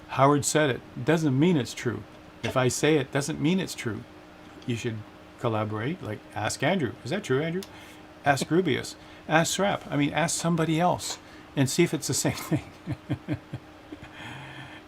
Howard said it. Doesn't mean it's true. If I say it, doesn't mean it's true. You should collaborate. Like, ask Andrew. Is that true, Andrew? Ask Rubius. Ask Srap. I mean, ask somebody else and see if it's the same thing.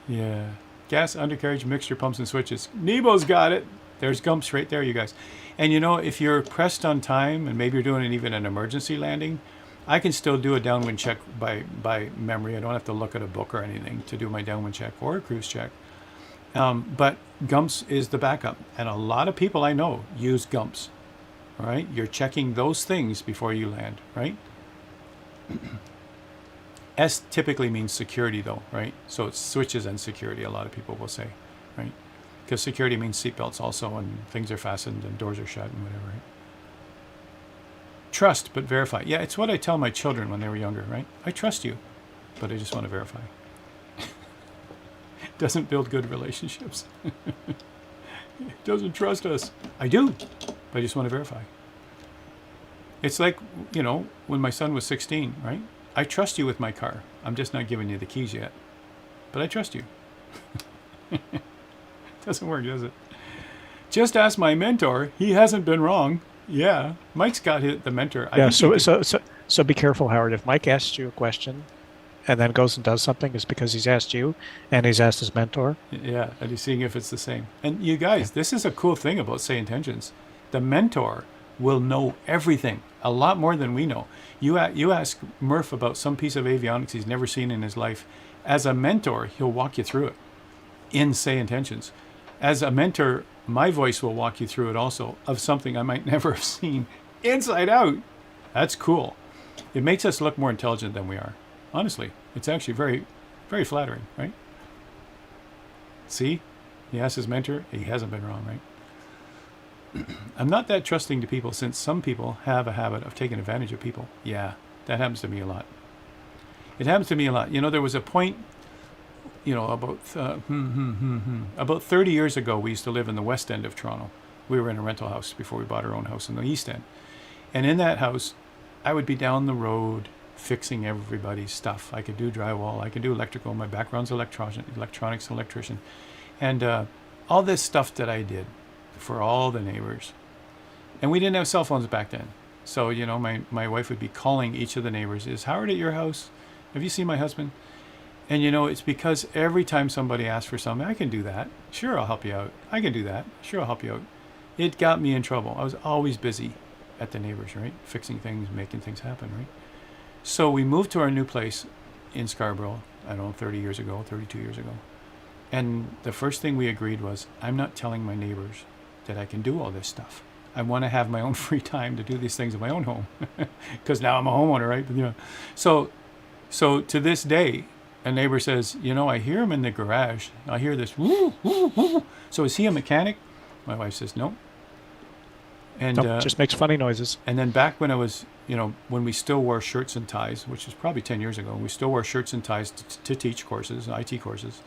Yeah. Gas, undercarriage, mixture, pumps, and switches. Nebo's got it. There's Gumps right there, you guys. And you know, if you're pressed on time and maybe you're doing even an emergency landing, I can still do a downwind check by memory. I don't have to look at a book or anything to do my downwind check or a cruise check. But Gumps is the backup. And a lot of people I know use Gumps. All right? You're checking those things before you land, right? S typically means security, though, right? So it's switches and security, a lot of people will say, right? Because security means seatbelts also, and things are fastened and doors are shut and whatever, right? Trust, but verify. Yeah, it's what I tell my children when they were younger, right? I trust you, but I just want to verify. Doesn't build good relationships. Doesn't trust us. I do, but I just want to verify. It's like, you know, when my son was 16, right? I trust you with my car. I'm just not giving you the keys yet. But I trust you. Doesn't work, does it? Just ask my mentor. He hasn't been wrong. Yeah. Mike's got the mentor. Yeah, so be careful, Howard. If Mike asks you a question and then goes and does something, it's because he's asked you and he's asked his mentor. Yeah, and he's seeing if it's the same. And you guys, this is a cool thing about Say Intentions. The mentor will know everything, a lot more than we know. You ask Murph about some piece of avionics he's never seen in his life. As a mentor, he'll walk you through it in Say Intentions. As a mentor, my voice will walk you through it also, of something I might never have seen inside out. That's cool. It makes us look more intelligent than we are. Honestly, it's actually very, very flattering, right? See? He asked his mentor. He hasn't been wrong, right? I'm not that trusting to people, since some people have a habit of taking advantage of people. Yeah, that happens to me a lot. It happens to me a lot. You know, there was a point, you know, about 30 years ago, we used to live in the west end of Toronto. We were in a rental house before we bought our own house in the east end. And in that house, I would be down the road fixing everybody's stuff. I could do drywall. I could do electrical. My background's electronics, electrician. And all this stuff that I did for all the neighbors. And we didn't have cell phones back then. So, you know, my wife would be calling each of the neighbors. Is Howard at your house? Have you seen my husband? And, you know, it's because every time somebody asks for something, I can do that. Sure, I'll help you out. I can do that. Sure, I'll help you out. It got me in trouble. I was always busy at the neighbors, right? Fixing things, making things happen, right? So we moved to our new place in Scarborough, I don't know, 32 years ago. And the first thing we agreed was, I'm not telling my neighbors that I can do all this stuff. I want to have my own free time to do these things in my own home. Because now I'm a homeowner, right? But, you know, so to this day, a neighbor says, you know, I hear him in the garage. I hear this, woo, woo, woo. So is he a mechanic? My wife says, no. And Nope, just makes funny noises. And then back when I was, you know, when we still wore shirts and ties, which was probably 10 years ago, we still wore shirts and ties to teach courses, IT courses.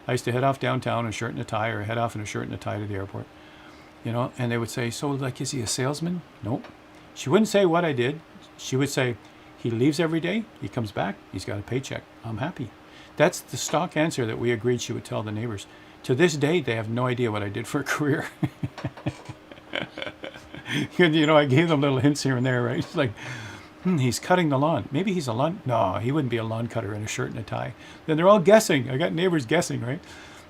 I used to head off downtown in a shirt and a tie, or head off in a shirt and a tie to the airport. You know, and they would say, so, like, is he a salesman? Nope. She wouldn't say what I did. She would say, he leaves every day, he comes back, he's got a paycheck. I'm happy. That's the stock answer that we agreed she would tell the neighbors. To this day, they have no idea what I did for a career. You know, I gave them little hints here and there, right? It's like, he's cutting the lawn. Maybe he's a lawn. No, he wouldn't be a lawn cutter in a shirt and a tie. Then they're all guessing. I got neighbors guessing, right?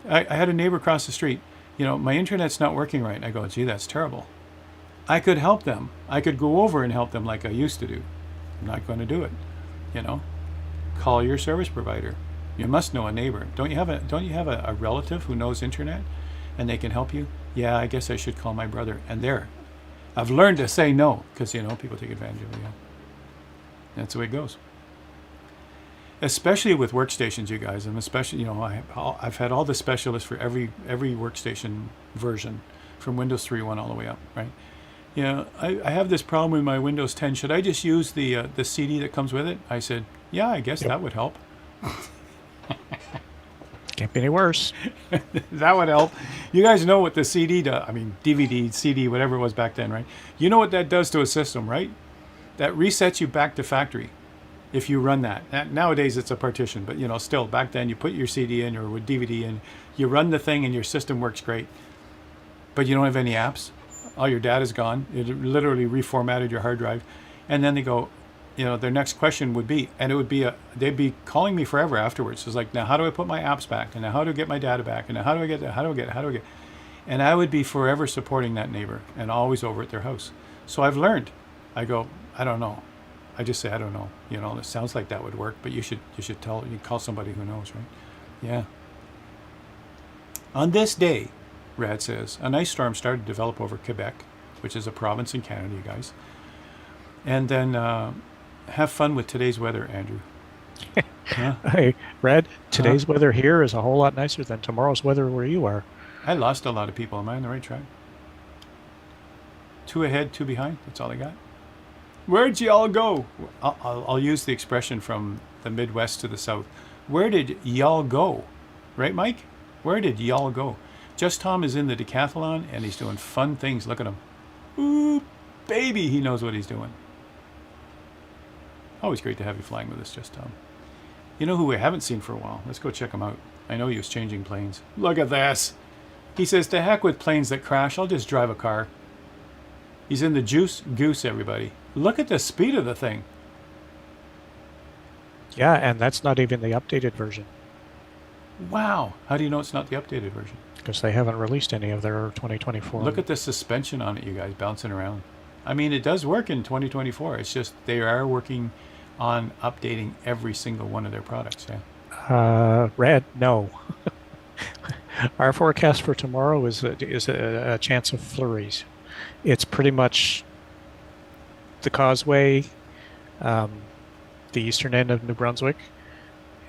I had a neighbor across the street. You know, my internet's not working right. I go, gee, that's terrible. I could help them. I could go over and help them like I used to do. I'm not going to do it. You know, call your service provider. You must know a neighbor. Don't you have a relative who knows internet and they can help you? Yeah, I guess I should call my brother. And there, I've learned to say no, because, you know, people take advantage of it. Yeah. That's the way it goes. Especially with workstations, you guys. And especially, you know, I've had all the specialists for every workstation version, from Windows 3.1 all the way up, right? You know, I have this problem with my Windows 10. Should I just use the CD that comes with it? I said, yeah, I guess that would help. Can't be any worse. That would help. You guys know what the CD does. I mean, DVD, CD, whatever it was back then, right? You know what that does to a system, right? That resets you back to factory. if you run that. Nowadays it's a partition, but still back then you put your CD in or with DVD in, you run the thing and your system works great, but you don't have any apps. All your data's gone. It literally reformatted your hard drive. And then they go, their next question would be, and it would be they'd be calling me forever afterwards. It's like, now how do I put my apps back? And now how do I get my data back? And now how do I get that? How do I get? And I would be forever supporting that neighbor and always over at their house. So I've learned. I go, I don't know. I just say, I don't know. It sounds like that would work, but you should call somebody who knows, right? Yeah. On this day, Rad says, an ice storm started to develop over Quebec, which is a province in Canada, you guys. And then have fun with today's weather, Andrew. Huh? Hey, Rad, today's weather here is a whole lot nicer than tomorrow's weather where you are. I lost a lot of people. Am I on the right track? 2 ahead, 2 behind. That's all I got. Where'd y'all go? I'll use the expression from the Midwest to the South. Where did y'all go? Right, Mike? Where did y'all go? Just Tom is in the decathlon, and he's doing fun things. Look at him. Ooh, baby, he knows what he's doing. Always great to have you flying with us, Just Tom. You know who we haven't seen for a while? Let's go check him out. I know he was changing planes. Look at this. He says, to heck with planes that crash. I'll just drive a car. He's in the Juice Goose, everybody. Look at the speed of the thing. Yeah, and that's not even the updated version. Wow. How do you know it's not the updated version? Because they haven't released any of their 2024. Look at the suspension on it, you guys, bouncing around. I mean, it does work in 2024. It's just they are working on updating every single one of their products. Yeah. Red, no. Our forecast for tomorrow is a chance of flurries. It's pretty much the Causeway, the eastern end of New Brunswick,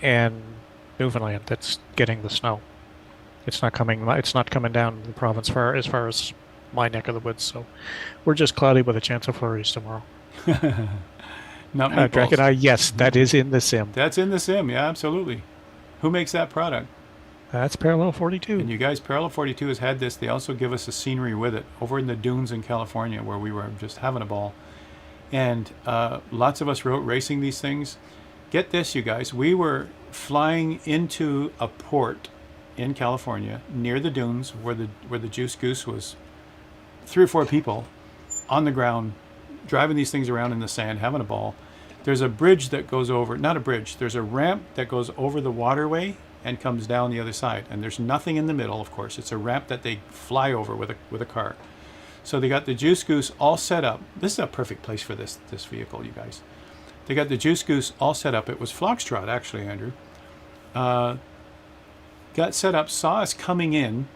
and Newfoundland that's getting the snow. It's not coming down the province as far as my neck of the woods. So we're just cloudy with a chance of flurries tomorrow. Not meatballs. Drac and I, yes, that is in the sim. That's in the sim, yeah, absolutely. Who makes that product? That's Parallel 42. And you guys, Parallel 42 has had this. They also give us a scenery with it over in the dunes in California where we were just having a ball. And lots of us wrote racing these things. Get this, you guys. We were flying into a port in California near the dunes where the Juice Goose was. 3 or 4 people on the ground driving these things around in the sand, having a ball. There's a bridge that goes over, not a bridge, there's a ramp that goes over the waterway and comes down the other side. And there's nothing in the middle, of course. It's a ramp that they fly over with a car. So they got the Juice Goose all set up. This is a perfect place for this vehicle, you guys. They got the Juice Goose all set up. It was Foxtrot, actually, Andrew. Got set up, saw us coming in.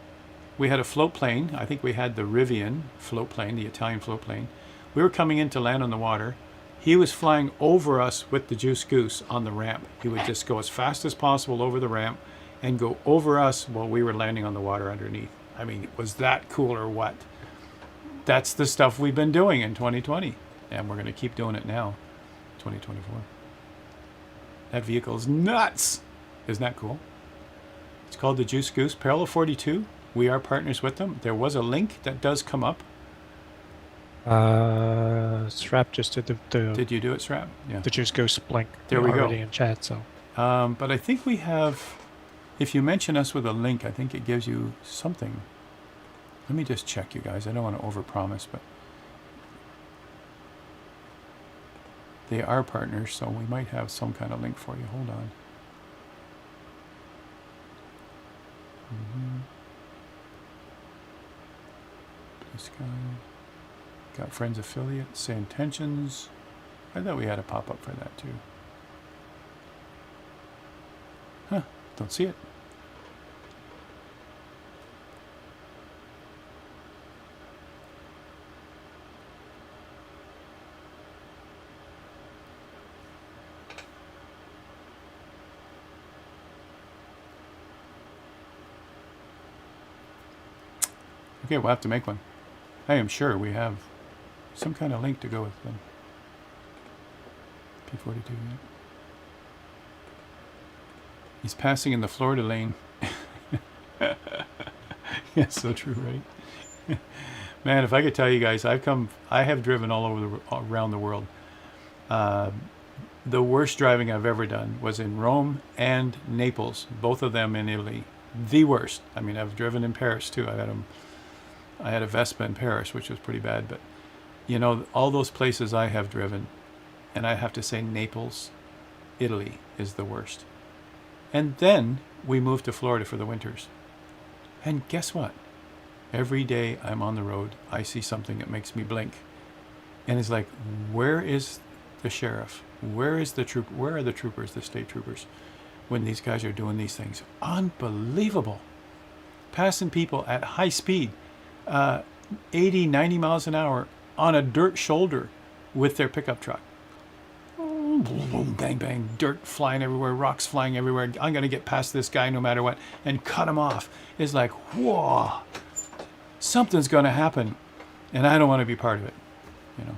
We had a float plane. I think we had the Rivian float plane, the Italian float plane. We were coming in to land on the water. He was flying over us with the Juice Goose on the ramp. He would just go as fast as possible over the ramp and go over us while we were landing on the water underneath. I mean, was that cool or what? That's the stuff we've been doing in 2020. And we're going to keep doing it now, 2024. That vehicle is nuts. Isn't that cool? It's called the Juice Goose, Parallel 42. We are partners with them. There was a link that does come up. Strap just did the Did you do it, Strap? Yeah. the Juice Goose link There we go. already in chat. So But I think we have, if you mention us with a link, I think it gives you something. Let me just check, you guys. I don't want to overpromise, but they are partners, so we might have some kind of link for you. Hold on. This guy. Got Friends Affiliate, Say Intentions. I thought we had a pop-up for that too. Huh, don't see it. Okay, we'll have to make one. I am sure we have some kind of link to go with them. P42, yeah. He's passing in the Florida lane. Yeah, so true, right? Man, if I could tell you guys, I have driven all over around the world. the worst driving I've ever done was in Rome and Naples, both of them in Italy. The worst. I mean, I've driven in Paris too. I had a Vespa in Paris, which was pretty bad. But, you know, all those places I have driven, and I have to say Naples, Italy is the worst. And then we moved to Florida for the winters. And guess what? Every day I'm on the road, I see something that makes me blink. And it's like, where is the sheriff? Where is the troop? Where are the troopers, the state troopers, when these guys are doing these things? Unbelievable. Passing people at high speed, 80, 90 miles an hour on a dirt shoulder with their pickup truck. Boom, boom, bang, bang, dirt flying everywhere, rocks flying everywhere. I'm going to get past this guy no matter what and cut him off. It's like, whoa, something's going to happen. And I don't want to be part of it, you know.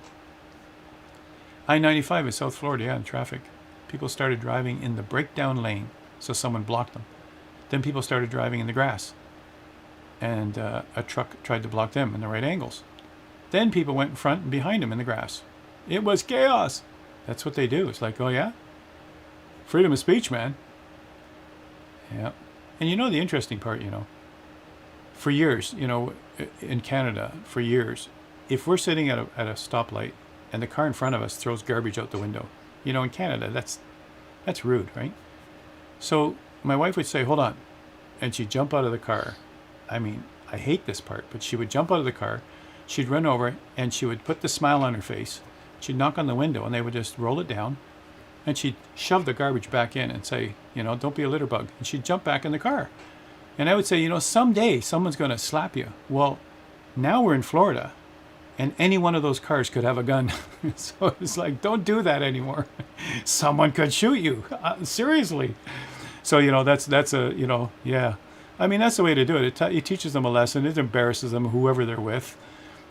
I-95 in South Florida, yeah, in traffic. People started driving in the breakdown lane, so someone blocked them. Then people started driving in the grass, and a truck tried to block them in the right angles. Then people went in front and behind them in the grass. It was chaos. That's what they do. It's like, oh yeah? Freedom of speech, man. Yeah. And you know the interesting part, you know, for years, you know, in Canada, for years, if we're sitting at a stoplight and the car in front of us throws garbage out the window, you know, in Canada, that's rude, right? So my wife would say, hold on. And she'd jump out of the car. I mean, I hate this part, but she would jump out of the car. She'd run over and she would put the smile on her face. She'd knock on the window and they would just roll it down. And she'd shove the garbage back in and say, you know, don't be a litter bug. And she'd jump back in the car. And I would say, you know, someday someone's going to slap you. Well, now we're in Florida. And any one of those cars could have a gun. So it's like, don't do that anymore. Someone could shoot you. Seriously. So, you know, that's a, you know, yeah. I mean, that's the way to do it. It teaches them a lesson. It embarrasses them, whoever they're with,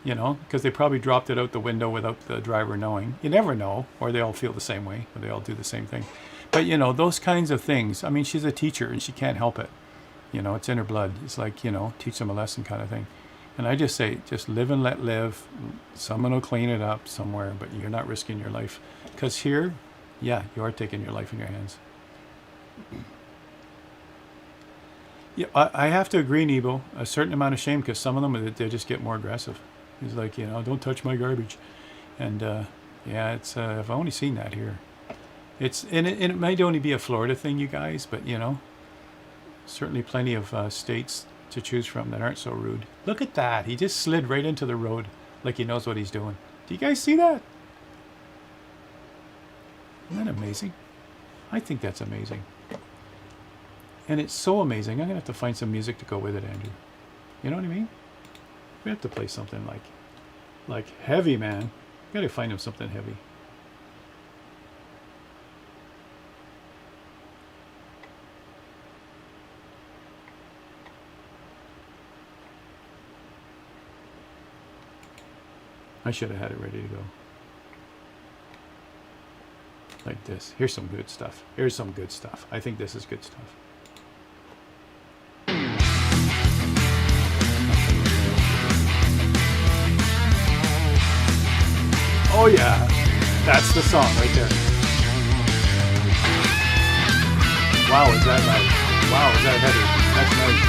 you know, because they probably dropped it out the window without the driver knowing. You never know. Or they all feel the same way. Or they all do the same thing. But, you know, those kinds of things. I mean, she's a teacher and she can't help it. You know, it's in her blood. It's like, you know, teach them a lesson kind of thing. And I just say, just live and let live. Someone will clean it up somewhere, but you're not risking your life. Because here, yeah, you are taking your life in your hands. Yeah, I have to agree, Nebo, a certain amount of shame, because some of them, they just get more aggressive. It's like, you know, don't touch my garbage. And, yeah, it's, I've only seen that here. And it might only be a Florida thing, you guys, but, you know, certainly plenty of states to choose from that aren't so rude. Look at that. He just slid right into the road like he knows what he's doing. Do you guys see that? Isn't that amazing? I think that's amazing. And it's so amazing. I'm going to have to find some music to go with it, Andrew. You know what I mean? We have to play something like heavy, man. Got to find him something heavy. I should have had it ready to go. Like this. Here's some good stuff. Here's some good stuff. I think this is good stuff. Oh yeah, that's the song right there. Wow, is that nice? Wow, is that heavy? That's nice.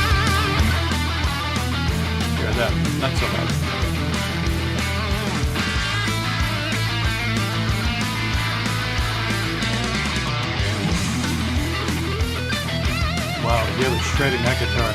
Hear that? Not so bad. Wow, really shredding that guitar.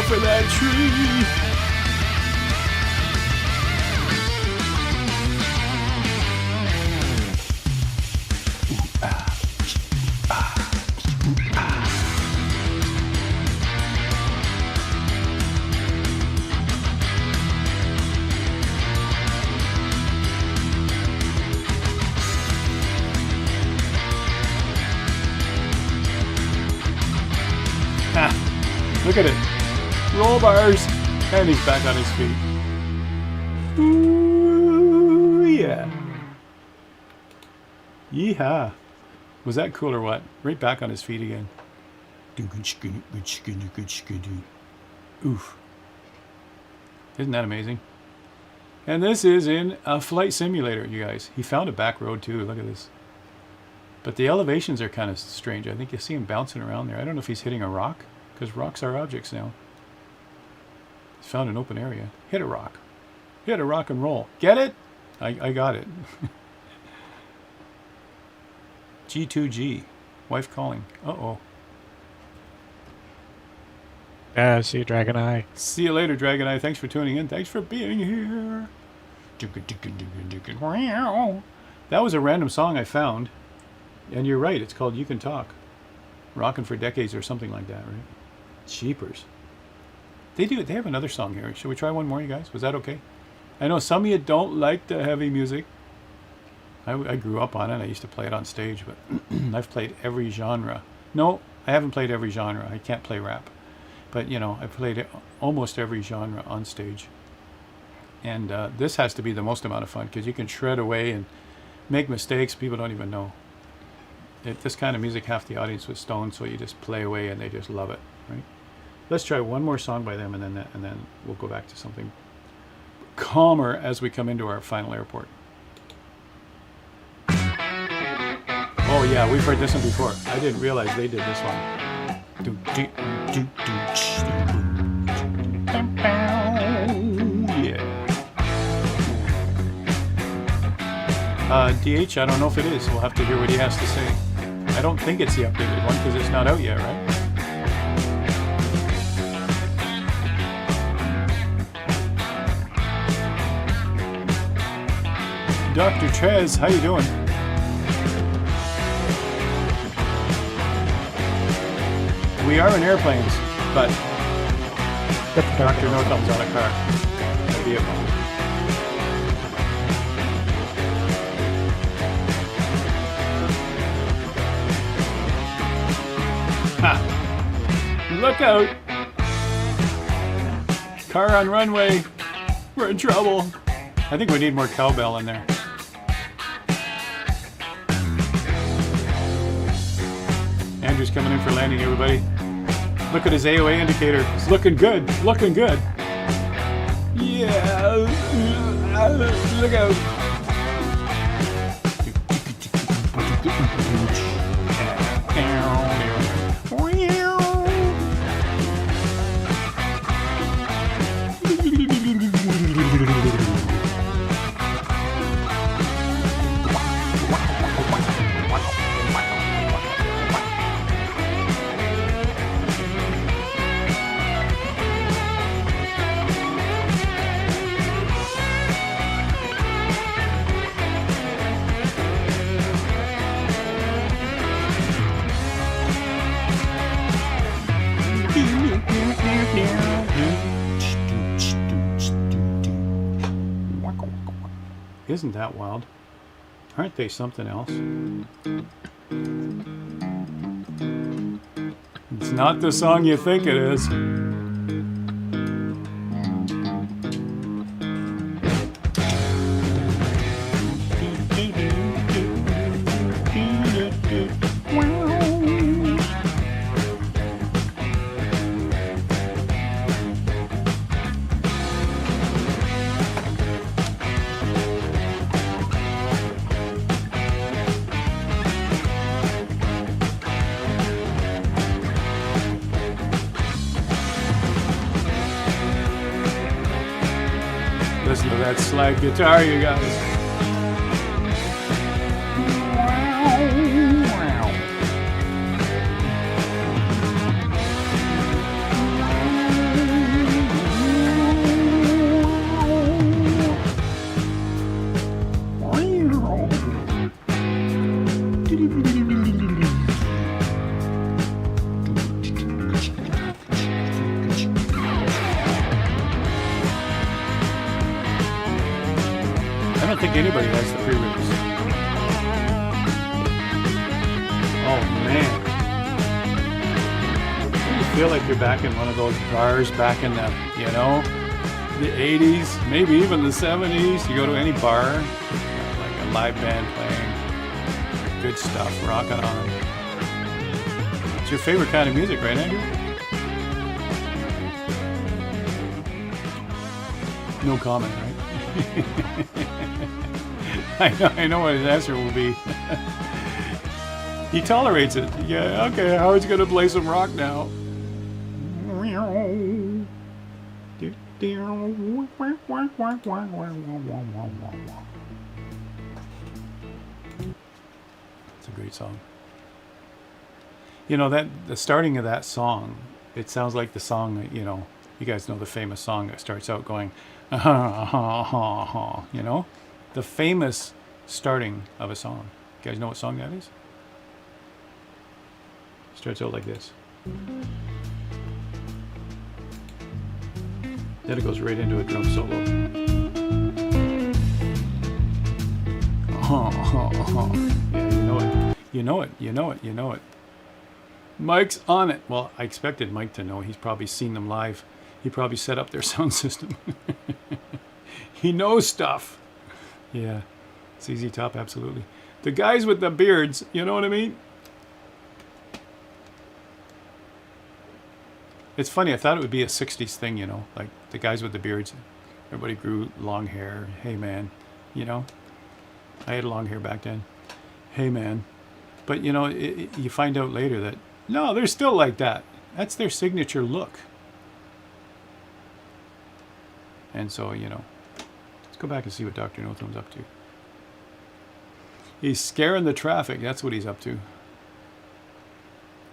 for that tree. Look at it. Roll bars. And he's back on his feet. Ooh, yeah. Yeehaw. Was that cool or what? Right back on his feet again. Oof. Isn't that amazing? And this is in a flight simulator, you guys. He found a back road too. Look at this. But the elevations are kind of strange. I think you see him bouncing around there. I don't know if he's hitting a rock, because rocks are objects now. He's found an open area. Hit a rock. Hit a rock and roll. Get it? I got it. G2G. Wife calling. Uh-oh. Yeah, see you, Dragon Eye. See you later, Dragon Eye. Thanks for tuning in. Thanks for being here. That was a random song I found. And you're right, it's called You Can Talk. Rockin' for Decades or something like that, right? Cheapers. They have another song here. Should we try one more, you guys? Was that okay? I know some of you don't like the heavy music. I grew up on it. I used to play it on stage, but I've played every genre. No, I haven't played every genre. I can't play rap. But, you know, I've played almost every genre on stage. And this has to be the most amount of fun, because you can shred away and make mistakes people don't even know. This kind of music, half the audience was stoned, so you just play away and they just love it, right? Let's try one more song by them, and then we'll go back to something calmer as we come into our final airport. Oh yeah, we've heard this one before. I didn't realize they did this one. Yeah. DH, I don't know if it is. We'll have to hear what he has to say. I don't think it's the updated one because it's not out yet, right? Dr. Trez, how you doing? We are in airplanes, but Dr. No Thumb's on a car. A vehicle. Ha! Look out! Car on runway. We're in trouble. I think we need more cowbell in there. Andrew's coming in for landing, everybody. Look at his AOA indicator. It's looking good. Looking good. Yeah. Look out. Isn't that wild? Aren't they something else? It's not the song you think it is. Listen to that slide guitar, you guys. I don't think anybody has the pre-release. Oh man. You feel like you're back in one of those bars back in the, you know, the 80s, maybe even the 70s. You go to any bar, like a live band playing, good stuff, rocking on. It's your favorite kind of music, right, Andrew? No comment, right? I know what his answer will be. He tolerates it. Yeah, okay, Howard's gonna play some rock now. It's a great song. You know, that the starting of that song, it sounds like the song that, you know, you guys know the famous song that starts out going, you know, the famous starting of a song. You guys know what song that is? Starts out like this. Then it goes right into a drum solo. Yeah, you know it. You know it. You know it. You know it. Mike's on it. Well, I expected Mike to know. He's probably seen them live. He probably set up their sound system. He knows stuff. Yeah. ZZ Top, absolutely. The guys with the beards, you know what I mean? It's funny, I thought it would be a 60s thing, you know, like the guys with the beards. Everybody grew long hair. Hey, man, you know. I had long hair back then. Hey, man. But, you know, you find out later that, no, they're still like that. That's their signature look. And so, you know, let's go back and see what Dr. No Thumb's up to. He's scaring the traffic. That's what he's up to.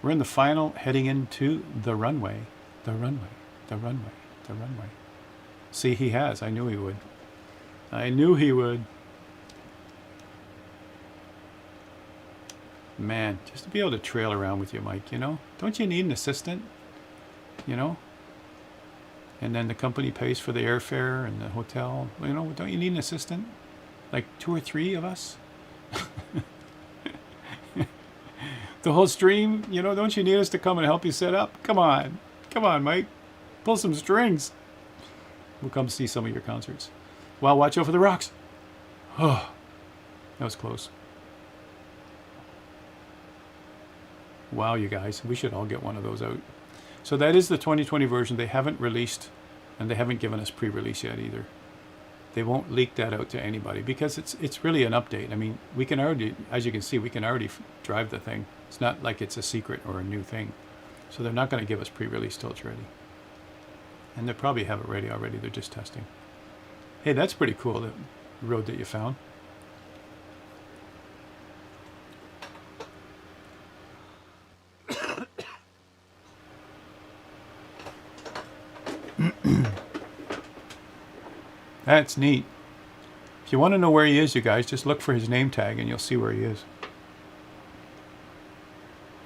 We're in the final, heading into the runway. The runway. The runway. The runway. See, he has. I knew he would. I knew he would. Man, just to be able to trail around with you, Mike, you know? Don't you need an assistant? You know? And then the company pays for the airfare and the hotel. You know, don't you need an assistant? Like 2 or 3 of us? The whole stream, you know, don't you need us to come and help you set up? Come on. Come on, Mike. Pull some strings. We'll come see some of your concerts. Well, watch out for the rocks. Oh, that was close. Wow, you guys. We should all get one of those out. So that is the 2020 version. They haven't released, and they haven't given us pre-release yet either. They won't leak that out to anybody because it's really an update. I mean, we can already, as you can see, we can already drive the thing. It's not like it's a secret or a new thing. So they're not going to give us pre-release till it's ready. And they probably have it ready already. They're just testing. Hey, that's pretty cool, the road that you found. That's neat. If you want to know where he is, you guys, just look for his name tag and you'll see where he is.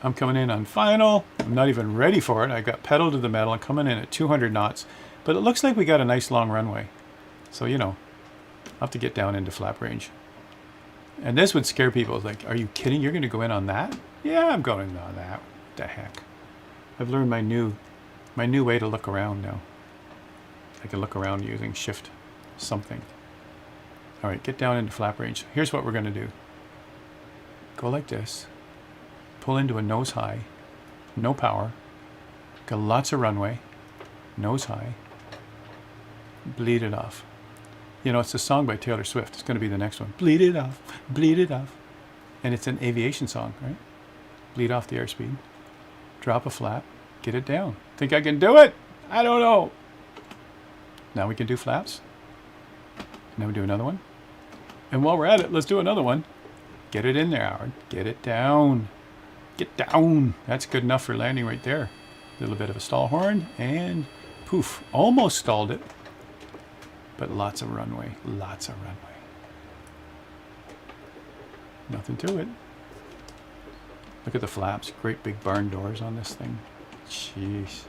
I'm coming in on final. I'm not even ready for it. I got pedal to the metal. I'm coming in at 200 knots. But it looks like we got a nice long runway. So, you know, I'll have to get down into flap range. And this would scare people. It's like, are you kidding? You're going to go in on that? Yeah, I'm going on that. What the heck? I've learned my new way to look around now. I can look around using shift something. All right, get down into flap range. Here's what we're going to do. Go like this. Pull into a nose high. No power. Got lots of runway. Nose high. Bleed it off. You know, it's a song by Taylor Swift. It's going to be the next one. Bleed it off. Bleed it off. And it's an aviation song, right? Bleed off the airspeed. Drop a flap. Get it down. Think I can do it? I don't know. Now we can do flaps. Now we do another one. And while we're at it, let's do another one. Get it in there, Howard. Get it down. Get down. That's good enough for landing right there. A little bit of a stall horn and poof. Almost stalled it. But lots of runway. Lots of runway. Nothing to it. Look at the flaps. Great big barn doors on this thing. Jeez.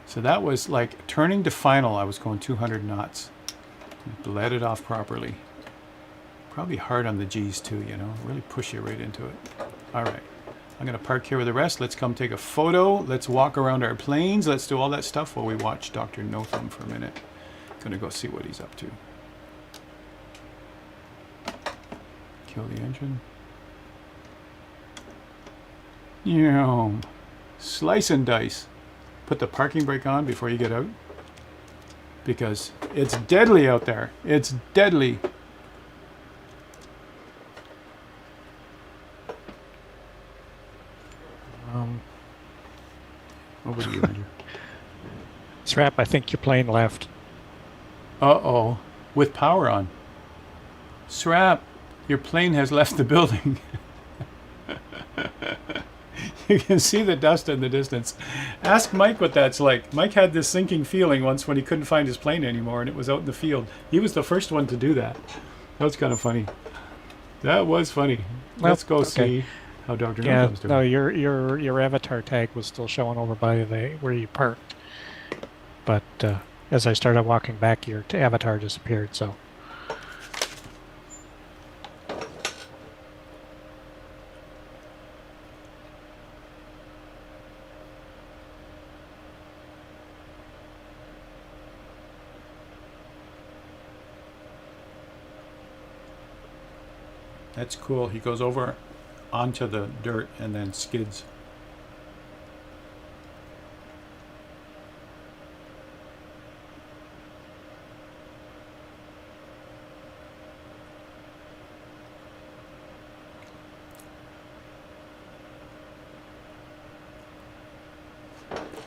So that was like turning to final. I was going 200 knots. Bled it off properly. Probably hard on the G's too, you know, really push you right into it. All right, I'm gonna park here with the rest. Let's come take a photo. Let's walk around our planes. Let's do all that stuff while we watch Dr. No Thumb for a minute. Gonna go see what he's up to. Kill the engine. Yeah, slice and dice. Put the parking brake on before you get out, because it's deadly out there. It's deadly. Over to you, Andrew. Strap, I think your plane left. Uh-oh. With power on. Srap, your plane has left the building. You can see the dust in the distance. Ask Mike what that's like. Mike had this sinking feeling once when he couldn't find his plane anymore and it was out in the field. He was the first one to do that. That was kind of funny. That was funny. Well, Let's go okay. see how Dr. Yeah, No-Thumb's doing. no, your avatar tag was still showing over by the where you parked. But as I started walking back, your avatar disappeared, so... That's cool. He goes over onto the dirt and then skids.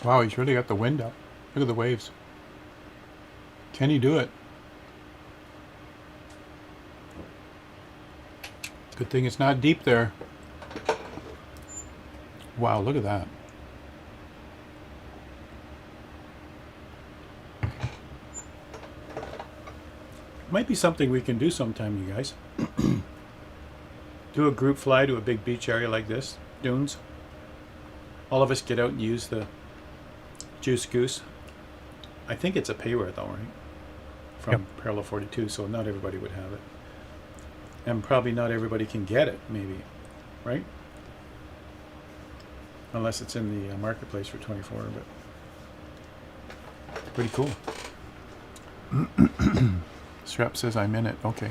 Wow, he's really got the wind up. Look at the waves. Can he do it? Good thing it's not deep there. Wow, look at that. Might be something we can do sometime, you guys. Do a group fly to a big beach area like this, dunes. All of us get out and use the Juice Goose. I think it's a payware though, right? From Parallel 42, so not everybody would have it. And probably not everybody can get it, maybe, right? Unless it's in the marketplace for 24, but pretty cool. Strap says I'm in it. Okay.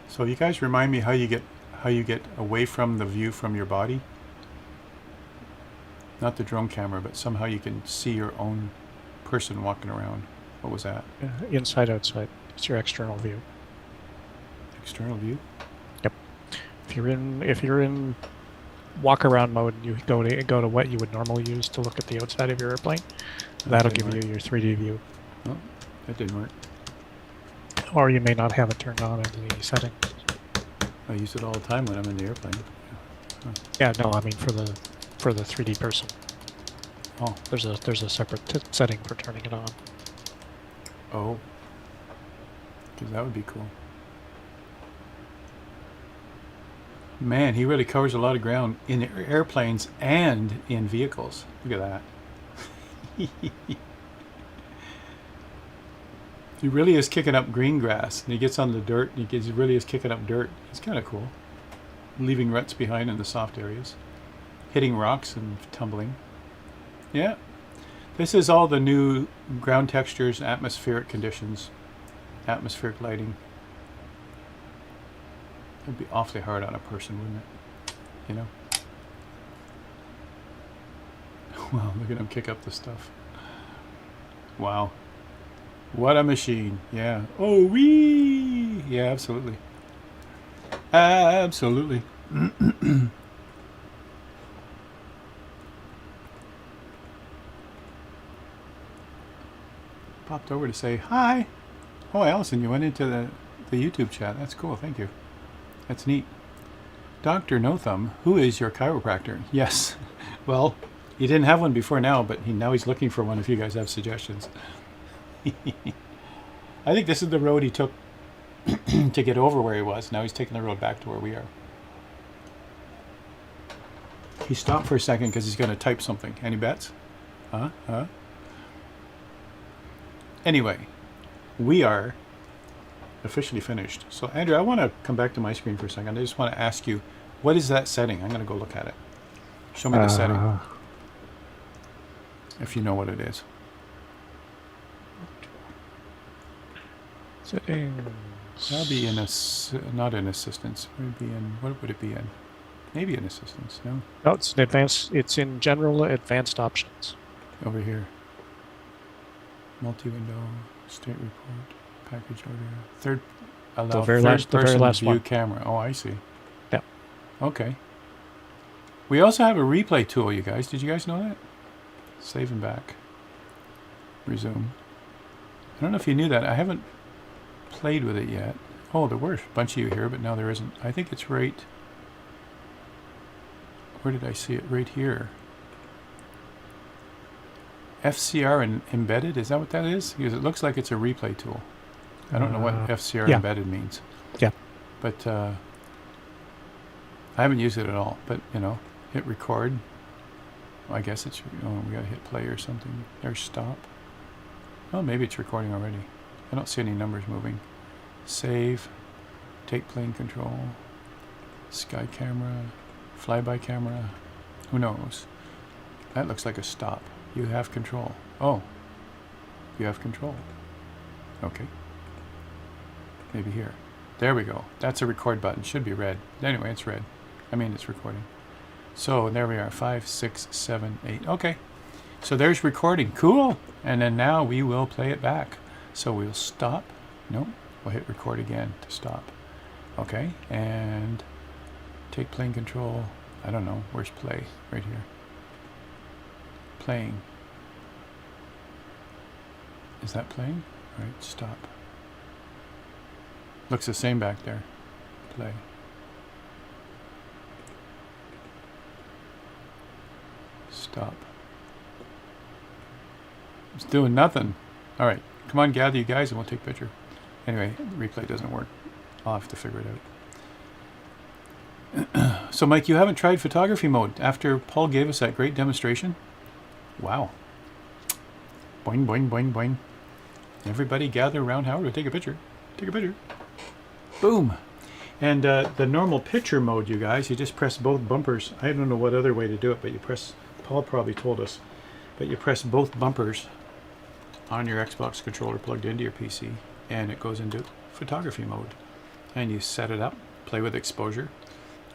So you guys remind me how you get away from the view from your body. Not the drone camera, but somehow you can see your own person walking around. What was that? Inside, outside. It's your external view. External view? Yep. If you're in walk around mode, you go to what you would normally use to look at the outside of your airplane. That'll give you your 3D view. Oh, that didn't work. Or you may not have it turned on in the setting. I use it all the time when I'm in the airplane. Huh. Yeah, no, I mean for the 3D person. Oh. There's a separate setting for turning it on. Oh. Because that would be cool. Man, he really covers a lot of ground in airplanes and in vehicles. Look at that. He really is kicking up green grass, and he gets on the dirt, and he really is kicking up dirt. It's kind of cool. Leaving ruts behind in the soft areas. Hitting rocks and tumbling. Yeah. This is all the new ground textures, atmospheric conditions, atmospheric lighting. It'd be awfully hard on a person, wouldn't it? You know? Wow, look at him kick up the stuff. Wow. What a machine. Yeah. Oh, wee! Yeah, absolutely. Absolutely. Popped over to say hi. Oh, Allison, you went into the YouTube chat. That's cool. Thank you. That's neat. Dr. No Thumb, who is your chiropractor? Yes. Well, he didn't have one before now, but now he's looking for one if you guys have suggestions. I think this is the road he took to get over where he was. Now he's taking the road back to where we are. He stopped for a second because he's going to type something. Any bets? Huh? Anyway, we are officially finished. So, Andrew, I want to come back to my screen for a second. I just want to ask you, what is that setting? I'm going to go look at it. Show me the setting. If you know what it is. Settings. That'll be in not in assistance. Would be in, what would it be in? Maybe in assistance. No. No, it's in advanced. It's in general advanced options. Over here. Multi-window, state report, package order, third. Allow The very person last view one. camera. Oh, I see. Yeah. Okay. We also have a replay tool, you guys. Did you guys know that? Save and back. Resume. I don't know if you knew that. I haven't played with it yet. Oh, there were a bunch of you here, but now there isn't. I think it's right... Where did I see it? Right here. FCR and embedded? Is that what that is? Because it looks like it's a replay tool. I don't know what FCR yeah. embedded means. Yeah. But I haven't used it at all. But, you know, hit record. I guess it's, oh, we gotta hit play or something. There's stop. Oh, maybe it's recording already. I don't see any numbers moving. Save. Take plane control. Sky camera. Flyby camera. Who knows? That looks like a stop. You have control. Oh. You have control. Okay. Maybe here. There we go. That's a record button. Should be red. Anyway, it's red. I mean, it's recording. So there we are. 5, 6, 7, 8. Okay. So there's recording. Cool. And then now we will play it back. So we'll stop. Nope. We'll hit record again to stop. Okay. And take plane control. I don't know. Where's play? Right here. Playing. Is that playing? All right. Stop. Looks the same back there. Play. Stop. It's doing nothing. All right. Come on, gather you guys and we'll take a picture. Anyway, replay doesn't work. I'll have to figure it out. So, Mike, you haven't tried photography mode after Paul gave us that great demonstration? Wow. Boing, boing, boing, boing. Everybody gather around Howard. We'll take a picture. Take a picture. Boom. And the normal picture mode, you guys, you just press both bumpers. I don't know what other way to do it, but you press, Paul probably told us, but you press both bumpers on your Xbox controller plugged into your PC, and it goes into photography mode. And you set it up, play with exposure.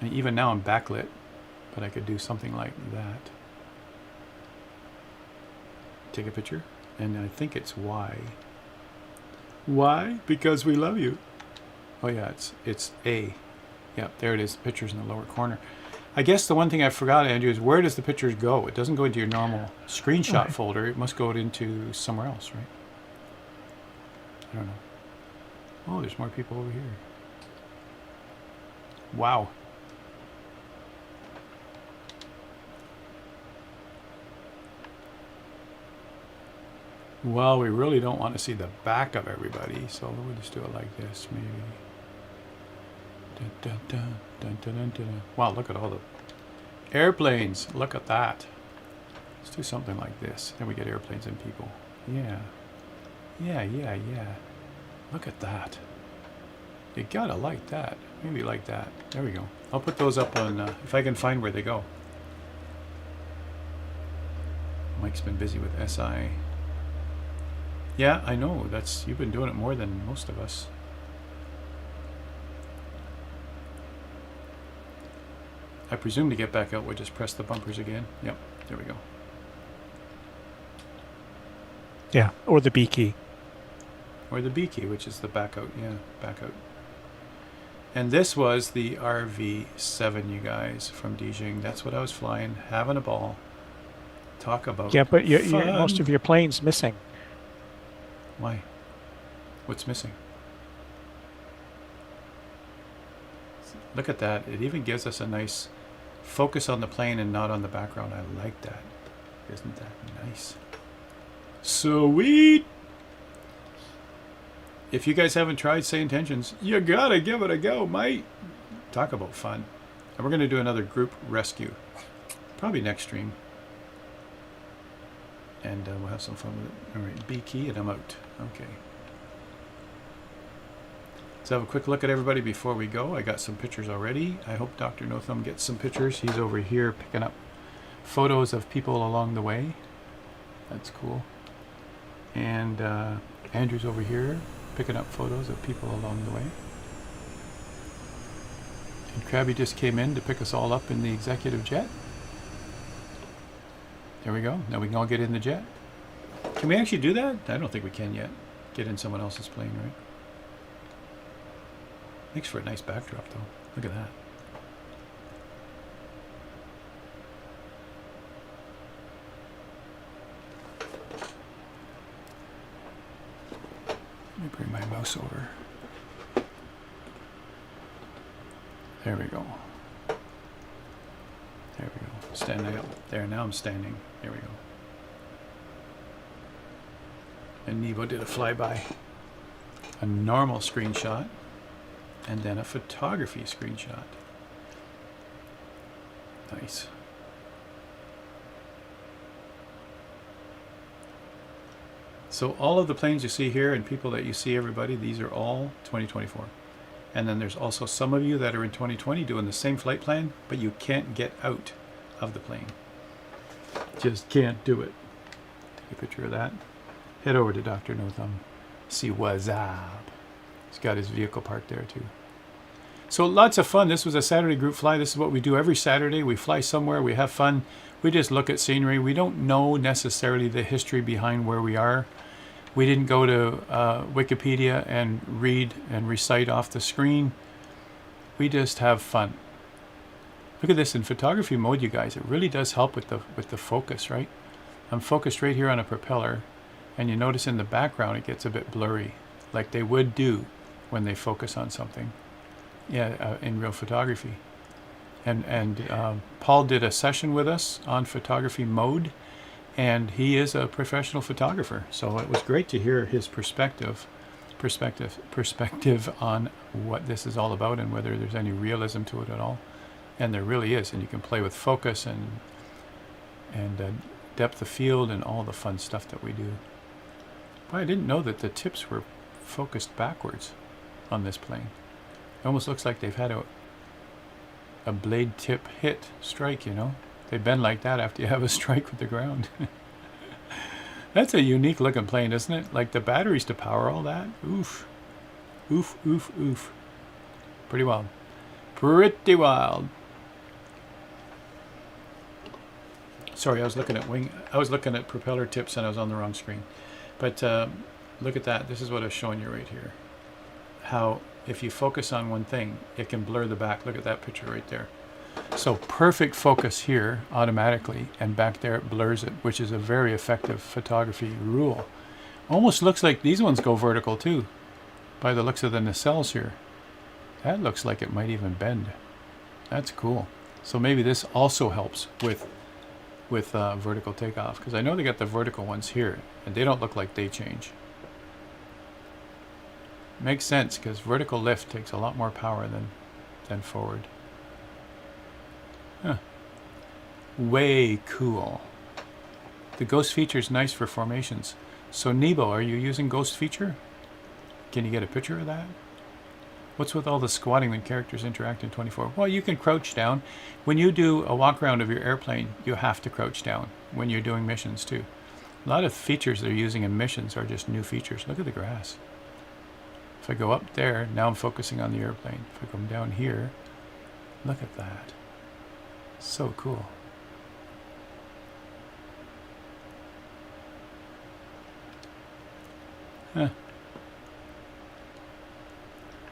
And even now I'm backlit, but I could do something like that. Take a picture, and I think it's Y. Why? Because we love you. Oh yeah, it's A. Yeah, there it is. The picture's in the lower corner. I guess the one thing I forgot, Andrew, is where does the pictures go? It doesn't go into your normal screenshot folder. It must go into somewhere else, right? I don't know. Oh, there's more people over here. Wow. Well, we really don't want to see the back of everybody, so we'll just do it like this, maybe. Dun, dun, dun, dun, dun, dun, dun. Wow, look at all the airplanes. Look at that. Let's do something like this. Then we get airplanes and people. Yeah. Yeah, yeah, yeah. Look at that. You gotta like that. Maybe like that. There we go. I'll put those up on, if I can find where they go. Mike's been busy with SI. Yeah, I know. You've been doing it more than most of us. I presume to get back out, we'll just press the bumpers again. Yep, there we go. Yeah, or the B key. Or the B key, which is the back out. Yeah, back out. And this was the RV7, you guys, from Dijing. That's what I was flying, having a ball. Talk about Yeah, but fun. most of your plane's missing. Why? What's missing? Look at that. It even gives us a nice focus on the plane and not on the background. I like that. Isn't that nice? Sweet! if you guys haven't tried Say Intentions, you gotta give it a go, mate. Talk about fun. And we're going to do another group rescue. Probably next stream. And we'll have some fun with it. All right, B key and I'm out. Okay. Let's have a quick look at everybody before we go. I got some pictures already. I hope Dr. No Thumb gets some pictures. He's over here picking up photos of people along the way. That's cool. And Andrew's over here picking up photos of people along the way. And Krabby just came in to pick us all up in the executive jet. There we go. Now we can all get in the jet. Can we actually do that? I don't think we can yet. Get in someone else's plane, right? Makes for a nice backdrop, though. Look at that. Let me bring my mouse over. There we go. There we go. Standing up. There, now I'm standing. There we go. And Nebo did a flyby. A normal screenshot. And then a photography screenshot. Nice. So all of the planes you see here and people that you see, everybody, these are all 2024. And then there's also some of you that are in 2020 doing the same flight plan, but you can't get out of the plane. Just can't do it. Take a picture of that. Head over to Dr. No Thumb. See what's up. He's got his vehicle parked there too. So lots of fun. This was a Saturday group fly. This is what we do every Saturday. We fly somewhere. We have fun. We just look at scenery. We don't know necessarily the history behind where we are. We didn't go to Wikipedia and read and recite off the screen. We just have fun. Look at this in photography mode, you guys. It really does help with the focus, right? I'm focused right here on a propeller, and you notice in the background it gets a bit blurry, like they would do when they focus on something. Yeah, in real photography. And Paul did a session with us on photography mode, and he is a professional photographer. So it was great to hear his perspective on what this is all about and whether there's any realism to it at all. And there really is, and you can play with focus and depth of field and all the fun stuff that we do. But I didn't know that the tips were focused backwards on this plane. It almost looks like they've had a blade tip hit strike, you know. They bend like that after you have a strike with the ground. That's a unique looking plane, isn't it? Like the batteries to power all that. Oof. Oof, oof, oof. Pretty wild. Pretty wild. Sorry, I was looking at propeller tips and I was on the wrong screen. But look at that. This is what I was showing you right here. How if you focus on one thing, it can blur the back. Look at that picture right there. So perfect focus here automatically, and back there it blurs it, which is a very effective photography rule. Almost looks like these ones go vertical too, by the looks of the nacelles here. That looks like it might even bend. That's cool. So maybe this also helps with vertical takeoff, because I know they got the vertical ones here, and they don't look like they change. Makes sense, because vertical lift takes a lot more power than forward. Huh. Way cool. The ghost feature is nice for formations. So Nebo, are you using ghost feature? Can you get a picture of that? What's with all the squatting when characters interact in 24? Well, you can crouch down. When you do a walk around of your airplane, you have to crouch down when you're doing missions too. A lot of features they're using in missions are just new features. Look at the grass. If I go up there, now I'm focusing on the airplane. If I come down here, look at that. So cool. Huh.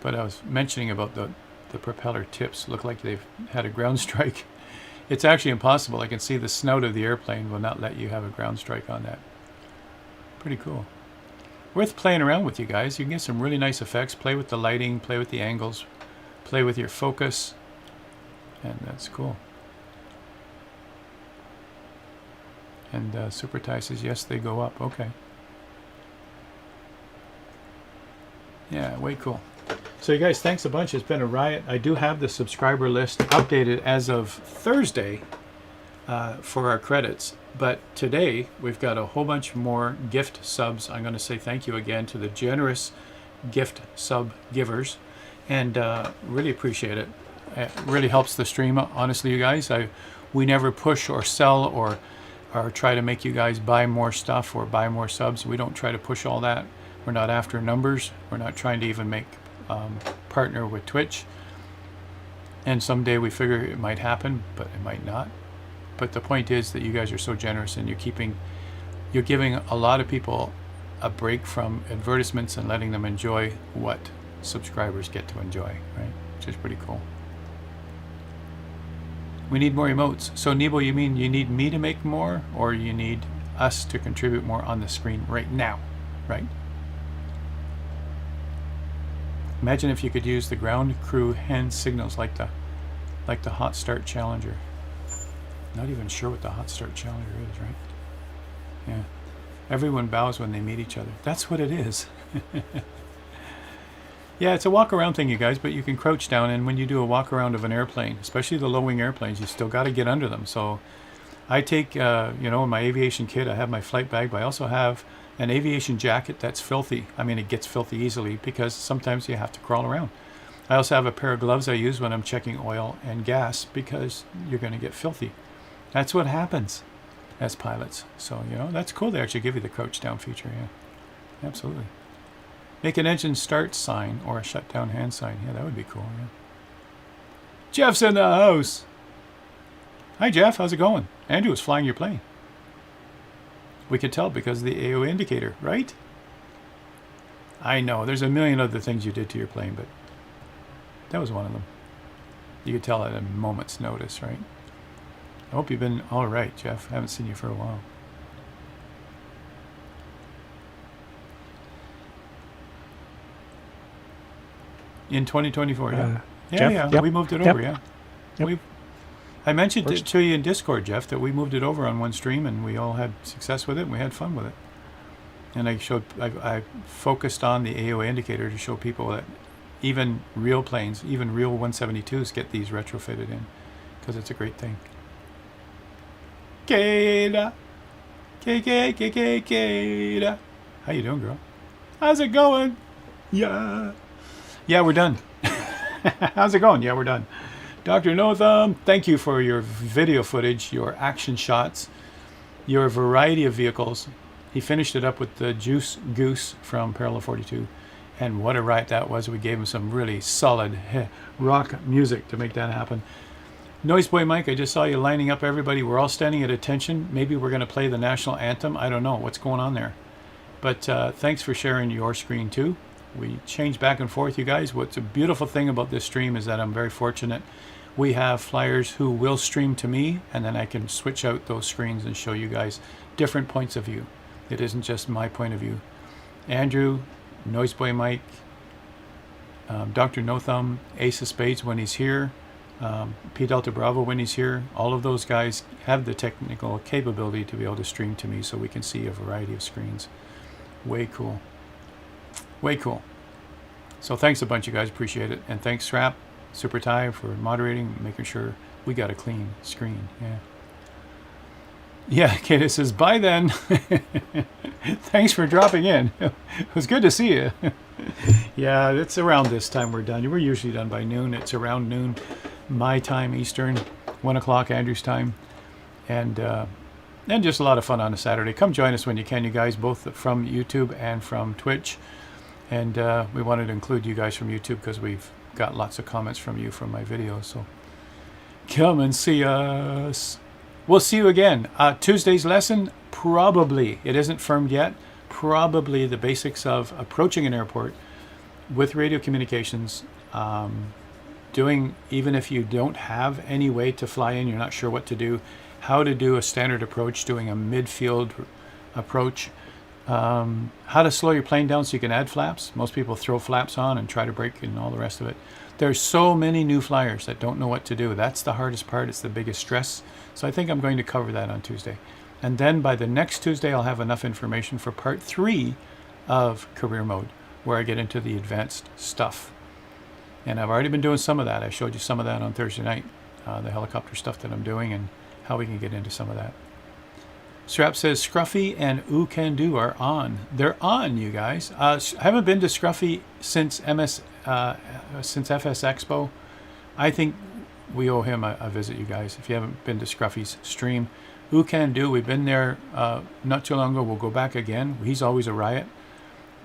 But I was mentioning about the propeller tips. Look like they've had a ground strike. It's actually impossible. I can see the snout of the airplane will not let you have a ground strike on that. Pretty cool. Worth playing around with, you guys. You can get some really nice effects. Play with the lighting, play with the angles, play with your focus, and that's cool. And Super Ty says, yes, they go up. Okay. Yeah, way cool. So you guys, thanks a bunch. It's been a riot. I do have the subscriber list updated as of Thursday for our credits. But today, we've got a whole bunch more gift subs. I'm going to say thank you again to the generous gift sub givers. And really appreciate it. It really helps the stream. Honestly, you guys, we never push or sell or try to make you guys buy more stuff or buy more subs. We don't try to push all that. We're not after numbers. We're not trying to even make partner with Twitch. And someday we figure it might happen, but it might not. But the point is that you guys are so generous, and you're giving a lot of people a break from advertisements and letting them enjoy what subscribers get to enjoy, right? Which is pretty cool. We need more emotes. So Nebo, you mean you need me to make more, or you need us to contribute more on the screen right now, right? Imagine if you could use the ground crew hand signals like the Hot Start Challenger. Not even sure what the Hot Start Challenger is, right? Yeah. Everyone bows when they meet each other. That's what it is. Yeah, it's a walk around thing, you guys, but you can crouch down, and when you do a walk around of an airplane, especially the low wing airplanes, you still got to get under them. So I take, in my aviation kit, I have my flight bag, but I also have an aviation jacket that's filthy. I mean, it gets filthy easily because sometimes you have to crawl around. I also have a pair of gloves I use when I'm checking oil and gas because you're going to get filthy. That's what happens as pilots. So, that's cool. They actually give you the crouch down feature. Yeah, absolutely. Make an engine start sign or a shutdown hand sign. Yeah, that would be cool. Yeah. Jeff's in the house. Hi, Jeff. How's it going? Andrew was flying your plane. We could tell because of the AO indicator, right? I know. There's a million other things you did to your plane, but that was one of them. You could tell at a moment's notice, right? I hope you've been all right, Jeff. I haven't seen you for a while. In 2024, yeah. Jeff? Yeah. Yep. We moved it Yep. over, yeah. Yep. I mentioned it to you in Discord, Jeff, that we moved it over on one stream, and we all had success with it, and we had fun with it. And I focused on the AOA indicator to show people that even real planes, even real 172s get these retrofitted in, because it's a great thing. Keda. Keda. How you doing, girl? How's it going? Yeah. Yeah, we're done. How's it going? Yeah, we're done. Dr. No Thumb, thank you for your video footage, your action shots, your variety of vehicles. He finished it up with the Juice Goose from Parallel 42. And what a riot that was. We gave him some really solid rock music to make that happen. Noise Boy Mike, I just saw you lining up everybody. We're all standing at attention. Maybe we're going to play the national anthem. I don't know what's going on there. But thanks for sharing your screen too. We change back and forth, you guys. What's a beautiful thing about this stream is that I'm very fortunate. We have flyers who will stream to me, and then I can switch out those screens and show you guys different points of view. It isn't just my point of view. Andrew, Noise Boy Mike, Dr. No Thumb, Ace of Spades when he's here, P Delta Bravo when he's here, all of those guys have the technical capability to be able to stream to me so we can see a variety of screens. Way cool. Way cool. So thanks a bunch, you guys. Appreciate it. And thanks, Strap, Super Ty, for moderating, making sure we got a clean screen. Yeah. Yeah, Kata says, bye then. Thanks for dropping in. It was good to see you. Yeah, it's around this time we're done. We're usually done by noon. It's around noon, my time, Eastern, 1 o'clock, Andrew's time. And just a lot of fun on a Saturday. Come join us when you can, you guys, both from YouTube and from Twitch. And we wanted to include you guys from YouTube because we've got lots of comments from you from my videos. So come and see us. We'll see you again. Tuesday's lesson, probably, it isn't firmed yet, probably the basics of approaching an airport with radio communications, doing, even if you don't have any way to fly in, you're not sure what to do, how to do a standard approach, doing a midfield approach, how to slow your plane down so you can add flaps. Most people throw flaps on and try to brake and all the rest of it. There's so many new flyers that don't know what to do. That's the hardest part. It's the biggest stress. So I think I'm going to cover that on Tuesday. And then by the next Tuesday, I'll have enough information for part 3 of career mode, where I get into the advanced stuff. And I've already been doing some of that. I showed you some of that on Thursday night, the helicopter stuff that I'm doing and how we can get into some of that. Strap says Scruffy and Ooh Can Do are on. They're on, you guys. I haven't been to Scruffy since FS Expo. I think we owe him a visit, you guys. If you haven't been to Scruffy's stream, Ooh Can Do. We've been there not too long ago. We'll go back again. He's always a riot,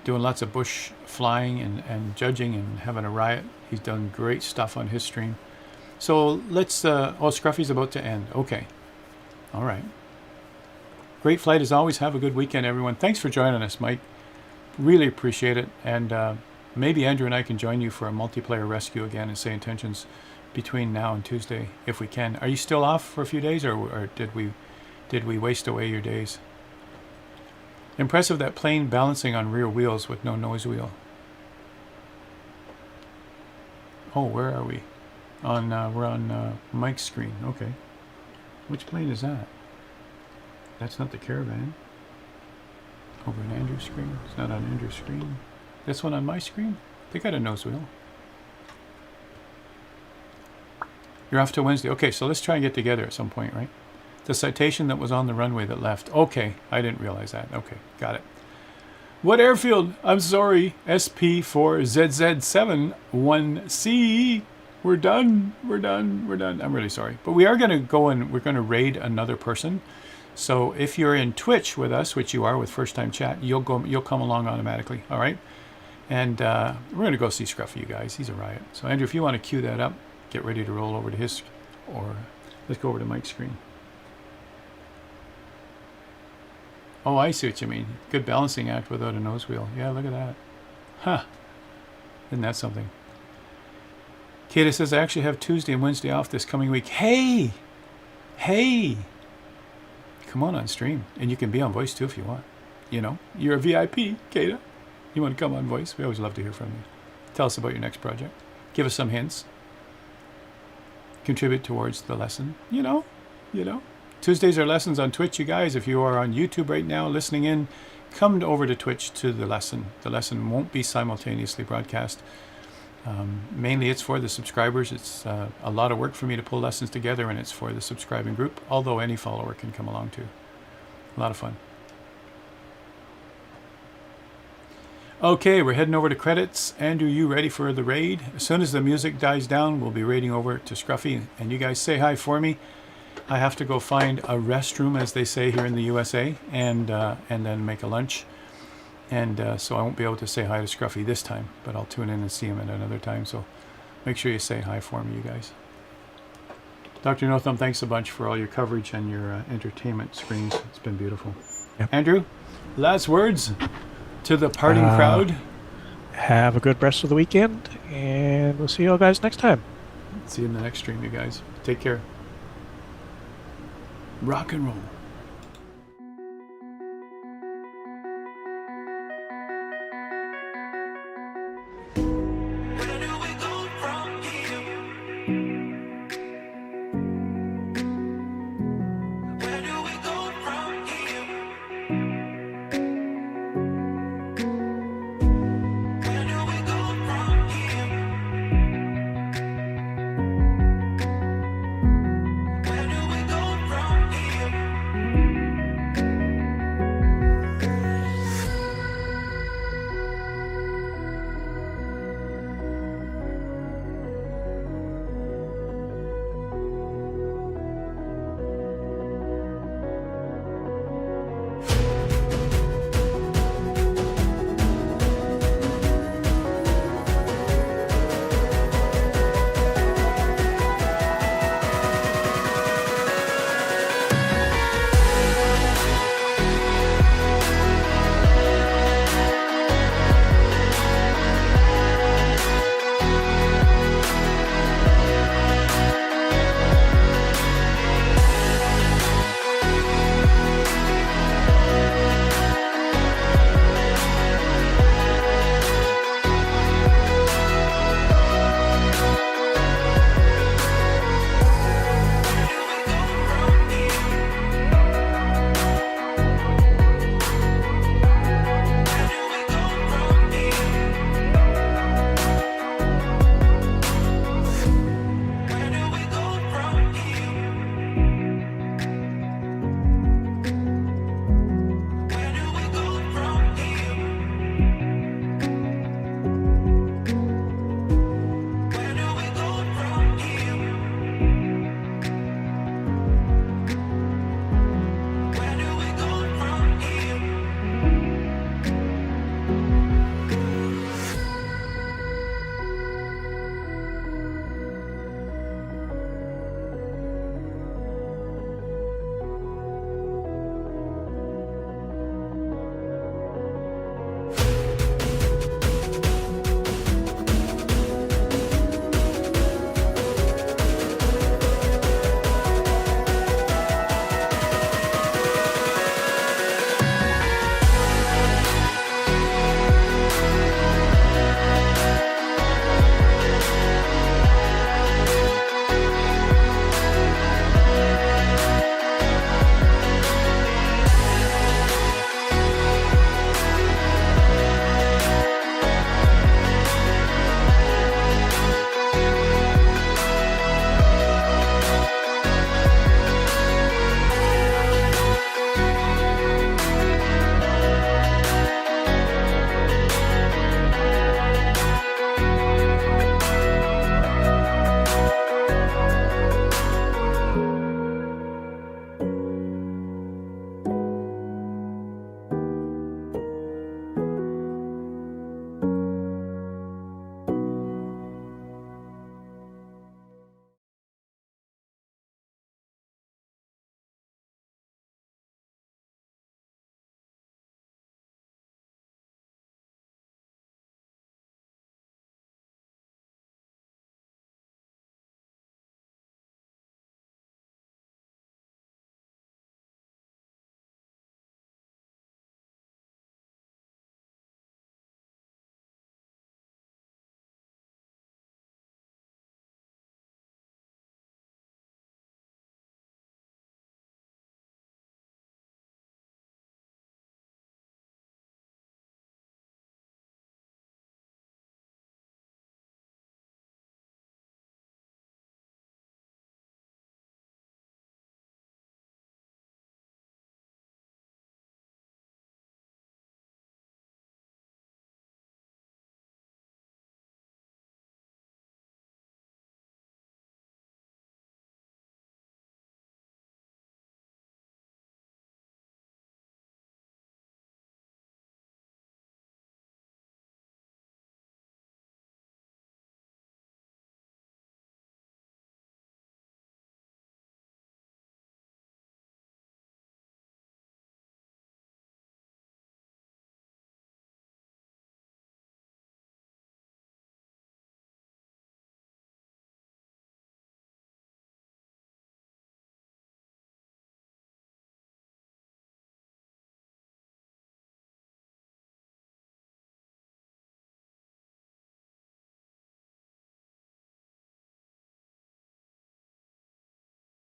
doing lots of bush flying and judging and having a riot. He's done great stuff on his stream. So let's. Oh, Scruffy's about to end. Okay. All right. Great flight as always. Have a good weekend, everyone. Thanks for joining us, Mike. Really appreciate it. And maybe Andrew and I can join you for a multiplayer rescue again in Say Intentions between now and Tuesday, if we can. Are you still off for a few days, or did we waste away your days? Impressive that plane balancing on rear wheels with no nose wheel. Oh, where are we? We're on Mike's screen. Okay. Which plane is that? That's not the Caravan. Over on Andrew's screen. It's not on Andrew's screen. This one on my screen? They got a nose wheel. You're off to Wednesday. Okay, so let's try and get together at some point, right? The citation that was on the runway that left. Okay, I didn't realize that. Okay, got it. What airfield? I'm sorry. SP4ZZ71C. We're done. We're done. We're done. I'm really sorry. But we are going to go and we're going to raid another person. So if you're in Twitch with us, which you are with First Time Chat, you'll come along automatically. All right. And we're going to go see Scruffy, you guys. He's a riot. So Andrew, if you want to cue that up, get ready to roll over to his, or let's go over to Mike's screen. Oh, I see what you mean. Good balancing act without a nose wheel. Yeah, look at that. Huh. Isn't that something? Kata says, I actually have Tuesday and Wednesday off this coming week. Hey! Hey! Come on stream. And you can be on voice too if you want. You know, you're a VIP, Kata. You want to come on voice? We always love to hear from you. Tell us about your next project. Give us some hints. Contribute towards the lesson. You know. Tuesdays are lessons on Twitch, you guys. If you are on YouTube right now listening in, come over to Twitch to the lesson. The lesson won't be simultaneously broadcast. Mainly it's for the subscribers. It's a lot of work for me to pull lessons together, and it's for the subscribing group, although any follower can come along too. A lot of fun. Okay, we're heading over to credits. Andrew, you ready for the raid? As soon as the music dies down, we'll be raiding over to Scruffy, and you guys say hi for me. I have to go find a restroom, as they say here in the USA, and then make a lunch. And so I won't be able to say hi to Scruffy this time, but I'll tune in and see him at another time. So make sure you say hi for me, you guys. Dr. No Thumb, thanks a bunch for all your coverage and your entertainment screens. It's been beautiful. Yep. Andrew, last words to the parting crowd. Have a good rest of the weekend, and we'll see you all guys next time. See you in the next stream, you guys. Take care. Rock and roll.